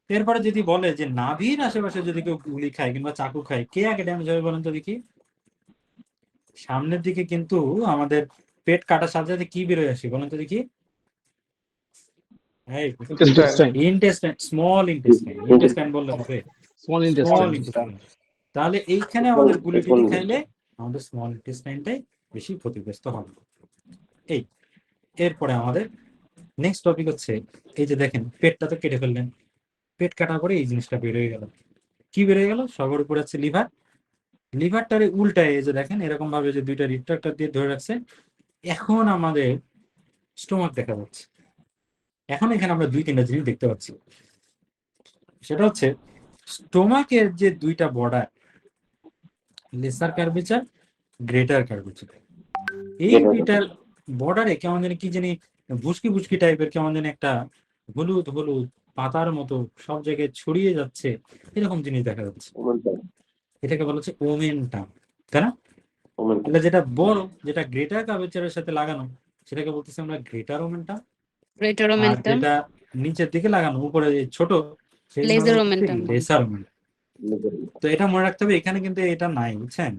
এরপরে যদি বলে যে নাভির আশেপাশে যদি কেউ গুলি খায় কিংবা চাকু খায়, কে আগে ড্যামেজ হবে বলেন তো দেখি? সামনের দিকে কিন্তু আমাদের পেট কাটার সাথে সাথে কি বেরোয় আসে বলেন তো দেখি? ইন্টেস্টাইন, স্মল ইন্টেস্টাইন, ইন্টেস্টাইন বললে হবে, স্মল স্মল ইন্টেস্টাইন। ইন্টেস্টাইন। তাহলে এইখানে আমাদের গুলি টুলি খাইলে আমাদের স্মল ইন্টেস্টাইনটাই বেশি ক্ষতিগ্রস্ত হবে। এই এরপরে আমাদের নেক্সট টপিক হচ্ছে এই যে দেখেন পেটটা তো কেটে ফেললেন, পেট কাটার পরে এই জিনিসটা বেরোয় গেল, কি বেরোয় গেল? সবার উপরে আছে লিভার, লিভারটারে উল্টায় এই যে দেখেন এরকম ভাবে যে দুইটা রিট্রাক্টর দিয়ে ধরে রাখছে। এখন আমাদের স্টোমাক দেখা যাচ্ছে। এখন এখানে আমরা 2-3টা জিনিস দেখতে পাচ্ছি, সেটা হচ্ছে স্টোমাকের যে দুইটা border, lesser curvature, greater curvature, এই পিটার বর্ডারে কেমন জানি কি জানি বুসকি বুসকি টাইপের কেমন জানি একটা হলুদ হলুদ পাতার মতো সব জায়গায় ছড়িয়ে যাচ্ছে, এরকম জিনিস দেখা যাচ্ছে। এটাকে বলা হচ্ছে ওমেন্টাম, তাই না? তাহলে যেটা বড়, যেটা গ্রেটার কার্ভেচারের সাথে লাগানো, সেটাকে বলতেছি আমরা গ্রেটার ওমেন্টাম। গ্রেটার আর ওমেন্টাম, যেটা নিচের দিকে লাগানো উপরে যে ছোট, সেই লেজার ওমেন্টাম। Laser omentum. তো এটা মনে রাখতে হবে, এখানে কিন্তু এটা নাই, বুঝছেন?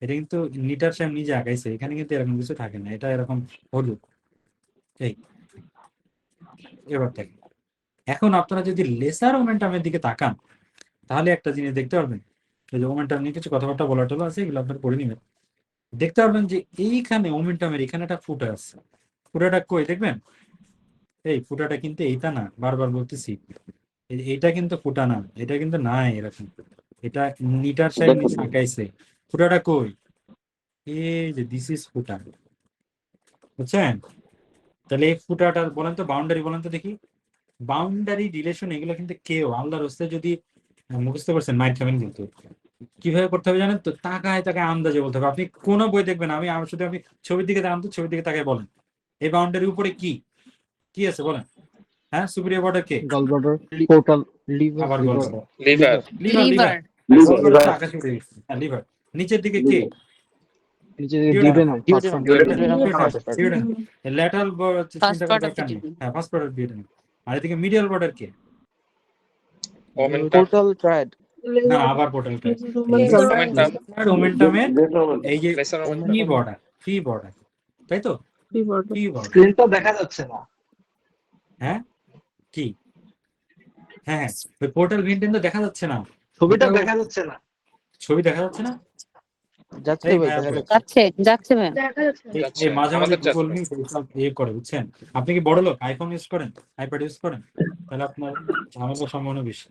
এটা কিন্তু নিটার সাহেব নিজে আঁকাইছে, এখানে কিন্তু এরকম কিছু থাকে না, এটা এরকম হলুদ। এই এবার দেখেন, এখন আপনারা যদি লেসার ওমেন্টামের দিকে তাকান, তাহলে একটা জিনিস দেখতে পারবেন, এই যে ওমেন্টাম নিয়ে কিছু কথাবার্তা বলা টলা আছে, এগুলো আপনার পড়ে নিবেন। দেখতে পারবেন যে এইখানে ওমেন্টামের এখানে একটা ফুটা আছে। ফুটাটা কই দেখবেন? এই ফুটাটা কিন্তু এইটা না, বারবার বলতেছি, এইটা কিন্তু ফুটা না, এটা কিন্তু নাই এরকম। এটা নিটার সাহেব নিচে আঁকাইছে। ফুটাটা কই? এই যে দিস ইজ ফুটা, বুঝছেন? তাহলে এই ফুটাটা বলেন তো, বাউন্ডারি বলেন তো দেখি। বাউন্ডারি রিলেশন এগুলো কিন্তু কেউ আল্লাহর রাস্তায় যদি মুখস্থ করছেন মাইট খাবেন কিন্তু। কিভাবে করতে হবে জানেন তো? তাকায় তাকায় আন্দাজে বলতে হবে। আপনি কোন বই দেখবেন, আমার শুধু আপনি ছবির দিকে তাকান তো, ছবির দিকে তাকায় বলেন এই বাউন্ডারির উপরে কি কি আছে বলেন। হ্যাঁ, সুপিরিয়র বর্ডার কে? গল ব্লাডার, পোর্টাল, লিভার, আবার লিভার, বলবো লিভার, লিভার। লিভার লিভার, আকাশে উড়ে গেছে। হ্যাঁ, লিভার। নিচের দিকে কে? নিচে দিকে ডিউডেনাম। ডিউডেনাম, ল্যাটারাল ফার্স্ট চিন্তা পার্ট করার অফ দ্য দরকার নেই। কিডনি। হ্যাঁ, ফার্স্ট বর্ডার ডিউডেনাম। আর এদিকে মিডিয়াল বর্ডার কে? ওমেন্টাম, পোর্টাল ট্রায়াড, না, আবার পোর্টাল কে? ওমেন্টাম, মোমেন্টামের এই যে lesser free omentum. Border, free border, তাই তো? Free border. স্ক্রিনটা দেখা যাচ্ছে না। হ্যাঁ কি? হ্যাঁ হ্যাঁ, ওই পোর্টাল ভিনটেন তো দেখা যাচ্ছে না, ছবিটা দেখা যাচ্ছে না। ছবি দেখা যাচ্ছে না। যাচ্ছে এই ভাই, ভাইয়া দেখা বল। যাচ্ছে। যাচ্ছে ভাই। যাচ্ছে, এই মাঝে মাঝে আমাদের যাচ্ছে। গুগল মিট সব ইয়ে করে, বুঝছেন? আপনি কি বড় লোক, আইফোন ইউজ করেন, আইপ্যাড ইউজ করেন? তাহলে আপনার ঝামেলার সম্ভাবনা বেশি।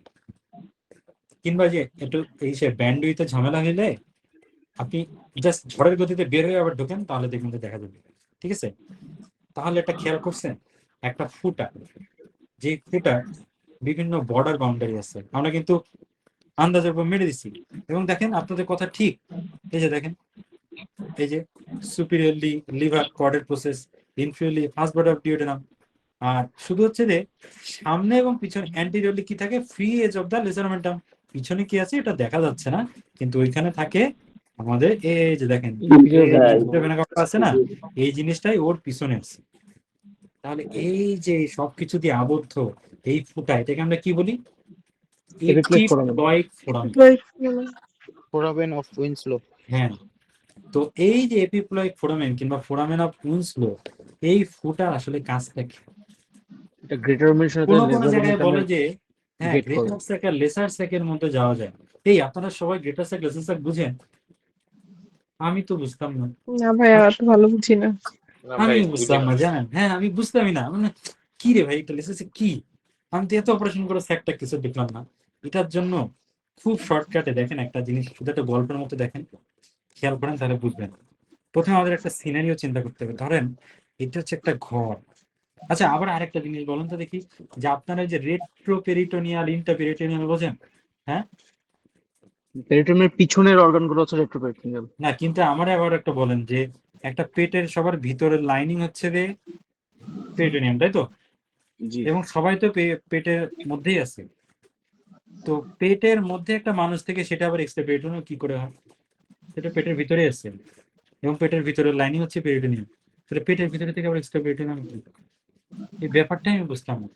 কিংবা যে একটু এই সে ব্যান্ডউইথে ঝামেলা হইলে আপনি জাস্ট ঝড়ের গতিতে বের হয়ে আবার ঢোকেন, তাহলে দেখবেন যে দেখা যাবে। ঠিক আছে? তাহলে একটা খেয়াল করছেন, একটা ফুটা, যে ফুটা বিভিন্ন বর্ডার বাউন্ডারি আছে, আমরা কিন্তু আন্দাজের উপর মেরে দিচ্ছি। এবং দেখেন আপনাদের কথা ঠিক, এই যে দেখেন, এই যে সুপিরিয়রলি লিভার কর্ডের process, inferiorly first border of duodenum. আর শুধু হচ্ছে যে সামনে এবং পিছনে অ্যান্টিরিয়রলি কি থাকে? Free edge of the lesser omentum. পিছনে কি আছে এটা দেখা যাচ্ছে না, কিন্তু ওইখানে থাকে আমাদের এই যে দেখেন আছে না, এই জিনিসটাই ওর পিছনে আছে। তাহলে এই যে সবকিছু দিয়ে আবদ্ধ এই ফুটা, এটাকে আমরা কি বলি? Epiploic foramen. Foramen of Winslow. হ্যাঁ, তো এই যে এপিপ্লয়েড ফোরামেন কিংবা ফোরামেন অফ উইনস্লো, এই ফুটার আসলে কাজটা কি? এটা গ্রেটার ওমেন্টাম, কোনো কোনো জায়গায় বলে যে হ্যাঁ, গেট করে। গ্রেটার স্যাক আর লেসার স্যাকের মধ্যে যাওয়া যায়। এই আপনারা সবাই গ্রেটার স্যাক লেসার স্যাক বুঝেন? আমি তো বুঝতাম না। না ভাইয়া, অত ভালো বুঝি না। না আমি ভাই, বুঝতাম বুঝি না, না। জানেন? হ্যাঁ, আমি বুঝতামই না, মানে কি রে ভাই, এটা লেসার স্যাক কি? আমি তো এত অপারেশন করে স্যাকটা কিছু দেখলাম না। এটার জন্য খুব শর্টকাটে দেখেন একটা জিনিস, শুধু একটা গল্পের মতো দেখেন, খেয়াল করেন তাহলে বুঝবেন। প্রথমে আমাদের একটা সিনারিও চিন্তা করতে হবে। ধরেন এটা হচ্ছে একটা ঘর। আচ্ছা, আবার আরেকটা জিনিস বলুন তো দেখি, যে আপনারা যে রেট্রোপেরিটোনিয়াল, ইন্টারপেরিটোনিয়াল বোঝেন? হ্যাঁ, পেরিটোনিয়ামের পিছনের অর্গানগুলো হচ্ছে রেট্রোপেরিটোনিয়াল। না কিন্তু আমার আবার একটা বলেন যে একটা পেটের সবার ভিতরের লাইনিং হচ্ছে রে পেরিটোনিয়াম, তাই তো? জি। এবং সবাই তো পেটের মধ্যেই আছে। তো পেটের মধ্যে একটা মানুষ থেকে সেটা আবার এক্সট্রা পেরিটোনিয়াম কি করে হয়? সেটা পেটের ভিতরে আছে, এবং পেটের ভিতরের লাইনিং হচ্ছে পেরিটোনিয়াম। তাহলে পেটের ভিতরে থেকে আবার এক্সট্রা পেরিটোনিয়াম কি? এই ব্যাপারটাই আমি বুঝতাম না।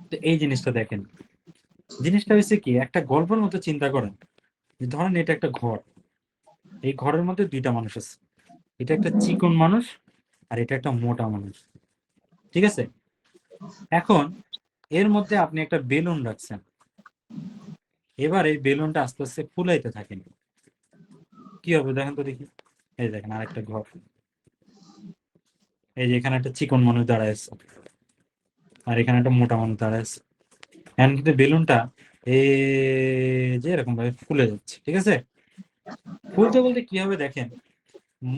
তো এই জিনিসটা দেখেন, জিনিসটা হচ্ছে কি, একটা গল্পের মতো চিন্তা করেন। ধরেন এটা একটা ঘর, এই ঘরের মধ্যে দুইটা মানুষ আছে, এটা একটা চিকন মানুষ আর এটা একটা মোটা মানুষ। ঠিক আছে? এখন এর মধ্যে আপনি একটা বেলুন রাখছেন, এবার এই বেলুনটা আস্তে আস্তে ফুলাইতে থাকেন। কি হবে দেখেন তো দেখি। এই দেখেন আরেকটা ঘর, এই যে এখানে একটা চিকন মানুষ দাঁড়ায় আছে আর এখানে একটা মোটা মানুষ দাঁড়ায় আছে। এখন কিন্তু বেলুনটা এই যে এরকম ভাবে ফুলে যাচ্ছে। ঠিক আছে? ফুলতে বলতে কি হবে দেখেন,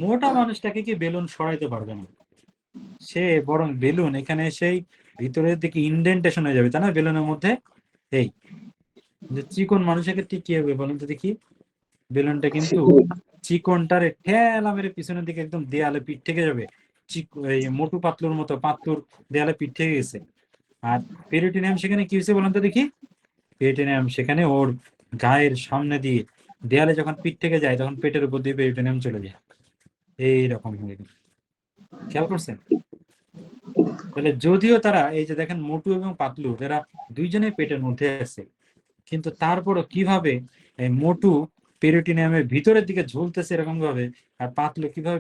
মোটা মানুষটাকে কি বেলুন সরাইতে পারবে না, সে বরং বেলুন এখানে সেই ভিতরের দিকে ইনডেন্টেশন হয়ে যাবে, তাই না বেলুনের মধ্যে? এই যে চিকন মানুষের ক্ষেত্রে কি হবে বলুন তো দেখি। বেলুনটা কিন্তু চিকনটারে ঠেলা মেরে পিছনের দিকে একদম দেয়ালে পিঠ থেকে যাবে, এই মোটু পাতলুর মতো পাতলুর দেয়ালে পিঠ থেকে গেছে। আর পেরিটোনিয়াম সেখানে কি হয়েছে বলেন তো দেখি? পেরিটোনিয়াম সেখানে ওর গায়ের সামনে দিয়ে দেয়ালে যখন পিঠ থেকে যায় তখন পেটের উপর দিয়ে পেরিটোনিয়াম চলে যায়, এইরকম হয়ে গেল। খেয়াল করছেন? তাহলে যদিও তারা এই যে দেখেন মোটু এবং পাতলু এরা দুইজনে পেটের মধ্যে আছে, কিন্তু তারপরও কিভাবে এই মোটু পেরিটোনিয়ামের ভিতরের দিকে ঝুলতেছে এরকম ভাবে, আর পাতলু কিভাবে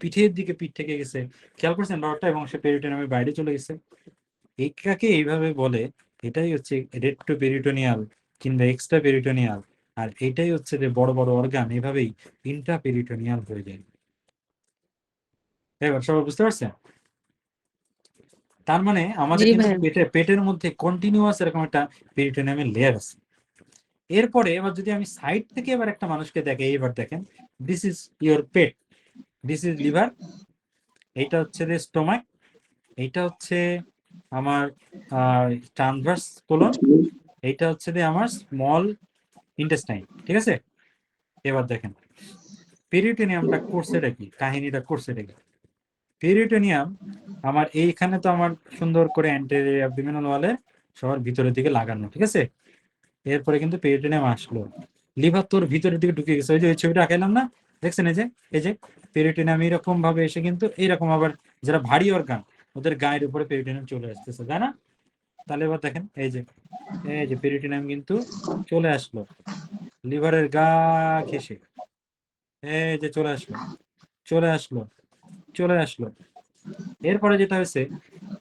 পিঠের দিকে পিঠ থেকে গেছে, খেয়াল করছেন রডটা, এবং সে পেরিটোনিয়ামের বাইরে চলে গেছে। এইটাকে এইভাবে বলে, এটাই হচ্ছে রেট্রোপেরিটোনিয়াল কিংবা এক্সট্রা পেরিটোনিয়াল, আর এটাই হচ্ছে যে বড় বড় অর্গান এভাবেই ইন্ট্রাপেরিটোনিয়াল হয়ে যায়। এবার সবাই বুঝতে পারছেন? তার মানে আমাদের জি কিন্তু ভাইয়া। পেটের মধ্যে কন্টিনিউয়াস এরকম একটা পেরিটোনিয়ামের লেয়ার আছে। এরপরে এবার যদি আমি সাইড থেকে এবার একটা মানুষকে দেখে, এবার দেখেন, দিস ইজ ইওর পেট, দিস ইজ লিভার, এইটা হচ্ছে যে স্টোমাক, এইটা হচ্ছে আমার ট্রান্সভার্স কোলন, এইটা হচ্ছে যে আমার স্মল ইন্টেস্টাইন, ঠিক আছে? এবার দেখেন পেরিটোনিয়ামটা করছে কি, কাহিনীটা করছে কি। পেরিটোনিয়াম আমার এইখানে তো আমার সুন্দর করে অ্যান্টেরিয়র অ্যাবডোমিনাল ওয়ালে সবার ভিতরের দিকে লাগানো, ঠিক আছে? এরপরে কিন্তু পেরিটোনিয়াম আসলো, লিভার তোর ভিতরের দিকে ঢুকে গেছে। ওই যে ওই ছবিটা আঁকাইলাম না, দেখছেন? এই যে পেরিটোনিয়াম এরকম ভাবে এসে কিন্তু এইরকম আবার যারা ভারী অর্গান ওদের গায়ের উপরে পেরিটোনিয়াম চলে আসতেছে, তাই না? তাহলে এবার দেখেন এই যে পেরিটোনিয়াম কিন্তু চলে আসলো লিভারের গা ঘেঁষে, এই যে চলে আসলো চলে আসলো চলে আসলো। এরপরে যেটা হয়েছে,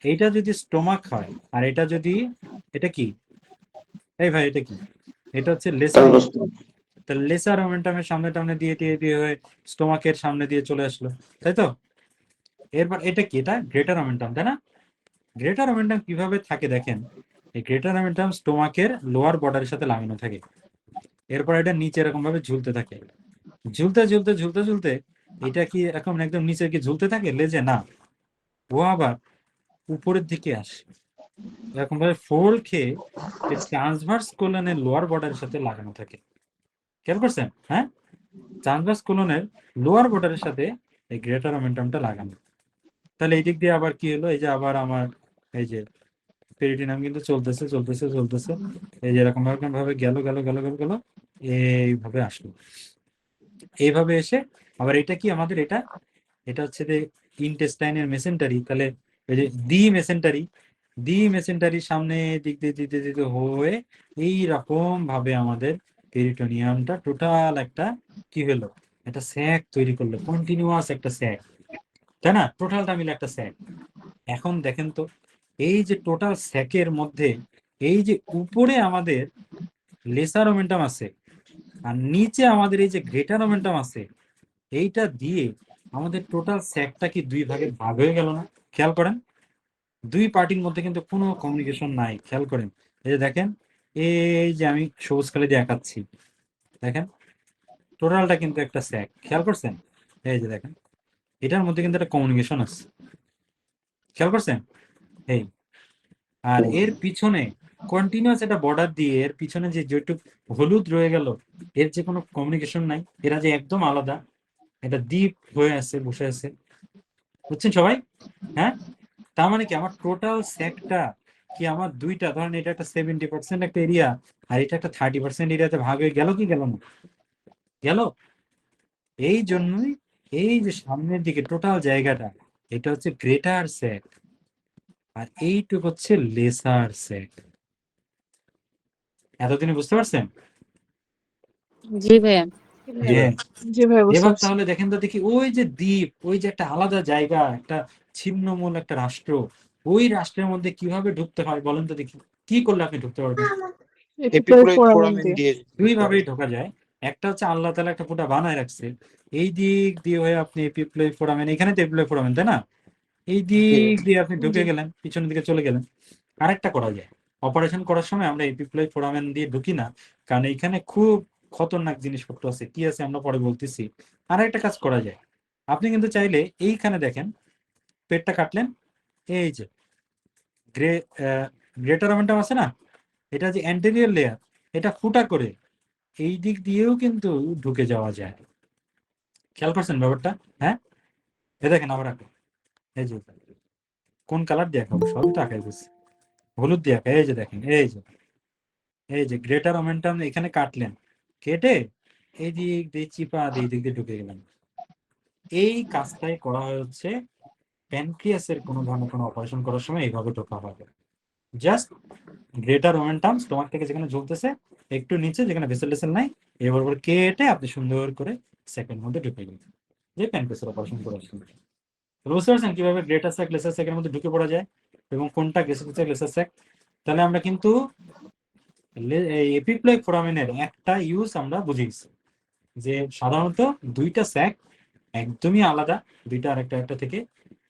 এইটা যদি স্টোমাক হয় আর এটা যদি, এটা কি এই ভাই, এটা কি? এটা হচ্ছে লেসার, তাহলে লেসার মোমেন্টামের সামনে টামনে দিয়ে দিয়ে দিয়ে হয়ে স্টোমাকের সামনে দিয়ে চলে আসলো, তাই তো? এরপর এটা কি? এটা গ্রেটার মোমেন্টাম, তাই না? গ্রেটার মোমেন্টাম কিভাবে থাকে দেখেন, এই গ্রেটার মোমেন্টাম স্টোমাকের লোয়ার বর্ডারের সাথে লাগানো থাকে, এরপর এটা নিচে এরকম ভাবে ঝুলতে থাকে, ঝুলতে ঝুলতে ঝুলতে ঝুলতে এটা কি এরকম একদম নিচে কি ঝুলতে থাকে লেজে? না, ও আবার উপরের দিকে আসে এরকম ভাবে ফোল্ড খেয়ে ট্রান্সভার্স কোলনের লোয়ার বর্ডারের সাথে লাগানো থাকে। খেয়াল করছেন? হ্যাঁ, ট্রান্সভার্স কোলনের লোয়ার বর্ডারের সাথে এই গ্রেটার মোমেন্টামটা লাগানো। তাহলে এই দিক দিয়ে আবার কি হলো, এই যে আবার আমার এই যে পেরিটোনিয়াম কিন্তু চলতেছে চলতেছে চলতেছে, এই যে এরকম ভাবে গেল গেল গেল গেল গেল, এইভাবে আসলো, এইভাবে এসে আবার এটা কি আমাদের, এটা হচ্ছে যে ইন্টেস্টাইনের মেসেন্টারি, তাহলে এই যে দি মেসেন্টারির সামনে দিক দিয়ে দিতে দিতে হয়ে এইরকম ভাবে আমাদের পেরিটোনিয়ামটা টোটাল একটা কি হলো, একটা স্যাক তৈরি করলো, কন্টিনিউয়াস একটা স্যাক, তাই না? টোটালটা মিলে একটা স্যাক। এখন দেখেন তো, এই যে টোটাল স্যাকের মধ্যে এই যে উপরে আমাদের লেসার মোমেন্টাম আছে আর নিচে আমাদের এই যে গ্রেটার মোমেন্টাম আছে, এইটা দিয়ে আমাদের টোটাল স্যাকটা কি দুই ভাগে ভাগ হয়ে গেল না? খেয়াল করেন, দুই পার্টির মধ্যে কিন্তু কোনো কমিউনিকেশন নাই। খেয়াল করেন, এই যে দেখেন, এই যে আমি সবুজ কালি দিয়ে আঁকাচ্ছি, দেখেন টোটালটা কিন্তু একটা স্যাক। খেয়াল করছেন? এই যে দেখেন, এটার মধ্যে কিন্তু একটা কমিউনিকেশন আছে, খেয়াল করছেন? এই আর এর পিছনে কন্টিনিউয়াস একটা বর্ডার দিয়ে এর পিছনে যে যেটুক হলুদ রয়ে গেল, এর যে কোনো কমিউনিকেশন নাই, এরা যে একদম আলাদা, এটা দ্বীপ হয়ে আছে, বসে আছে, বুঝছেন সবাই? হ্যাঁ, তার মানে কি আমার টোটাল সেটটা কি আমার দুইটা, ধরেন এটা একটা 70% একটা এরিয়া আর এটা একটা 30% এরিয়াতে ভাগ হয়ে গেল কি গেল না? গেল। এই জন্যই এই যে সামনের দিকে টোটাল জায়গাটা, এটা হচ্ছে গ্রেটার সেট আর এইটুক হচ্ছে লেসার সেট। এতদিনে বুঝতে পারছেন? জি ভাইয়া। হ্যাঁ। জি ভাই, বুঝতে এবার পারছি। তাহলে দেখেন তো দেখি, ওই যে দ্বীপ, ওই যে একটা আলাদা জায়গা, একটা ছিন্নমূল একটা রাষ্ট্র, ওই রাষ্ট্রের মধ্যে কিভাবে ঢুকতে হয় বলেন তো দেখি, কি করলে আপনি ঢুকতে পারবেন? এপিপ্লয়েড ফোরামেন ফোরামেন দিয়ে। দিয়ে দুই ভাবেই ঢোকা যায়। একটা হচ্ছে আল্লাহ তাআলা একটা ফুটা বানায় রাখছে, এই দিক দিয়ে হয়ে আপনি এপিপ্লয় ফোরামেন, এখানে তো এপিপ্লয় ফোরামেন, তাই না? এই দিক দিয়ে আপনি ঢুকে জি। গেলেন, পিছনের দিকে চলে গেলেন। আরেকটা করা যায়, অপারেশন করার সময় আমরা এপিপ্লয় ফোরামেন দিয়ে ঢুকি না, কারণ এইখানে খুব খতরনাক জিনিসপত্র আছে, কি আছে আমরা পরে বলতেছি। আর একটা কাজ করা যায়, আপনি কিন্তু চাইলে এইখানে দেখেন, পেটটা কাটলেন, এই যে গ্রেটার মোমেন্টাম আছে না, এটা যে অ্যান্টেরিয়র লেয়ার, এটা ফুটা করে এই দিক দিয়েও কিন্তু ঢুকে যাওয়া যায়। খেয়াল করছেন ব্যাপারটা? হ্যাঁ, এ দেখেন আবার আঁকে, এই যে কোন কালার দিয়ে আঁকাবো সবই তো আঁকাই গেছে, হলুদ দিয়ে আঁকা। এই যে দেখেন, এই যে গ্রেটার মোমেন্টাম এখানে কাটলেন, কেটে এই দিক দিয়ে চিপা দিয়ে দিক দিয়ে ঢুকে গেলেন। এই কাজটাই করা হচ্ছে প্যানক্রিয়াসের কোনো ধরনের কোনো অপারেশন করার সময় এইভাবে ঢোকা হবে। জাস্ট গ্রেটার মোমেন্টাম স্টোমাক থেকে যেখানে ঝুলতেছে একটু নিচে যেখানে ভেসেল টেসেল নাই, এবার করে কেটে আপনি সুন্দর করে সেকেন্ড মধ্যে ঢুকে গেলেন, যে প্যানক্রিয়াসের অপারেশন করে আসছেন। বুঝতে পারছেন কিভাবে গ্রেটার স্যাক লেসার স্যাকের মধ্যে ঢুকে পড়া যায় এবং কোনটা গ্রেটার স্যাক লেসার স্যাক। তাহলে আমরা কিন্তু এপিপ্লয়েড ফোরামেনের একটা ইউজ আমরা বুঝিয়েছি, যে সাধারণত দুইটা স্যাক একদমই আলাদা, দুইটা আরেকটা একটা থেকে,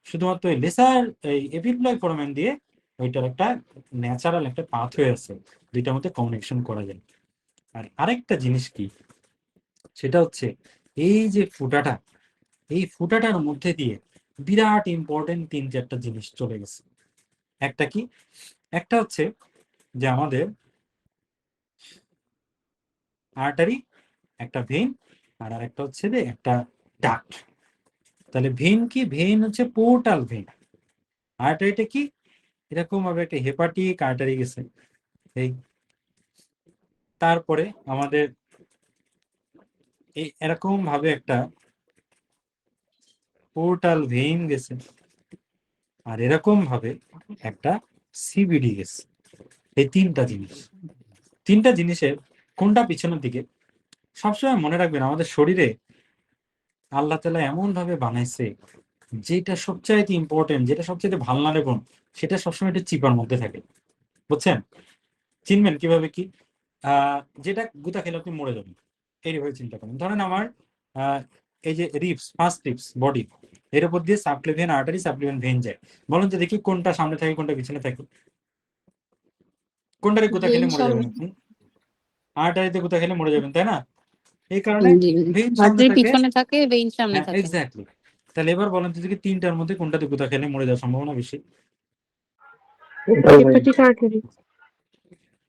শুধুমাত্র এই লেসার এই এপিপ্লয়েড ফোরামেন দিয়ে ওইটার একটা ন্যাচারাল একটা পাথওয়ে আছে, দুইটার মধ্যে কমিউনিকেশন করা যায়। আর আরেকটা জিনিস কি, সেটা হচ্ছে এই যে ফুটাটা, এই ফুটাটার মধ্যে দিয়ে বিরাট ইম্পর্টেন্ট 3-4টা জিনিস চলে গেছে। একটা কি, একটা হচ্ছে যে আমাদের আর্টারি, একটা ভেইন, আর আরেকটা হচ্ছে যে একটা ডাক্ট। তাহলে ভেইন কি, ভেইন হচ্ছে পোর্টাল ভেইন। আর্টারিটা কি, এরকম ভাবে একটা হেপাটিক আর্টারি গেছে, এই তারপরে আমাদের এই এরকম ভাবে একটা পোর্টাল ভেইন গেছে, আর এরকম ভাবে একটা সিবিডি গেছে। এই তিনটা জিনিসের কোনটা পিছনের দিকে, সবসময় মনে রাখবেন আমাদের শরীরে আল্লাহ তাআলা এমন ভাবে বানাইছে, যেটা সবচাইতে ইম্পর্টেন্ট, যেটা সবচাইতে ভালনারেবল, সেটা সবসময় একটা চিপার মধ্যে থাকে। বুঝছেন? চিনবেন কিভাবে কি, যেটা গুতা খেলে আপনি মরে যাবেন, এইভাবে চিন্তা করেন। ধরেন আমার এই যে রিপস, ফার্স্ট রিপস বডি, এর উপর দিয়ে সাবক্লেভিয়ান আর্টারি, সাবক্লেভিয়ান ভেইন যায়। বলুন তো দেখি কোনটা সামনে থাকে কোনটা পিছনে থাকে, কোনটারে গুতা খেলে মরে যাবেন আপনি? আর্টারিতে গুতা খেলে মরে যাবেন, তাই না? এই কারণে ভেইন সামনে আর্টারি থাকে। পিছনে থাকে, ভেইন সামনে হ্যাঁ, থাকে। এক্স্যাক্টলি। তাহলে এবার বলেন তো দেখি তিনটার মধ্যে কোনটাতে গুতা খেলে মরে যাওয়ার সম্ভাবনা বেশি? Hepatic artery.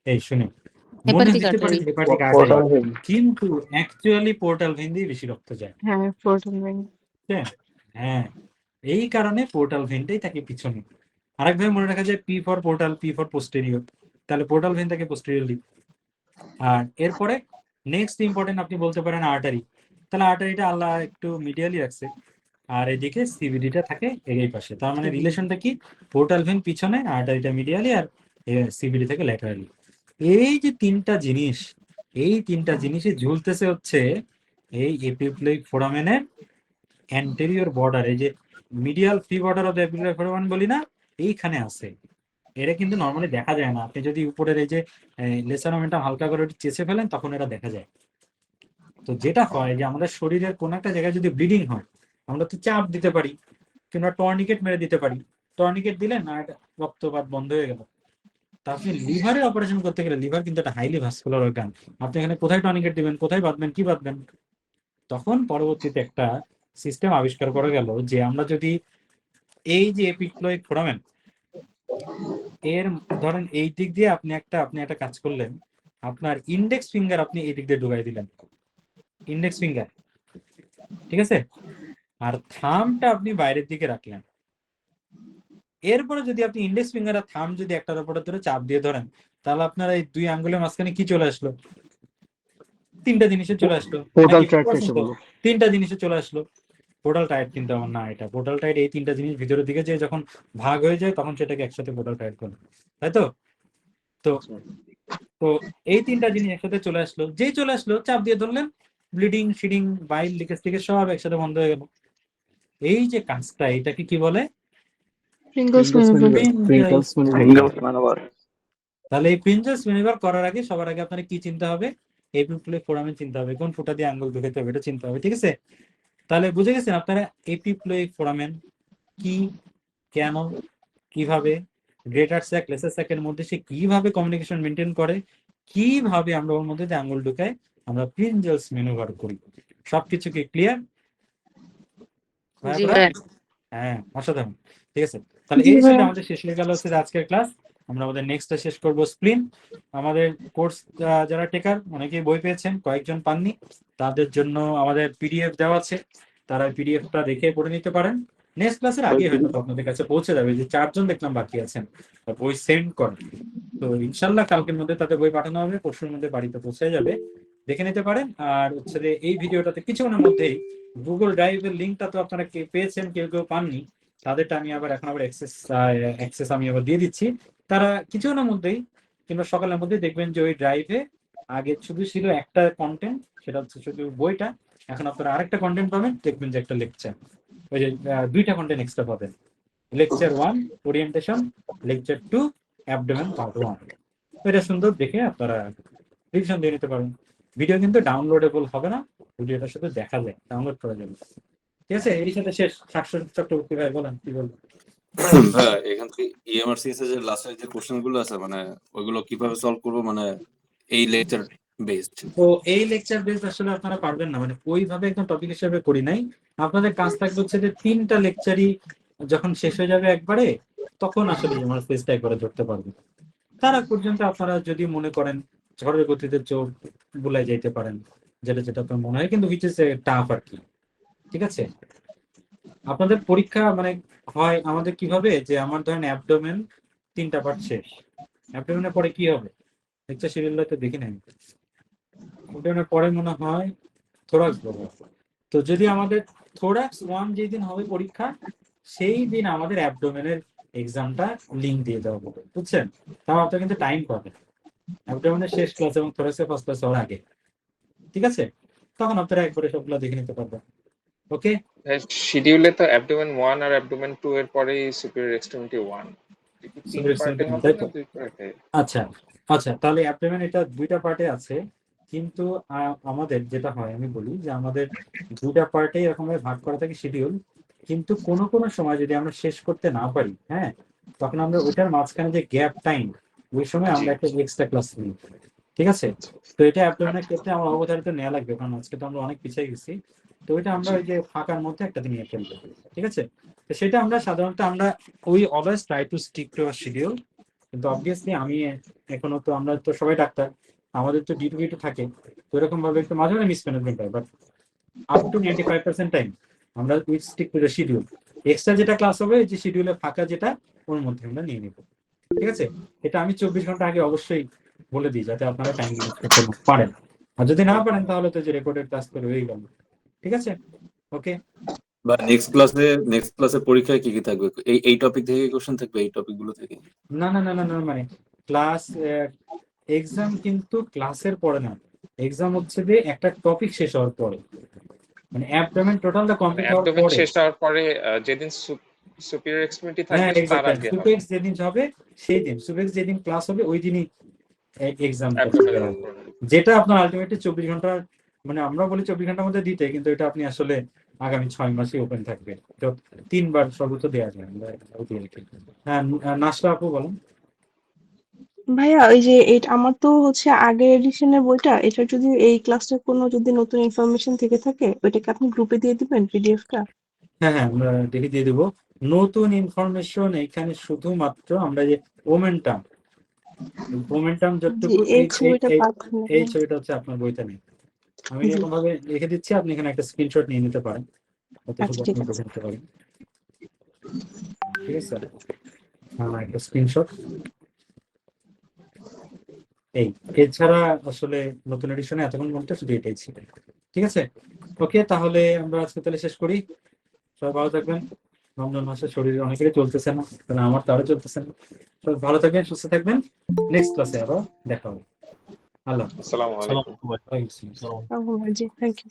এই শুনে মনে হেপাটিক হইতে পারে আর্টারি। যে হেপাটিক আর্টারি, কিন্তু অ্যাকচুয়ালি পোর্টাল ভেইন দিয়ে বেশি রক্ত যায়। হ্যাঁ, পোর্টাল ভেইন। হ্যাঁ, এই কারণে পোর্টাল ভেইনটাই থাকে পিছনে। আরেকভাবে মনে রাখা যায় P for portal, P for posterior, তাহলে পোর্টাল ভেইন থাকে পোস্টেরিয়রলি। আর এরপরে নেক্সট ইম্পর্টেন্ট আপনি বলতে পারেন আর্টারি, তাহলে আর্টারিটা আল্লাহ একটু মিডিয়ালি রাখছে, আর এদিকে সিবিডিটা থাকে এই পাশে। তার মানে রিলেশনটা কি, পোর্টাল ভেইন পিছনে, আর্টারিটা মিডিয়ালি, আর সিবিডি থেকে ল্যাটারালি। এই যে তিনটা জিনিস, এই তিনটা জিনিসই ঝুলতেছে হচ্ছে এই এপিপ্লয়েড ফোরামেনের অ্যান্টেরিয়র বর্ডার, এই যে medial free border of the epiploic foramen বলি না, এইখানে আছে। এরা কিন্তু নর্মালি দেখা যায় না, আপনি যদি উপরের এই যে লেসার মোমেন্টাম হালকা করে চেঁচে ফেলেন তখন এটা দেখা যায়। তো যেটা হয় যে আমাদের শরীরের কোন একটা জায়গায় যদি ব্লিডিং হয়, আমরা তো চাপ দিতে পারি কিংবা টর্নিকেট মেরে দিতে পারি। টর্নিকেট দিলেন না, রক্তপাত বন্ধ হয়ে গেল। তা আপনি লিভারের অপারেশন করতে গেলে, লিভার কিন্তু একটা হাইলি ভাস্কুলার অর্গান, আপনি এখানে কোথায় টর্নিকেট দিবেন, কোথায় বাঁধবেন, কি বাঁধবেন? তখন পরবর্তীতে একটা সিস্টেম আবিষ্কার করা গেল যে আমরা যদি এই যে এপিপ্লয়েড ফোরামেন এর ধরেন এই দিক দিয়ে আপনি একটা কাজ করলেন, আপনার ইন্ডেক্স ফিঙ্গার আপনি এই দিক দিয়ে ঢুকাই দিলেন, ইন্ডেক্স ফিঙ্গার, ঠিক আছে, আর থামটা আপনি বাইরের দিকে রাখলেন। এরপরে যদি আপনি ইন্ডেক্স ফিঙ্গার আর থাম যদি একটার উপরে ধরে চাপ দিয়ে ধরেন, তাহলে আপনার এই দুই আঙ্গুলের মাঝখানে কি চলে আসলো? তিনটা জিনিসে চলে আসলো। পোর্টাল নাকি ট্র্যাক বলছেন এসে তো? বলো। তিনটা জিনিসে চলে আসলো। পোর্টাল টাইট কিন্তু আমার না, এটা পোর্টাল টাইট এই তিনটা জিনিস ভিতরের দিকে যে যখন ভাগ হয়ে যায় তখন সেটাকে একসাথে পোর্টাল টাইট করে, তাই তো? তো তো এই তিনটা জিনিস একসাথে চলে আসলো, যেই চলে আসলো চাপ দিয়ে ধরলেন, ব্লিডিং শিডিং বাইল লিকেজ থেকে সব একসাথে বন্ধ হয়ে গেল। এই যে কাজটা, এটাকে কি বলে? Fingers manoeuvre. তাহলে এই প্রিঞ্জাস ম্যানুভার করার আগে সবার আগে আপনার কি চিন্তা হবে? এপিপ্লয়েড ফোরামেন চিন্তা হবে, কোন ফুটা দিয়ে আঙ্গুল ঢুকাতে হবে এটা চিন্তা হবে, ঠিক আছে? তাহলে বুঝে গেছেন আপনারা এপিপ্লয়েড ফোরামেন কি, কেন, কিভাবে গ্রেটার স্যাক লেসার স্যাকের মধ্যে সে কিভাবে কমিউনিকেশন মেনটেন করে, কিভাবে আমরা ওর মধ্যে দিয়ে আঙ্গুল ঢুকাই, আমরা প্রিঞ্জাস ম্যানুভার করি। সবকিছু কি ক্লিয়ার? হ্যাঁ, অসাধারণ। ঠিক আছে, তাহলে জি এই ছিল ভাইয়া। আমাদের শেষ হয়ে গেল হচ্ছে আজকের ক্লাস। আমরা আমাদের নেক্সটটা শেষ করব স্প্লিন। আমাদের কোর্স যারা টেকার অনেকেই বই পেয়েছেন, কয়েকজন পাননি, তাদের জন্য আমাদের পিডিএফ দেওয়া আছে, তারা পিডিএফটা দেখে পড়ে নিতে পারেন। নেক্সট ক্লাসের আগে হয়তো আপনাদের কাছে পৌঁছে যাবে। যে 4 জন দেখলাম বাকি আছেন বই সেন্ড করেন, তো ইনশাল্লাহ কালকের মধ্যে তাদের বই পাঠানো হবে, পরশুর মধ্যে বাড়িতে পৌঁছে যাবে, দেখে নিতে পারেন। আর হচ্ছে যে এই ভিডিওটাতে কিছুক্ষণের মধ্যেই গুগল ড্রাইভের লিঙ্কটা তো আপনারা পেয়েছেন, কেউ কেউ পাননি, তাদেরটা আমি আবার এখন আবার অ্যাক্সেস আমি আবার দিয়ে দিচ্ছি। তারা কিছুক্ষণের মধ্যেই কিংবা সকালের মধ্যে দেখবেন যে ওই ড্রাইভে আগে শুধু ছিল একটা কন্টেন্ট, সেটা হচ্ছে শুধু বইটা, এখন আপনারা আরেকটা কন্টেন্ট পাবেন, দেখবেন যে একটা লেকচার, ওই যে 2টা কন্টেন্ট এক্সট্রা পাবেন। Lecture 1 orientation, lecture 2 abdomen part 1। এটা সুন্দর দেখে আপনারা রিভিশন দিয়ে নিতে পারেন। ভিডিও কিন্তু ডাউনলোডেবল হবে না, ভিডিওটা শুধু দেখা যায়, ডাউনলোড করা যাবে। ঠিক আছে, এর সাথে শেষ। চক্রবর্তী ভাই বলেন কি বলবেন? হ্যাঁ, এখান থেকে ইএমআরসিএস এর যে লাস্টের যে কোশ্চেন গুলো আছে মানে ওইগুলো কিভাবে সলভ করবো মানে এই লেকচার বেসড? তো এই লেকচার বেস আসলে আপনারা পারবেন না, মানে ওইভাবে একদম টপিক হিসেবে করি নাই। আপনাদের কাজ থাকবে হচ্ছে যে 3টা লেকচারই যখন শেষ হয়ে যাবে একবারে, তখন আসলে আমার ফেসটা একবারে ধরতে পারবে। তার আগ পর্যন্ত আপনারা যদি মনে করেন ঝড়ের গতিতে চোখ বুলাই যাইতে পারেন, যেটা যেটা আপনার মনে হয়, কিন্তু হুইচ ইজ টাফ আর কি। ঠিক আছে, আপনাদের পরীক্ষা মানে হয় আমাদের কিভাবে, যে আমার ধরেন অ্যাবডোমেন 3টা পার্ট শেষ, অ্যাবডোমেনের পরে কি হবে লেকচার শিডিউলটা তো দেখি নাই, অ্যাবডোমেনের পরে মনে হয় থোরাক্স বলবো। তো যদি আমাদের থোরাক্স 1 যেদিন হবে পরীক্ষা, সেই দিন আমাদের অ্যাবডোমেনের এক্সামটা লিঙ্ক দিয়ে দেওয়া হবে, বুঝছেন? তাও আপনার কিন্তু টাইম পাবেন অ্যাবডোমেনের শেষ ক্লাস এবং থোরাক্সের ফার্স্ট ক্লাস হওয়ার আগে। ঠিক আছে, তখন আপনারা একবারে সবগুলো দেখে নিতে পারবেন। ওকে, শিডিউলে তো অ্যাবডোমেন 1 আর অ্যাবডোমেন 2 এর পরেই সুপিরিয়র এক্সট্রিমিটি 1। আচ্ছা আচ্ছা, তাহলে অ্যাবডোমেন এটা 2টা পার্টে আছে, কিন্তু আমাদের যেটা হয় আমি বলি যে আমাদের 2টা পার্টে এরকম ভাগ করা থাকে শিডিউল, কিন্তু কোনো কোনো সময় যদি আমরা শেষ করতে না পারি, হ্যাঁ, তখন আমরা ওইটার মাঝখানে যে গ্যাপ টাইম, ওই সময় আমরা একটা এক্সট্রা ক্লাস নিই। ঠিক আছে, তো এটা অ্যাবডোমেনের ক্ষেত্রে আমার অবধারিত নেওয়া লাগবে, কারণ আজকে তো আমরা অনেক পিছিয়ে গেছি। তো ওইটা আমরা ওই যে ফাঁকার মধ্যে একটা দিন নিয়ে ফেলবো। ঠিক আছে, তো সেটা আমরা সাধারণত আমরা we always try to stick to our schedule. কিন্তু অবভিয়াসলি আমি এখনো তো, আমরা তো সবাই ডাক্তার, আমাদের তো ডিউটি থাকে, তো এরকম ভাবে একটু মাঝে মাঝে মিসম্যানেজমেন্ট হয়, বাট আপ টু 95% টাইম আমরা we stick to the schedule. Extra যেটা ক্লাস হবে, যে শিডিউলে ফাঁকা যেটা, ওর মধ্যে আমরা নিয়ে নিব। ঠিক আছে, এটা আমি 24 ঘন্টা আগে অবশ্যই বলে দিই, যাতে আপনারা টাইম ইউজ করতে পারেন। আর যদি না পারেন তাহলে তো যে রেকর্ডেড ক্লাস করে হয়ে গেল। ঠিক আছে, ওকে। বা নেক্সট ক্লাসে পরীক্ষায় কি কি থাকবে? এই টপিক থেকে কোশ্চেন থাকবে, এই টপিকগুলো থেকে? না না না না না, মানে ক্লাস এক্সাম কিন্তু ক্লাসের পরে না, এক্সাম হচ্ছে যে একটা টপিক শেষ হওয়ার পরে, মানে অ্যাবডোমেন টোটালটা কমপ্লিট হওয়ার অ্যাবডোমেন পরে। শেষ হওয়ার পরে যেদিন সুপিরিয়র এক্সট্রিমিটি হ্যাঁ, থাকবে তার এক্স্যাক্টলি, আগে সুপেক্স যেদিন হবে সেই দিন, সুপেক্স যেদিন ক্লাস হবে ওই দিনই এক্সাম, যেটা আপনার আলটিমেটলি 24 ঘন্টার, মানে আমরা বলি 24 ঘন্টার মধ্যে দিতে, কিন্তু এটা আপনি আসলে আগামী 6 মাসে ওপেন থাকবে, তো 3 বার সর্বোচ্চ দেওয়া যায়। হ্যাঁ, নাশরা আপু বলেন। ভাইয়া ওই যে আমার তো হচ্ছে আগের এডিশনের বইটা, এটা যদি এই ক্লাসটার কোনো যদি নতুন ইনফরমেশন থেকে থাকে, ওইটাকে আপনি গ্রুপে দিয়ে দিবেন পিডিএফটা? হ্যাঁ হ্যাঁ, আমরা দেখে দিয়ে দেবো নতুন ইনফরমেশন। এখানে শুধুমাত্র আমরা যে ওমেন্টাম যতটুকু, এই ছবিটা এই ছবিটা হচ্ছে আপনার বইতে নেই। আমি এরকম ভাবে লিখে দিচ্ছি, আপনি এখানে একটা স্ক্রিনশট নিয়ে নিতে পারেন, ঠিক আছে। দেখতে পারেন। ঠিক আছে, হ্যাঁ, একটা স্ক্রিনশট। এই এছাড়া আসলে নতুন এডিশনে এতক্ষণ বলতে শুধু এটাই ছিল। ঠিক আছে, ওকে, তাহলে আমরা আজকে তাহলে শেষ করি। সবাই ভালো থাকবেন। রমজান মাসে শরীর অনেকেরই চলতেছে না, কারণ আমার তো আরো চলতেছে না। সবাই ভালো থাকবেন, সুস্থ থাকবেন। নেক্সট ক্লাসে আবার দেখা হবে। আল্লাহ হাফেজ। আসসালামু আলাইকুম। ওয়ালাইকুম আসসালাম। জি, থ্যাংক ইউ।